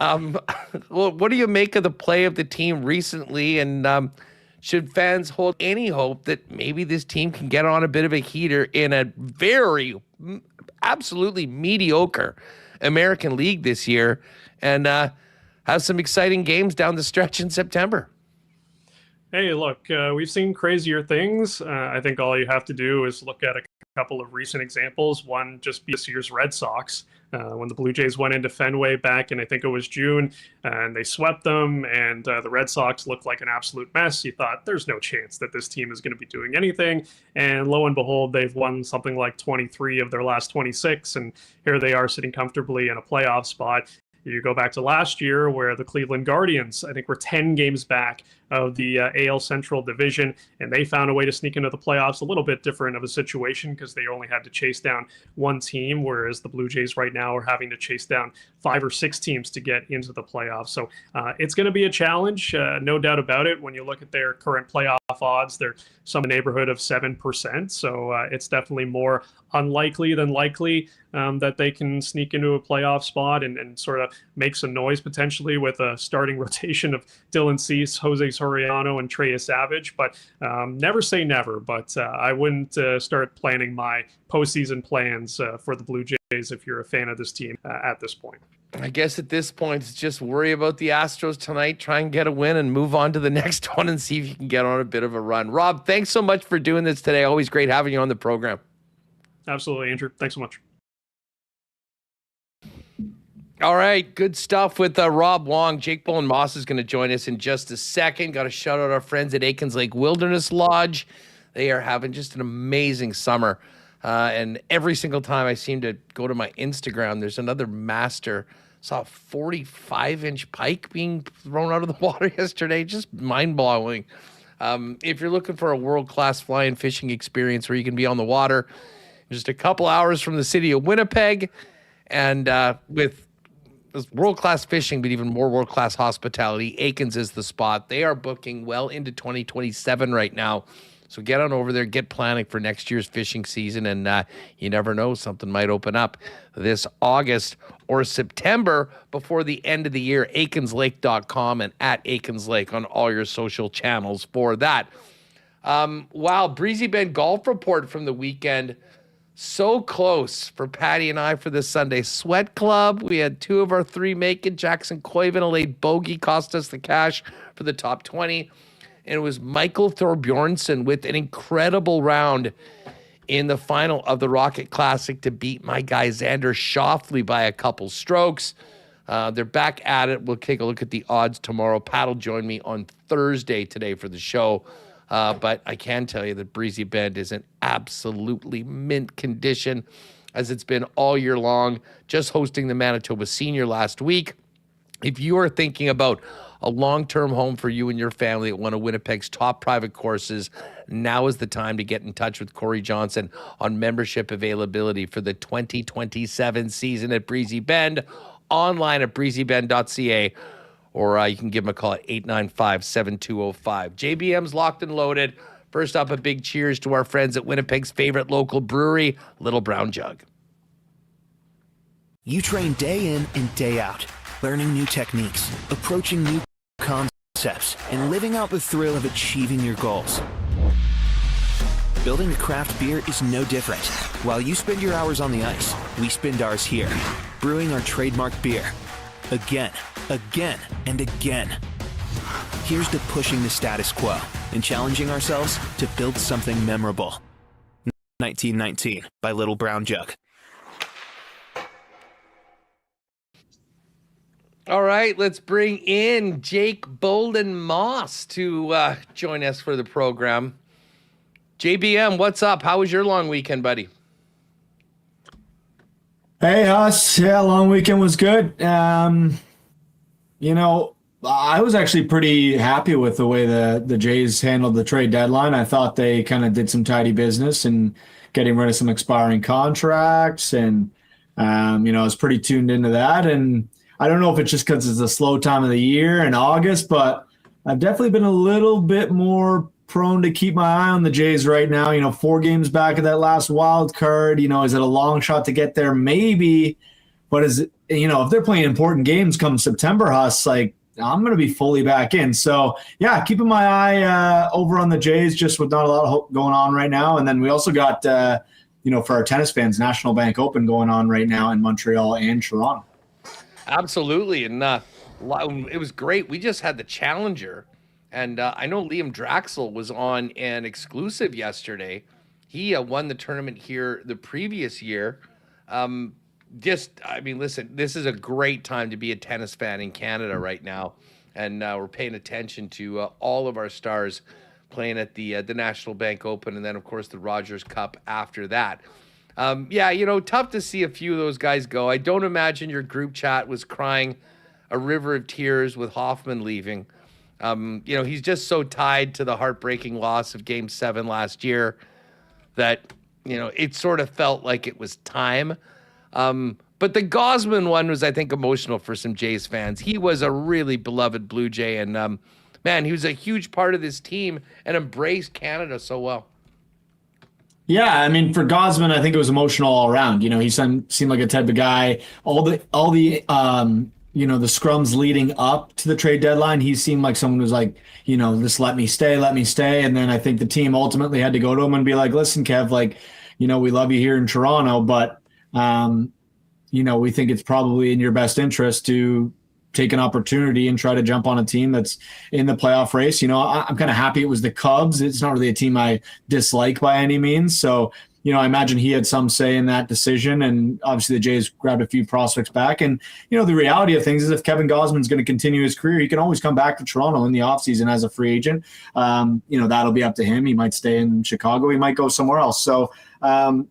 Well, what do you make of the play of the team recently? And should fans hold any hope that maybe this team can get on a bit of a heater in a very, absolutely mediocre American League this year and have some exciting games down the stretch in September? Hey, look, we've seen crazier things. I think all you have to do is look at a couple of recent examples. One, just this year's Red Sox, when the Blue Jays went into Fenway back in, I think it was June, and they swept them, and the Red Sox looked like an absolute mess. You thought there's no chance that this team is going to be doing anything. And lo and behold, they've won something like 23 of their last 26, and here they are sitting comfortably in a playoff spot. You go back to last year where the Cleveland Guardians, I think, were 10 games back of the AL Central Division, and they found a way to sneak into the playoffs. A little bit different of a situation because they only had to chase down one team, whereas the Blue Jays right now are having to chase down 5 or 6 teams to get into the playoffs. So it's going to be a challenge, no doubt about it. When you look at their current playoff odds, they're some neighborhood of 7%. So it's definitely more unlikely than likely that they can sneak into a playoff spot and sort of make some noise potentially with a starting rotation of Dylan Cease, Jose Soriano, and Trey Savage. But never say never. But I wouldn't start planning my postseason plans for the Blue Jays if you're a fan of this team at this point. I guess at this point, it's just worry about the Astros tonight, try and get a win and move on to the next one and see if you can get on a bit of a run. Rob, thanks so much for doing this today. Always great having you on the program. Absolutely, Andrew. Thanks so much. All right, good stuff with Rob Wong. Jake Bowen Moss is going to join us in just a second. Got to shout out our friends at Aikens Lake Wilderness Lodge. They are having just an amazing summer. And every single time I seem to go to my Instagram, there's another master. Saw a 45-inch pike being thrown out of the water yesterday. Just mind-blowing. If you're looking for a world-class fly-in fishing experience where you can be on the water just a couple hours from the city of Winnipeg and with world-class fishing, but even more world-class hospitality, Aikens is the spot. They are booking well into 2027 right now. So get on over there, get planning for next year's fishing season, and you never know, something might open up this August or September before the end of the year. AikensLake.com and at Aikens Lake on all your social channels for that. Wow, Breezy Bend golf report from the weekend. So close for Patty and I for this Sunday Sweat Club. We had 2 of our 3 make it. Jackson Koiven, a late bogey, cost us the cash for the top 20. And it was Michael Thorbjornsen with an incredible round in the final of the Rocket Classic to beat my guy Xander Schauffele by a couple strokes. They're back at it. We'll take a look at the odds tomorrow. Pat will join me on Thursday today for the show. But I can tell you that Breezy Bend is in absolutely mint condition as it's been all year long. Just hosting the Manitoba Senior last week. If you are thinking about a long-term home for you and your family at one of Winnipeg's top private courses, now is the time to get in touch with Corey Johnson on membership availability for the 2027 season at Breezy Bend, online at breezybend.ca, or you can give him a call at 895-7205. JBM's locked and loaded. First up, a big cheers to our friends at Winnipeg's favorite local brewery, Little Brown Jug. You train day in and day out, learning new techniques, approaching new concepts, concepts and living out the thrill of achieving your goals. Building a craft beer is no different. While you spend your hours on the ice, we spend ours here, brewing our trademark beer. Again, and again. Here's to pushing the status quo and challenging ourselves to build something memorable. 1919 by Little Brown Jug. All right, let's bring in Jake Bolden Moss to join us for the program. JBM, what's up? How was your long weekend, buddy? Hey, Huss. Yeah, long weekend was good. I was actually pretty happy with the way the Jays handled the trade deadline. I thought they kind of did some tidy business and getting rid of some expiring contracts. And, I was pretty tuned into that. And I don't know if it's just because it's a slow time of the year in August, but I've definitely been a little bit more prone to keep my eye on the Jays right now. 4 games back of that last wild card. Is it a long shot to get there? Maybe. But is it, if they're playing important games come September, Huss, like, I'm going to be fully back in. So, yeah, keeping my eye over on the Jays, just with not a lot of hope going on right now. And then we also got, for our tennis fans, National Bank Open going on right now in Montreal and Toronto. Absolutely. And it was great. We just had the Challenger. And I know Liam Draxel was on an exclusive yesterday. He won the tournament here the previous year. Listen, this is a great time to be a tennis fan in Canada right now. And we're paying attention to all of our stars playing at the National Bank Open and then, of course, the Rogers Cup after that. Tough to see a few of those guys go. I don't imagine your group chat was crying a river of tears with Hoffman leaving. He's just so tied to the heartbreaking loss of Game 7 last year that, it sort of felt like it was time. But the Gosman one was, I think, emotional for some Jays fans. He was a really beloved Blue Jay, and, he was a huge part of this team and embraced Canada so well. Yeah, for Gosman, I think it was emotional all around. He seemed like a type of guy. All the the scrums leading up to the trade deadline, he seemed like someone who was like, just let me stay. And then I think the team ultimately had to go to him and be like, listen, Kev, we love you here in Toronto, but, we think it's probably in your best interest to take an opportunity and try to jump on a team that's in the playoff race. I'm kind of happy it was the Cubs. It's not really a team I dislike by any means. So, I imagine he had some say in that decision, and obviously the Jays grabbed a few prospects back. And, the reality of things is if Kevin Gosman's going to continue his career, he can always come back to Toronto in the offseason as a free agent. That'll be up to him. He might stay in Chicago. He might go somewhere else. So,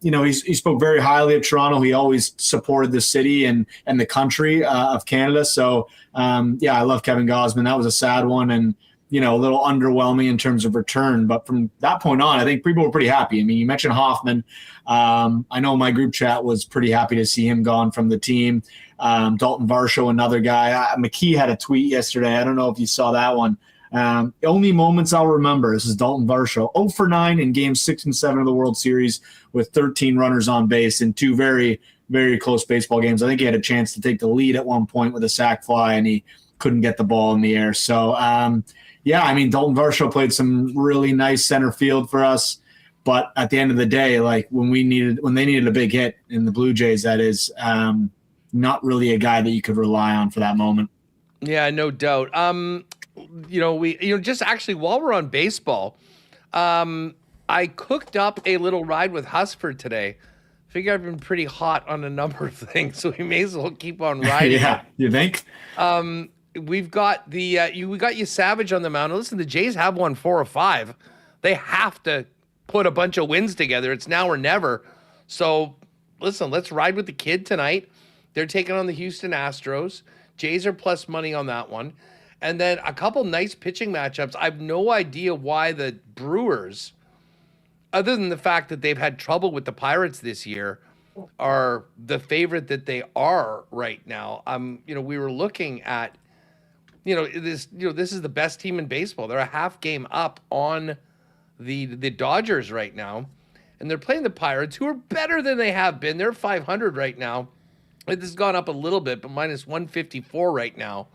he spoke very highly of Toronto. He always supported the city and the country of Canada. So, I love Kevin Gosman. That was a sad one. And, a little underwhelming in terms of return. But from that point on, I think people were pretty happy. You mentioned Hoffman. I know my group chat was pretty happy to see him gone from the team. Dalton Varsho, another guy. McKee had a tweet yesterday. I don't know if you saw that one. The only moments I'll remember, this is Dalton Varsho, 0 for 9 in games 6 and 7 of the World Series with 13 runners on base in 2 very, very close baseball games. I think he had a chance to take the lead at one point with a sac fly, and he couldn't get the ball in the air. So, Dalton Varsho played some really nice center field for us. But at the end of the day, when they needed a big hit in the Blue Jays, that is not really a guy that you could rely on for that moment. Yeah, no doubt. Just actually while we're on baseball, I cooked up a little ride with Husford today. Figure I've been pretty hot on a number of things, so we may as well keep on riding. Yeah, you think? We've got we got you Savage on the mound. Listen, the Jays have won 4 or 5. They have to put a bunch of wins together. It's now or never. So listen, let's ride with the kid tonight. They're taking on the Houston Astros. Jays are plus money on that one. And then a couple nice pitching matchups. I have no idea why the Brewers, other than the fact that they've had trouble with the Pirates this year, are the favorite that they are right now. We were looking at, this is the best team in baseball. They're a half game up on the Dodgers right now, and they're playing the Pirates, who are better than they have been. They're 500 right now. This has gone up a little bit, but minus 154 right now.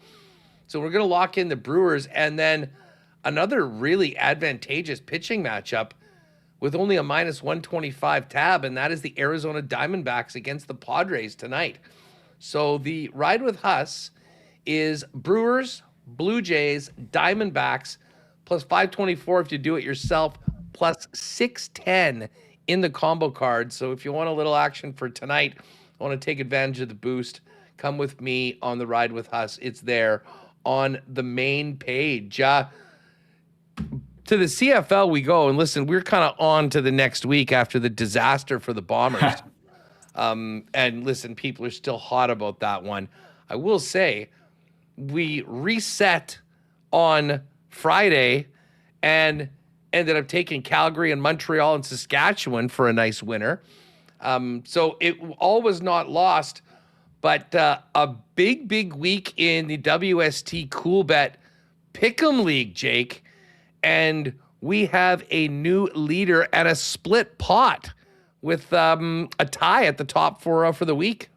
So we're going to lock in the Brewers, and then another really advantageous pitching matchup with only a minus 125 tab, and that is the Arizona Diamondbacks against the Padres tonight. So the ride with Huss is Brewers, Blue Jays, Diamondbacks, plus 524 if you do it yourself, plus 610 in the combo card. So if you want a little action for tonight, want to take advantage of the boost, come with me on the ride with Huss. It's there on the main page. To the CFL we go, and listen, we're kind of on to the next week after the disaster for the Bombers. And listen, people are still hot about that one. I will say, we reset on Friday and ended up taking Calgary and Montreal and Saskatchewan for a nice winner. So it all was not lost, but a big week in the WST Cool Bet Pick'em League, Jake. And we have a new leader and a split pot with a tie at the top for the week.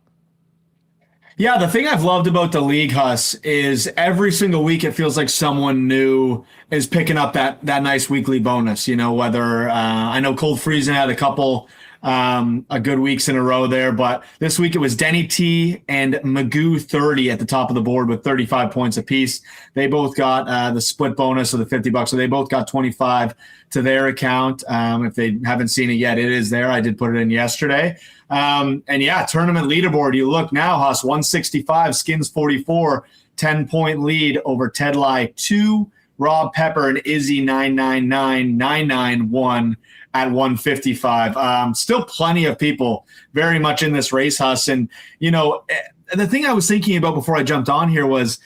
Yeah, the thing I've loved about the league, Huss, is every single week it feels like someone new is picking up that nice weekly bonus. You know, whether I know Cold Freezing had a couple a good weeks in a row there, but this week it was Denny T and Magoo 30 at the top of the board with 35 points apiece. They both got the split bonus of the $50, so they both got 25 to their account. If they haven't seen it yet, it is there. I did put it in yesterday. And yeah, tournament leaderboard. You look now, Huss, 165, Skins 44, 10-point lead over Ted Lai 2, Rob Pepper and Izzy 999, 991 at 155. Still plenty of people very much in this race, Huss. And, you know, the thing I was thinking about before I jumped on here was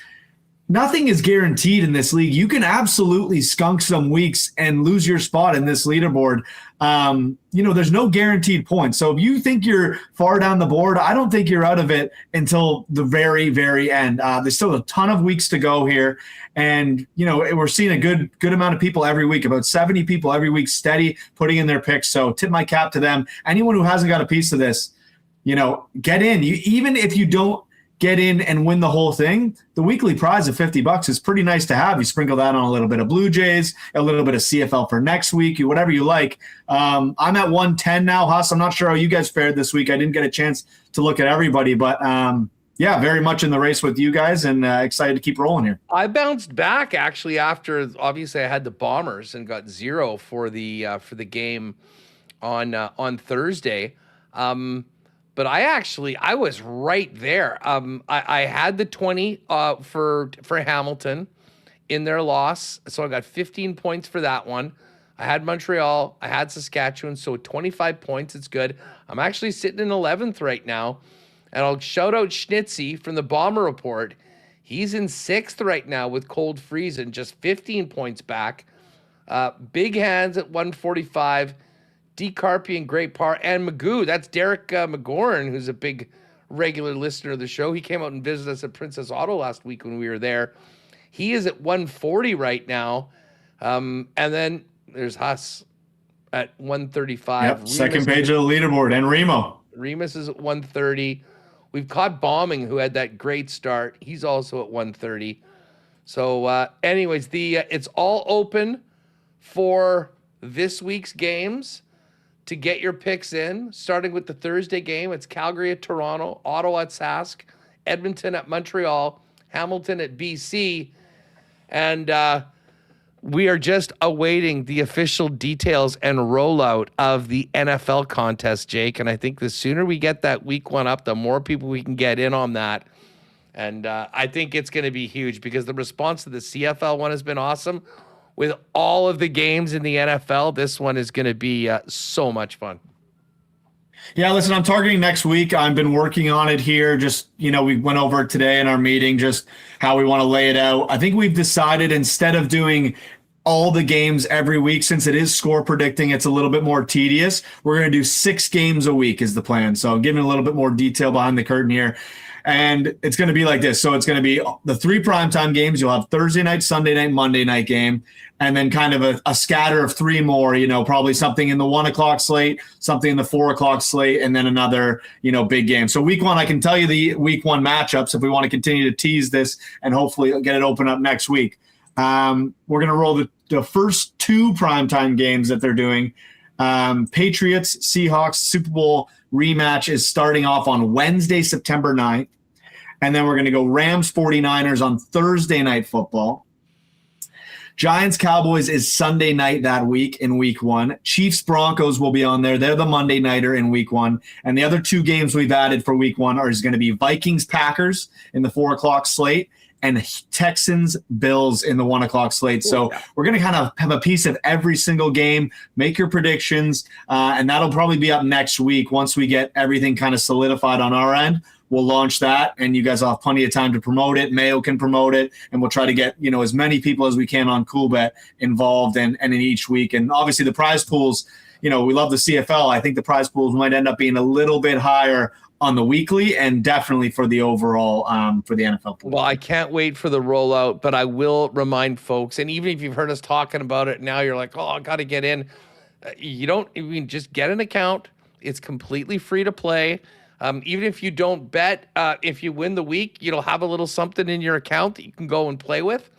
nothing is guaranteed in this league. You can absolutely skunk some weeks and lose your spot in this leaderboard. You know, there's no guaranteed points. So if you think you're far down the board, I don't think you're out of it until the very, very end. There's still a ton of weeks to go here. And, you know, we're seeing a good amount of people every week, about 70 people every week steady putting in their picks. So tip my cap to them. Anyone who hasn't got a piece of this, you know, get in. Even if you don't get in and win the whole thing, the weekly prize of $50 is pretty nice to have. You sprinkle that on a little bit of Blue Jays, a little bit of CFL for next week, whatever you like. I'm at 110 now, Huss. I'm not sure how you guys fared this week. I didn't get a chance to look at everybody, but yeah, very much in the race with you guys, and excited to keep rolling here. I bounced back actually after, obviously, I had the Bombers and got 0 for the game on Thursday. But I was right there. I had the 20 for Hamilton in their loss, so I got 15 points for that one. I had Montreal, I had Saskatchewan, so 25 points. It's good. I'm actually sitting in 11th right now, and I'll shout out Schnitzy from the Bomber Report. He's in 6th right now with Cold Freezing, just 15 points back. Big Hands at 145. D. Carpy and Great Par and Magoo. That's Derek McGorn, who's a big regular listener of the show. He came out and visited us at Princess Auto last week when we were there. He is at 140 right now. And then there's Huss at 135. Yep, second page of the leaderboard. And Remis is at 130. We've caught Bombing, who had that great start. He's also at 130. So anyways, it's all open for this week's games. To get your picks in, starting with the Thursday game, it's Calgary at Toronto, Ottawa at Sask, Edmonton at Montreal, Hamilton at BC, and we are just awaiting the official details and rollout of the NFL contest, Jake, and I think the sooner we get that week one up, the more people we can get in on that, and I think it's going to be huge because the response to the CFL one has been awesome. With all of the games in the NFL, this one is going to be so much fun. Yeah, listen, I'm targeting next week. I've been working on it here. Just, you know, we went over it today in our meeting, just how we want to lay it out. I think we've decided instead of doing all the games every week, since it is score predicting, it's a little bit more tedious. We're going to do 6 games a week is the plan. So I'm giving a little bit more detail behind the curtain here. And it's going to be like this. So it's going to be the 3 primetime games. You'll have Thursday night, Sunday night, Monday night game, and then kind of a scatter of 3 more, probably something in the 1 o'clock slate, something in the 4 o'clock slate, and then another, big game. So week 1, I can tell you the week 1 matchups if we want to continue to tease this and hopefully get it open up next week. We're going to roll the first 2 primetime games that they're doing. Patriots, Seahawks, Super Bowl rematch is starting off on Wednesday, September 9th. And then we're going to go Rams 49ers on Thursday Night Football. Giants Cowboys is Sunday night that week in week 1. Chiefs Broncos will be on there. They're the Monday nighter in week 1. And the other 2 games we've added for week 1 is going to be Vikings Packers in the 4 o'clock slate and Texans Bills in the 1 o'clock slate. So we're going to kind of have a piece of every single game, make your predictions, and that'll probably be up next week. Once we get everything kind of solidified on our end, we'll launch that, and you guys will have plenty of time to promote it. Mayo can promote it, and we'll try to get as many people as we can on CoolBet involved and in each week. And obviously the prize pools, we love the CFL. I think the prize pools might end up being a little bit higher on the weekly and definitely for the overall for the NFL pool. Well, I can't wait for the rollout, but I will remind folks, and even if you've heard us talking about it now, you're like, oh, I got to get in. Just get an account. It's completely free to play. Even if you don't bet, if you win the week, you'll have a little something in your account that you can go and play with.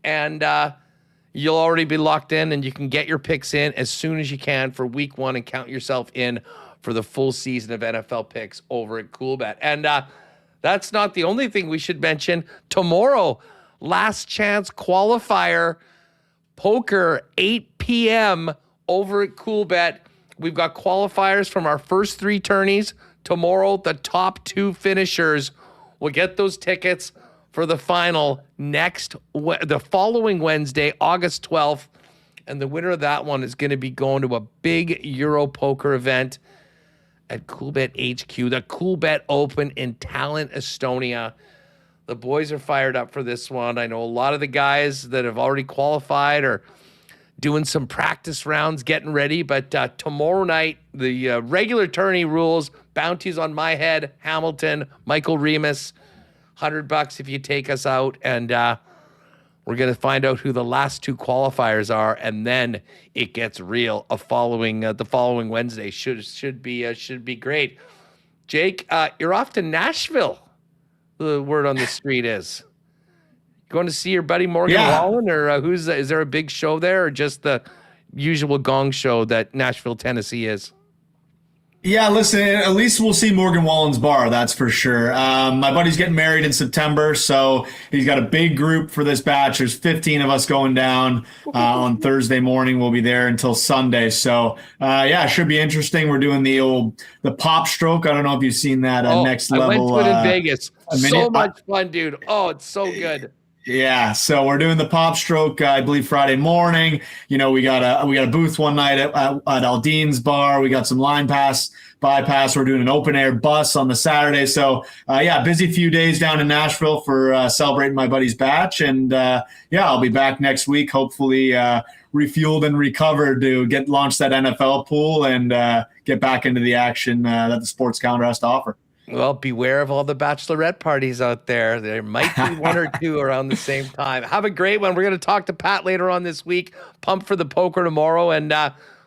And you'll already be locked in, and you can get your picks in as soon as you can for week 1 and count yourself in for the full season of NFL picks over at CoolBet. And that's not the only thing we should mention. Tomorrow, last chance qualifier poker, 8 p.m. over at CoolBet. We've got qualifiers from our first 3 tourneys. Tomorrow, the top 2 finishers will get those tickets for the final the following Wednesday, August 12th. And the winner of that one is going to be going to a big Euro poker event at CoolBet HQ, the CoolBet Open in Tallinn, Estonia. The boys are fired up for this one. I know a lot of the guys that have already qualified are doing some practice rounds, getting ready. But tomorrow night, the regular tourney rules, bounties on my head, Hamilton, Michael Remis, $100 if you take us out. And we're going to find out who the last 2 qualifiers are, and then it gets real. The following Wednesday should be great. Jake, you're off to Nashville. The word on the street is going to see your buddy Morgan Wallen, or is there a big show there, or just the usual gong show that Nashville, Tennessee is? Yeah, listen, at least we'll see Morgan Wallen's bar, that's for sure. My buddy's getting married in September, so he's got a big group for this batch. There's 15 of us going down on Thursday morning. We'll be there until Sunday. So, it should be interesting. We're doing the pop stroke. I don't know if you've seen that next level. I went to it in Vegas. So much fun, dude. Oh, it's so good. Yeah, so we're doing the pop stroke, I believe Friday morning. We got a booth one night at Aldean's bar. We got some line bypass. We're doing an open air bus on the Saturday. So busy few days down in Nashville for celebrating my buddy's batch. And I'll be back next week, hopefully refueled and recovered to launch that NFL pool and get back into the action that the sports calendar has to offer. Well, beware of all the bachelorette parties out there. There might be 1 or 2 around the same time. Have a great one. We're going to talk to Pat later on this week. Pump for the poker tomorrow, and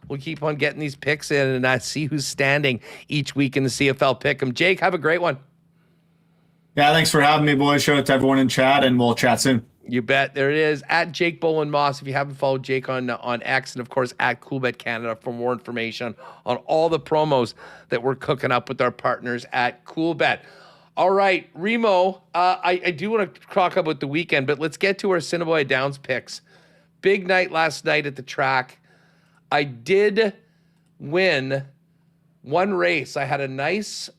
we'll keep on getting these picks in and see who's standing each week in the CFL Pick'em. Jake, have a great one. Yeah, thanks for having me, boys. Shout out to everyone in chat, and we'll chat soon. You bet. There it is, at Jake Bowen Moss. If you haven't followed Jake on X, and of course at CoolBet Canada for more information on all the promos that we're cooking up with our partners at CoolBet. All right, Remo, I do want to talk about the weekend, but let's get to our Assiniboia Downs picks. Big night last night at the track. I did win one race. I had a nice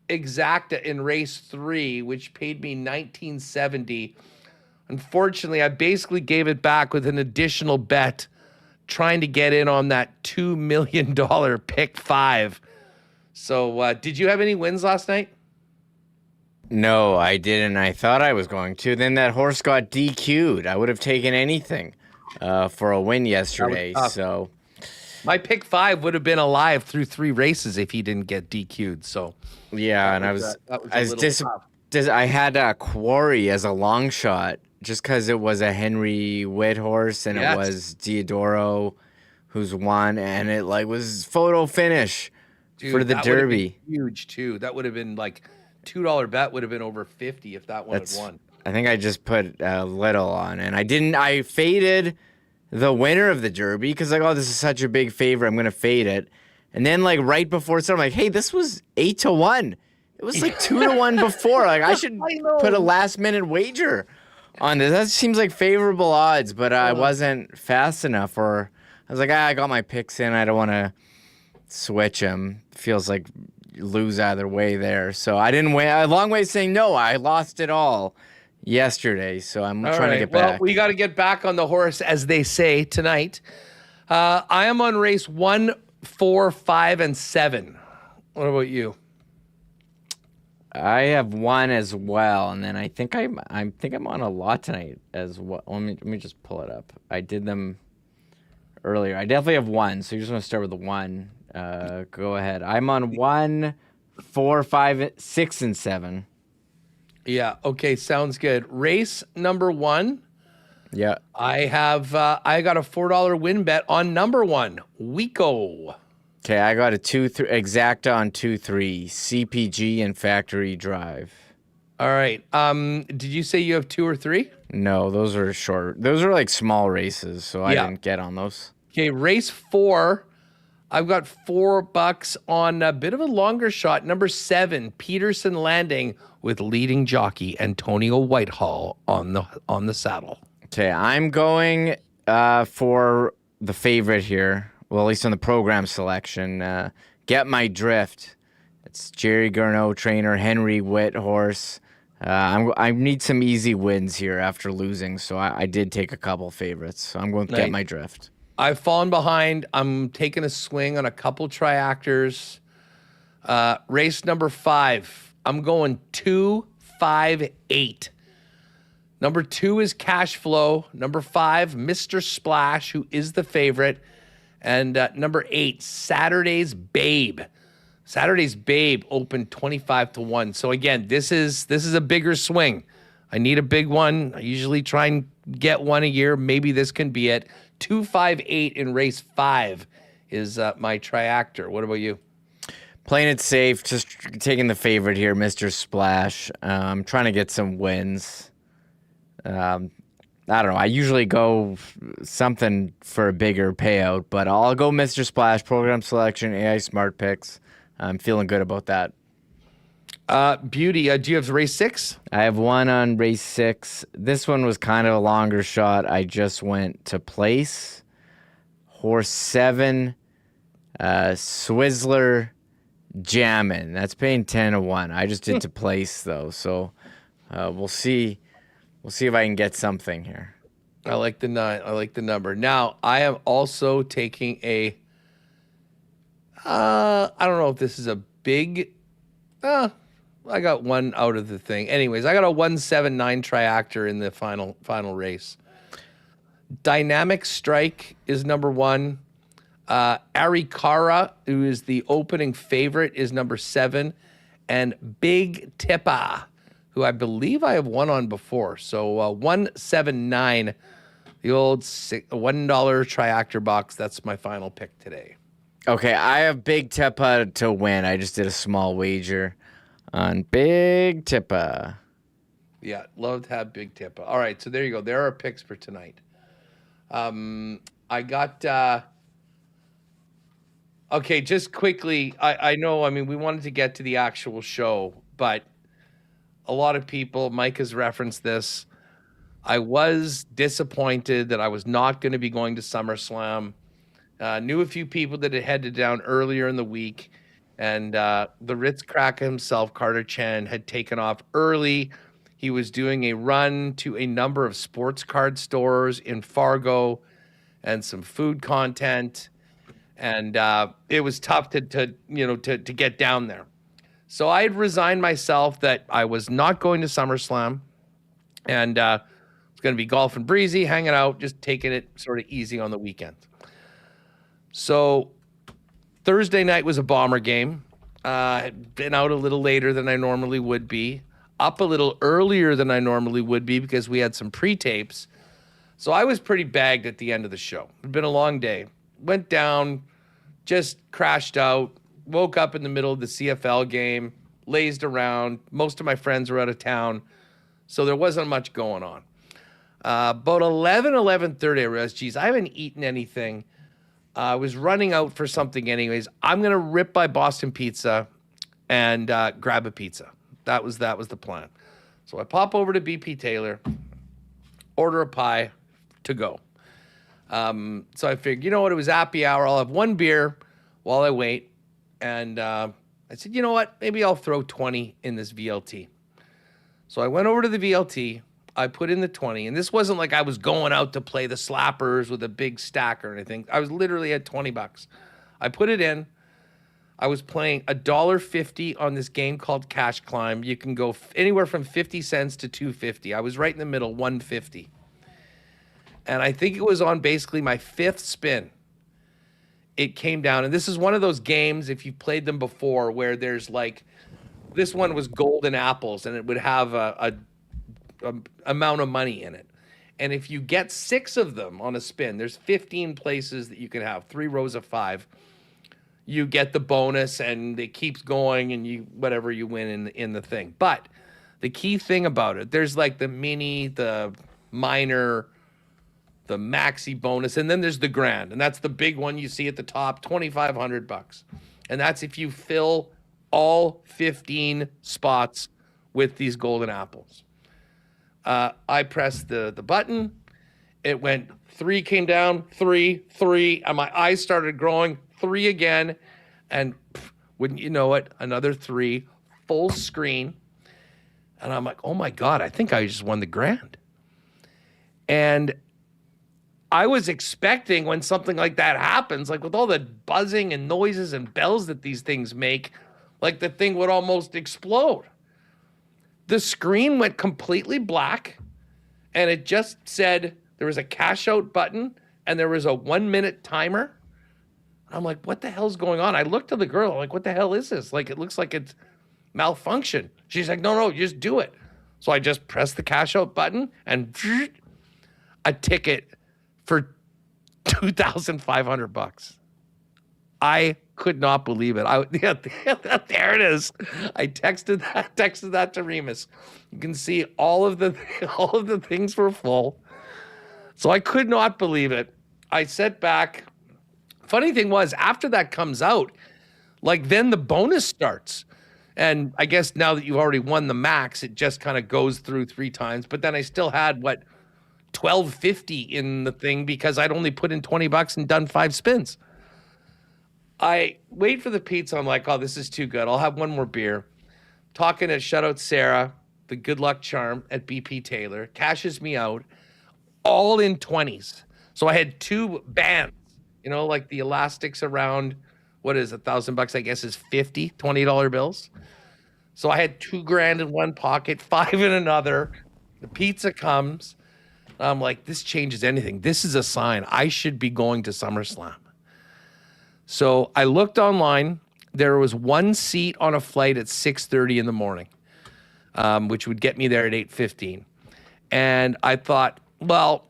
exacta in race 3, which paid me $19.70. Unfortunately, I basically gave it back with an additional bet, trying to get in on that $2 million pick 5. So did you have any wins last night? No, I didn't. I thought I was going to. Then that horse got DQ'd. I would have taken anything for a win yesterday. So my pick 5 would have been alive through 3 races if he didn't get DQ'd. So yeah, and I was I had a Quarry as a long shot just because it was a Henry Witt horse and it was Diodoro who's won, and it like was photo finish for the that Derby. Huge too. That would have been like $2 bet would have been over 50 if that one had won. I think I just put a little on, and I faded the winner of the Derby because like, oh, this is such a big favorite, I'm gonna fade it. And then like right before it started, I'm like, hey, this was 8-1. It was like 2-1 before. Like I should put a last minute wager on this. That seems like favorable odds, but I wasn't fast enough. Or I was like, I got my picks in. I don't want to switch them. Feels like you lose either way there. So I didn't win. A long way of saying no. I lost it all yesterday. So I'm trying to get back. Well, we got to get back on the horse, as they say tonight. I am on race 1, 4, 5, and 7. What about you? I have 1 as well, and then I think I'm on a lot tonight as well. Let me just pull it up. I did them earlier. I definitely have 1, so you just want to start with the 1. Go ahead. I'm on 1, 4, 5, 6, and 7. Yeah. Okay. Sounds good. Race number 1. Yeah. I got a $4 win bet on number 1, Wico. Okay, I got a 2-3 exacta on 2-3 CPG and Factory Drive. All right. Did you say you have 2 or 3? No, those are short. Those are like small races, so I didn't get on those. Okay, race 4. I've got $4 on a bit of a longer shot. Number 7, Paterson Landing with leading jockey Antonio Whitehall on the saddle. Okay, I'm going for the favorite here. Well, at least on the program selection. Get My Drift. It's Jerry Gurno, trainer, Henry Witt horse. I need some easy wins here after losing, so I did take a couple favorites. So I'm going to Get My Drift. I've fallen behind. I'm taking a swing on a couple triactors. Race number 5. I'm going 2, 5, 8. Number 2 is Cash Flow. Number 5, Mr. Splash, who is the favorite. And number 8, Saturday's Babe. Saturday's Babe opened 25-1. So again, this is a bigger swing. I need a big one. I usually try and get one a year. Maybe this can be it. 2, 5, 8 in race 5 is my triactor. What about you? Playing it safe, just taking the favorite here, Mr. Splash. I'm trying to get some wins. I don't know. I usually go something for a bigger payout, but I'll go Mr. Splash, program selection, AI smart picks. I'm feeling good about that. Beauty, do you have race 6? I have 1 on race 6. This one was kind of a longer shot. I just went to place. Horse 7, Swizzler Jammin'. That's paying 10-1. I just did to place though, so we'll see. We'll see if I can get something here. I like the 9. I like the number. Now, I am also taking a, I don't know if this is a big, I got 1 out of the thing. Anyways, I got a 179 triactor in the final race. Dynamic Strike is number 1. Arikara, who is the opening favorite, is number 7. And Big Tippa, who I believe I have won on before. So 179, the old $1 triactor box. That's my final pick today. Okay, I have Big Tippa to win. I just did a small wager on Big Tippa. Yeah, love to have Big Tippa. All right, so there you go. There are picks for tonight. I got... okay, just quickly, I know, I mean, we wanted to get to the actual show, but a lot of people, Mike has referenced this. I was disappointed that I was not going to be going to SummerSlam. Knew a few people that had headed down earlier in the week, and the Ritz Cracker himself, Carter Chan, had taken off early. He was doing a run to a number of sports card stores in Fargo and some food content, and it was tough to get down there. So I had resigned myself that I was not going to SummerSlam, and it's going to be golf and breezy, hanging out, just taking it sort of easy on the weekend. So Thursday night was a Bomber game. I'd been out a little later than I normally would be. up a little earlier than I normally would be because we had some pre-tapes. So I was pretty bagged at the end of the show. It'd been a long day. Went down, just crashed out, woke up in the middle of the CFL game, lazed around. Most of my friends were out of town, so there wasn't much going on. About 11:30, I realized, geez, I haven't eaten anything. I was running out for something anyways. I'm going to rip by Boston Pizza and grab a pizza. That was the plan. So I pop over to BP Taylor, order a pie to go. So I figured, you know what, it was happy hour. I'll have one beer while I wait. And I said, you know what, maybe I'll throw 20 in this VLT. So I went over to the VLT. I put in the 20, and this wasn't like I was going out to play the slappers with a big stack or anything. I was literally at $20. I put it in. I was playing $1.50 on this game called Cash Climb. You can go anywhere from 50 cents to $2.50. I was right in the middle, $1.50. And I think it was on basically my fifth spin. It came down, and this is one of those games, if you've played them before, where there's like, this one was golden apples, and it would have a amount of money in it. And if you get 6 of them on a spin, there's 15 places that you can have, 3 rows of 5. You get the bonus, and it keeps going, and you whatever you win in the thing. But the key thing about it, there's like the mini, the minor, the maxi bonus, and then there's the grand, and that's the big one you see at the top, $2,500, and that's if you fill all 15 spots with these golden apples. I pressed the button. It went 3, came down, 3, and my eyes started growing, 3 again, and wouldn't you know it, another 3, full screen, and I'm like, oh my God, I think I just won the grand. And I was expecting when something like that happens, like with all the buzzing and noises and bells that these things make, like the thing would almost explode. The screen went completely black, and it just said there was a cash out button and there was a 1-minute timer. I'm like, what the hell's going on? I looked at the girl, like, what the hell is this? Like, it looks like it's malfunction. She's like, no, just do it. So I just pressed the cash out button, and a ticket for $2,500. I could not believe it. There it is. I texted that to Remis. You can see all of the things were full. So I could not believe it. I sat back. Funny thing was, after that comes out, like then the bonus starts. And I guess now that you've already won the max, it just kind of goes through 3 times. But then I still had $12.50 in the thing because I'd only put in $20 and done 5 spins. I wait for the pizza. I'm like, oh, this is too good. I'll have one more beer. Talking to shout out Sarah, the good luck charm at BP Taylor, cashes me out all in 20s. So I had 2 bands, like the elastics around, what is $1,000, I guess is $20 bills. So I had $2,000 in one pocket, 5 in another. The pizza comes. I'm like, this changes anything. This is a sign I should be going to SummerSlam. So I looked online. There was 1 seat on a flight at 6:30 in the morning, which would get me there at 8:15. And I thought, well,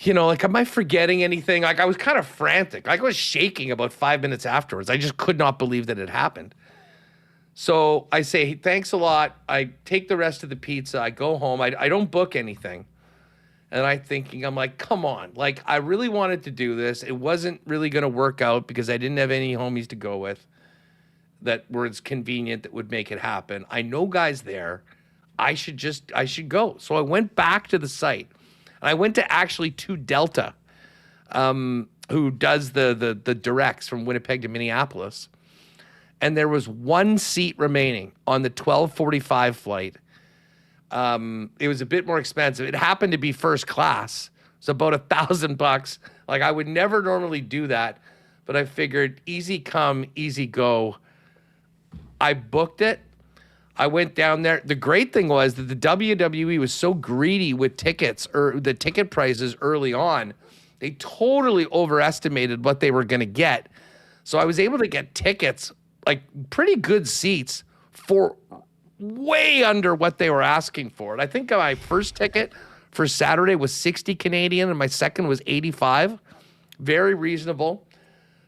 am I forgetting anything? Like, I was kind of frantic. I was shaking about 5 minutes afterwards. I just could not believe that it happened. So I say, hey, thanks a lot. I take the rest of the pizza. I go home. I don't book anything. And I'm like, come on. Like, I really wanted to do this. It wasn't really going to work out because I didn't have any homies to go with that were as convenient that would make it happen. I know guys there. I should go. So I went back to the site. And I went to Delta, who does the directs from Winnipeg to Minneapolis. And there was 1 seat remaining on the 12:45 flight. It was a bit more expensive. It happened to be first class. So about $1,000. Like, I would never normally do that, but I figured easy come, easy go. I booked it. I went down there. The great thing was that the WWE was so greedy with tickets or the ticket prices early on. They totally overestimated what they were going to get. So I was able to get tickets, like pretty good seats for way under what they were asking for it. I think my first ticket for Saturday was 60 Canadian and my second was 85. Very reasonable.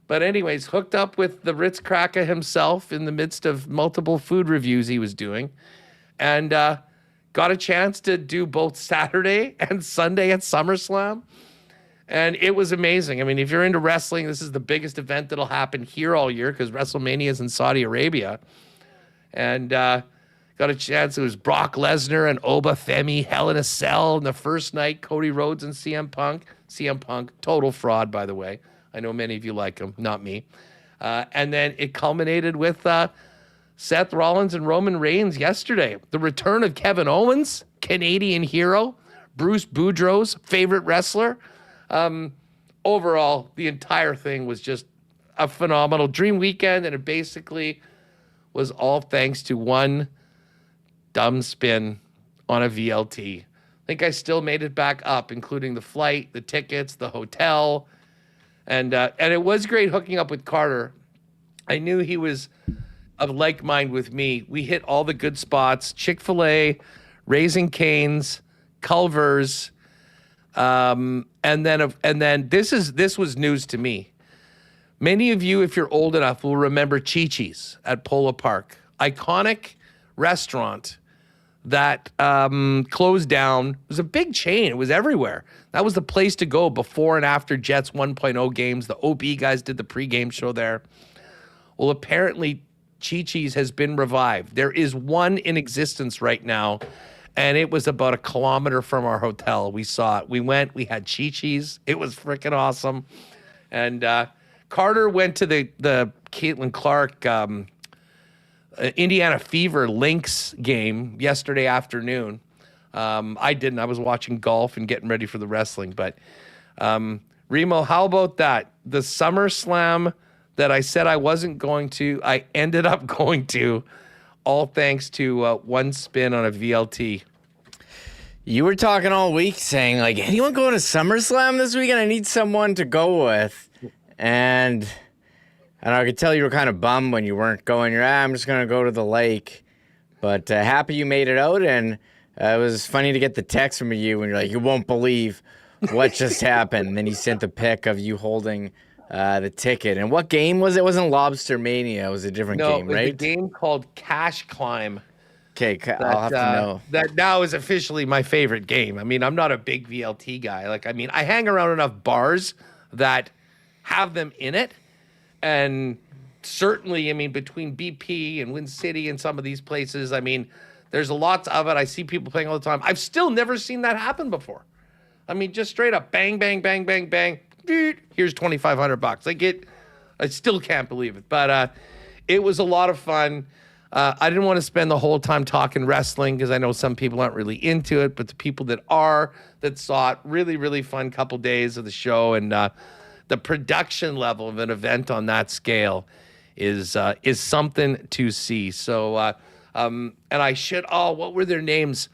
But anyways, hooked up with the Ritz Cracker himself in the midst of multiple food reviews he was doing, and got a chance to do both Saturday and Sunday at SummerSlam. And it was amazing. I mean, if you're into wrestling, this is the biggest event that'll happen here all year because WrestleMania is in Saudi Arabia. And got a chance. It was Brock Lesnar and Oba Femi, Hell in a Cell in the first night, Cody Rhodes and CM Punk. CM Punk, total fraud, by the way. I know many of you like him, not me. And then it culminated with Seth Rollins and Roman Reigns yesterday. The return of Kevin Owens, Canadian hero, Bruce Boudreaux's favorite wrestler. Overall, the entire thing was just a phenomenal dream weekend, and it basically was all thanks to one dumb spin on a VLT. I think I still made it back up, including the flight, the tickets, the hotel, and it was great hooking up with Carter. I knew he was of like mind with me. We hit all the good spots: Chick-fil-A, Raising Cane's, Culver's, and then this was news to me. Many of you, if you're old enough, will remember Chi-Chi's at Polo Park, iconic restaurant that closed down. It was a big chain. It was everywhere. That was the place to go before and after Jets 1.0 games. The OB guys did the pregame show there. Well, apparently Chi-Chi's has been revived. There is one in existence right now, and it was about a kilometer from our hotel. We saw it. We went. We had Chi-Chi's. It was freaking awesome. And Carter went to the Caitlin Clark Indiana Fever Lynx game yesterday afternoon. I didn't. I was watching golf and getting ready for the wrestling. But Remo, how about that? The SummerSlam that I said I wasn't going to, I ended up going to, all thanks to one spin on a VLT. You were talking all week saying, like, anyone going to SummerSlam this weekend? I need someone to go with. And I could tell you were kind of bummed when you weren't going. You're, I'm just going to go to the lake. But happy you made it out. And it was funny to get the text from you when you're like, you won't believe what just happened. And then he sent the pic of you holding the ticket. And what game was it? It wasn't Lobster Mania. It was a different game, right? No, it was a game called Cash Climb. Okay, I'll have to know. That now is officially my favorite game. I mean, I'm not a big VLT guy. I hang around enough bars that have them in it. And certainly, between BP and Wind City and some of these places, there's a lot of it. I see people playing all the time. I've still never seen that happen before. Just straight up bang, bang, bang, bang, bang. Here's $2,500. I still can't believe it. But it was a lot of fun. I didn't want to spend the whole time talking wrestling because I know some people aren't really into it, but the people that saw it, really, really fun couple days of the show. And the production level of an event on that scale is something to see. So, and what were their names?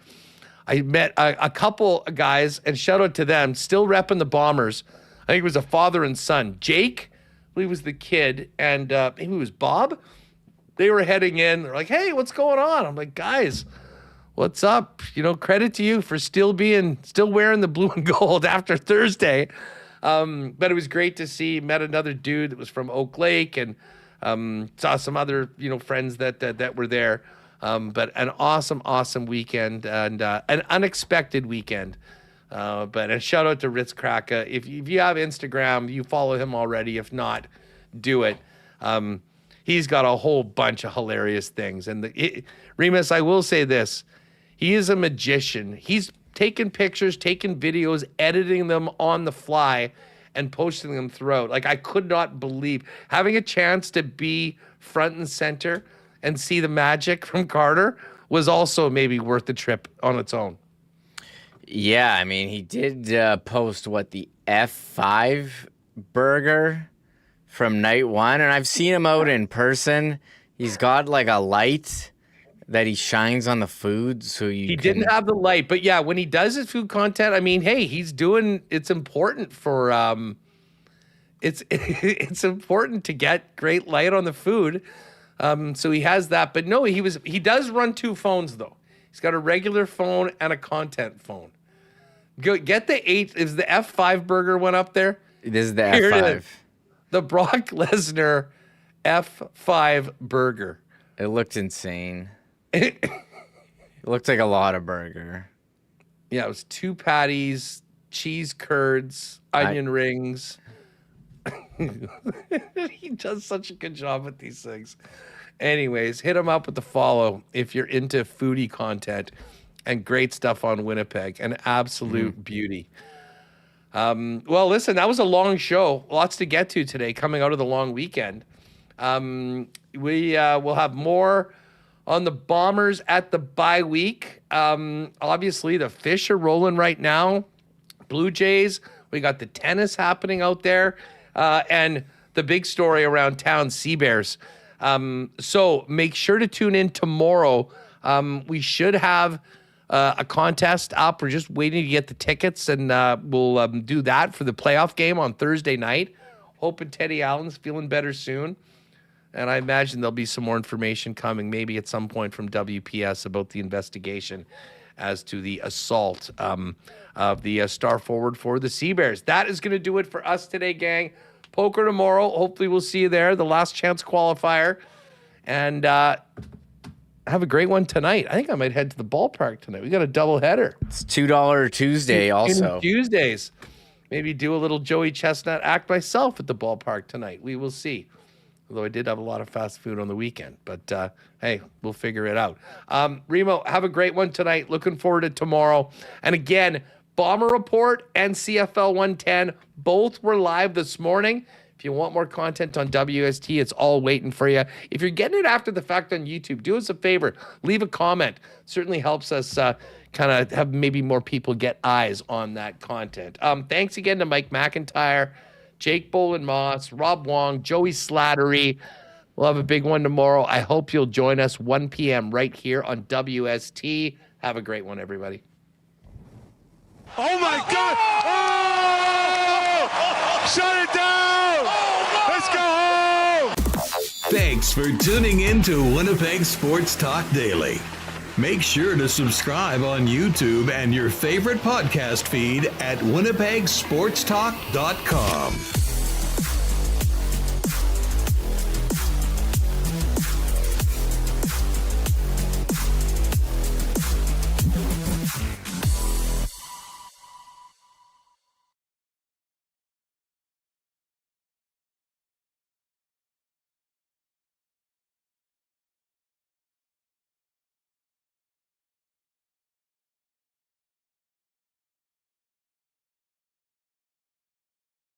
I met a couple of guys, and shout out to them, still repping the Bombers. I think it was a father and son. Jake, I believe was the kid, and maybe it was Bob. They were heading in. They're like, hey, what's going on? I'm like, guys, what's up? Credit to you for still wearing the blue and gold after Thursday. But it was great to see. Met another dude that was from Oak Lake, and saw some other friends that were there. But an awesome weekend, and an unexpected weekend. But a shout out to Ritz Cracker. If you have Instagram, you follow him already. If not, do it. He's got a whole bunch of hilarious things. And Remis, I will say this: he is a magician. He's taking pictures, taking videos, editing them on the fly, and posting them throughout. I could not believe having a chance to be front and center and see the magic from Carter was also maybe worth the trip on its own. Yeah, he did post the F5 burger from night one, and I've seen him out in person. He's got a light that he shines on the food, so he didn't have the light, but yeah, when he does his food content, hey, he's doing. It's important for it's important to get great light on the food. So he has that. But no, he does run 2 phones, though. He's got a regular phone and a content phone. Go get the 8. Is the F5 burger one up there? This is the F5. The Brock Lesnar F5 burger. It looked insane. It looked like a lot of burger. Yeah, it was 2 patties, cheese curds, onion rings. He does such a good job at these things. Anyways, hit him up with the follow if you're into foodie content and great stuff on Winnipeg. An absolute beauty. Well, listen, that was a long show. Lots to get to today coming out of the long weekend. We will have more on the Bombers at the bye week. Obviously, the Fish are rolling right now. Blue Jays, we got the tennis happening out there. And the big story around town, Sea Bears. So make sure to tune in tomorrow. We should have a contest up. We're just waiting to get the tickets, and we'll do that for the playoff game on Thursday night. Hoping Teddy Allen's feeling better soon. And I imagine there'll be some more information coming, maybe at some point from WPS about the investigation as to the assault of the star forward for the Sea Bears. That is going to do it for us today, gang. Poker tomorrow. Hopefully we'll see you there. The last chance qualifier. And have a great one tonight. I think I might head to the ballpark tonight. We got a double header. It's $2 Tuesday also. Tuesdays. Maybe do a little Joey Chestnut act myself at the ballpark tonight. We will see. Although I did have a lot of fast food on the weekend. But, hey, we'll figure it out. Remo, have a great one tonight. Looking forward to tomorrow. And again, Bomber Report and CFL 110 both were live this morning. If you want more content on WST, it's all waiting for you. If you're getting it after the fact on YouTube, do us a favor. Leave a comment. Certainly helps us kind of have maybe more people get eyes on that content. Thanks again to Mike McIntyre, Jake Boland-Moss, Rob Wong, Joey Slattery. We'll have a big one tomorrow. I hope you'll join us 1 p.m. right here on WST. Have a great one, everybody. Oh, my God! Oh! Shut it down! Let's go home! Thanks for tuning in to Winnipeg Sports Talk Daily. Make sure to subscribe on YouTube and your favorite podcast feed at winnipegsportstalk.com.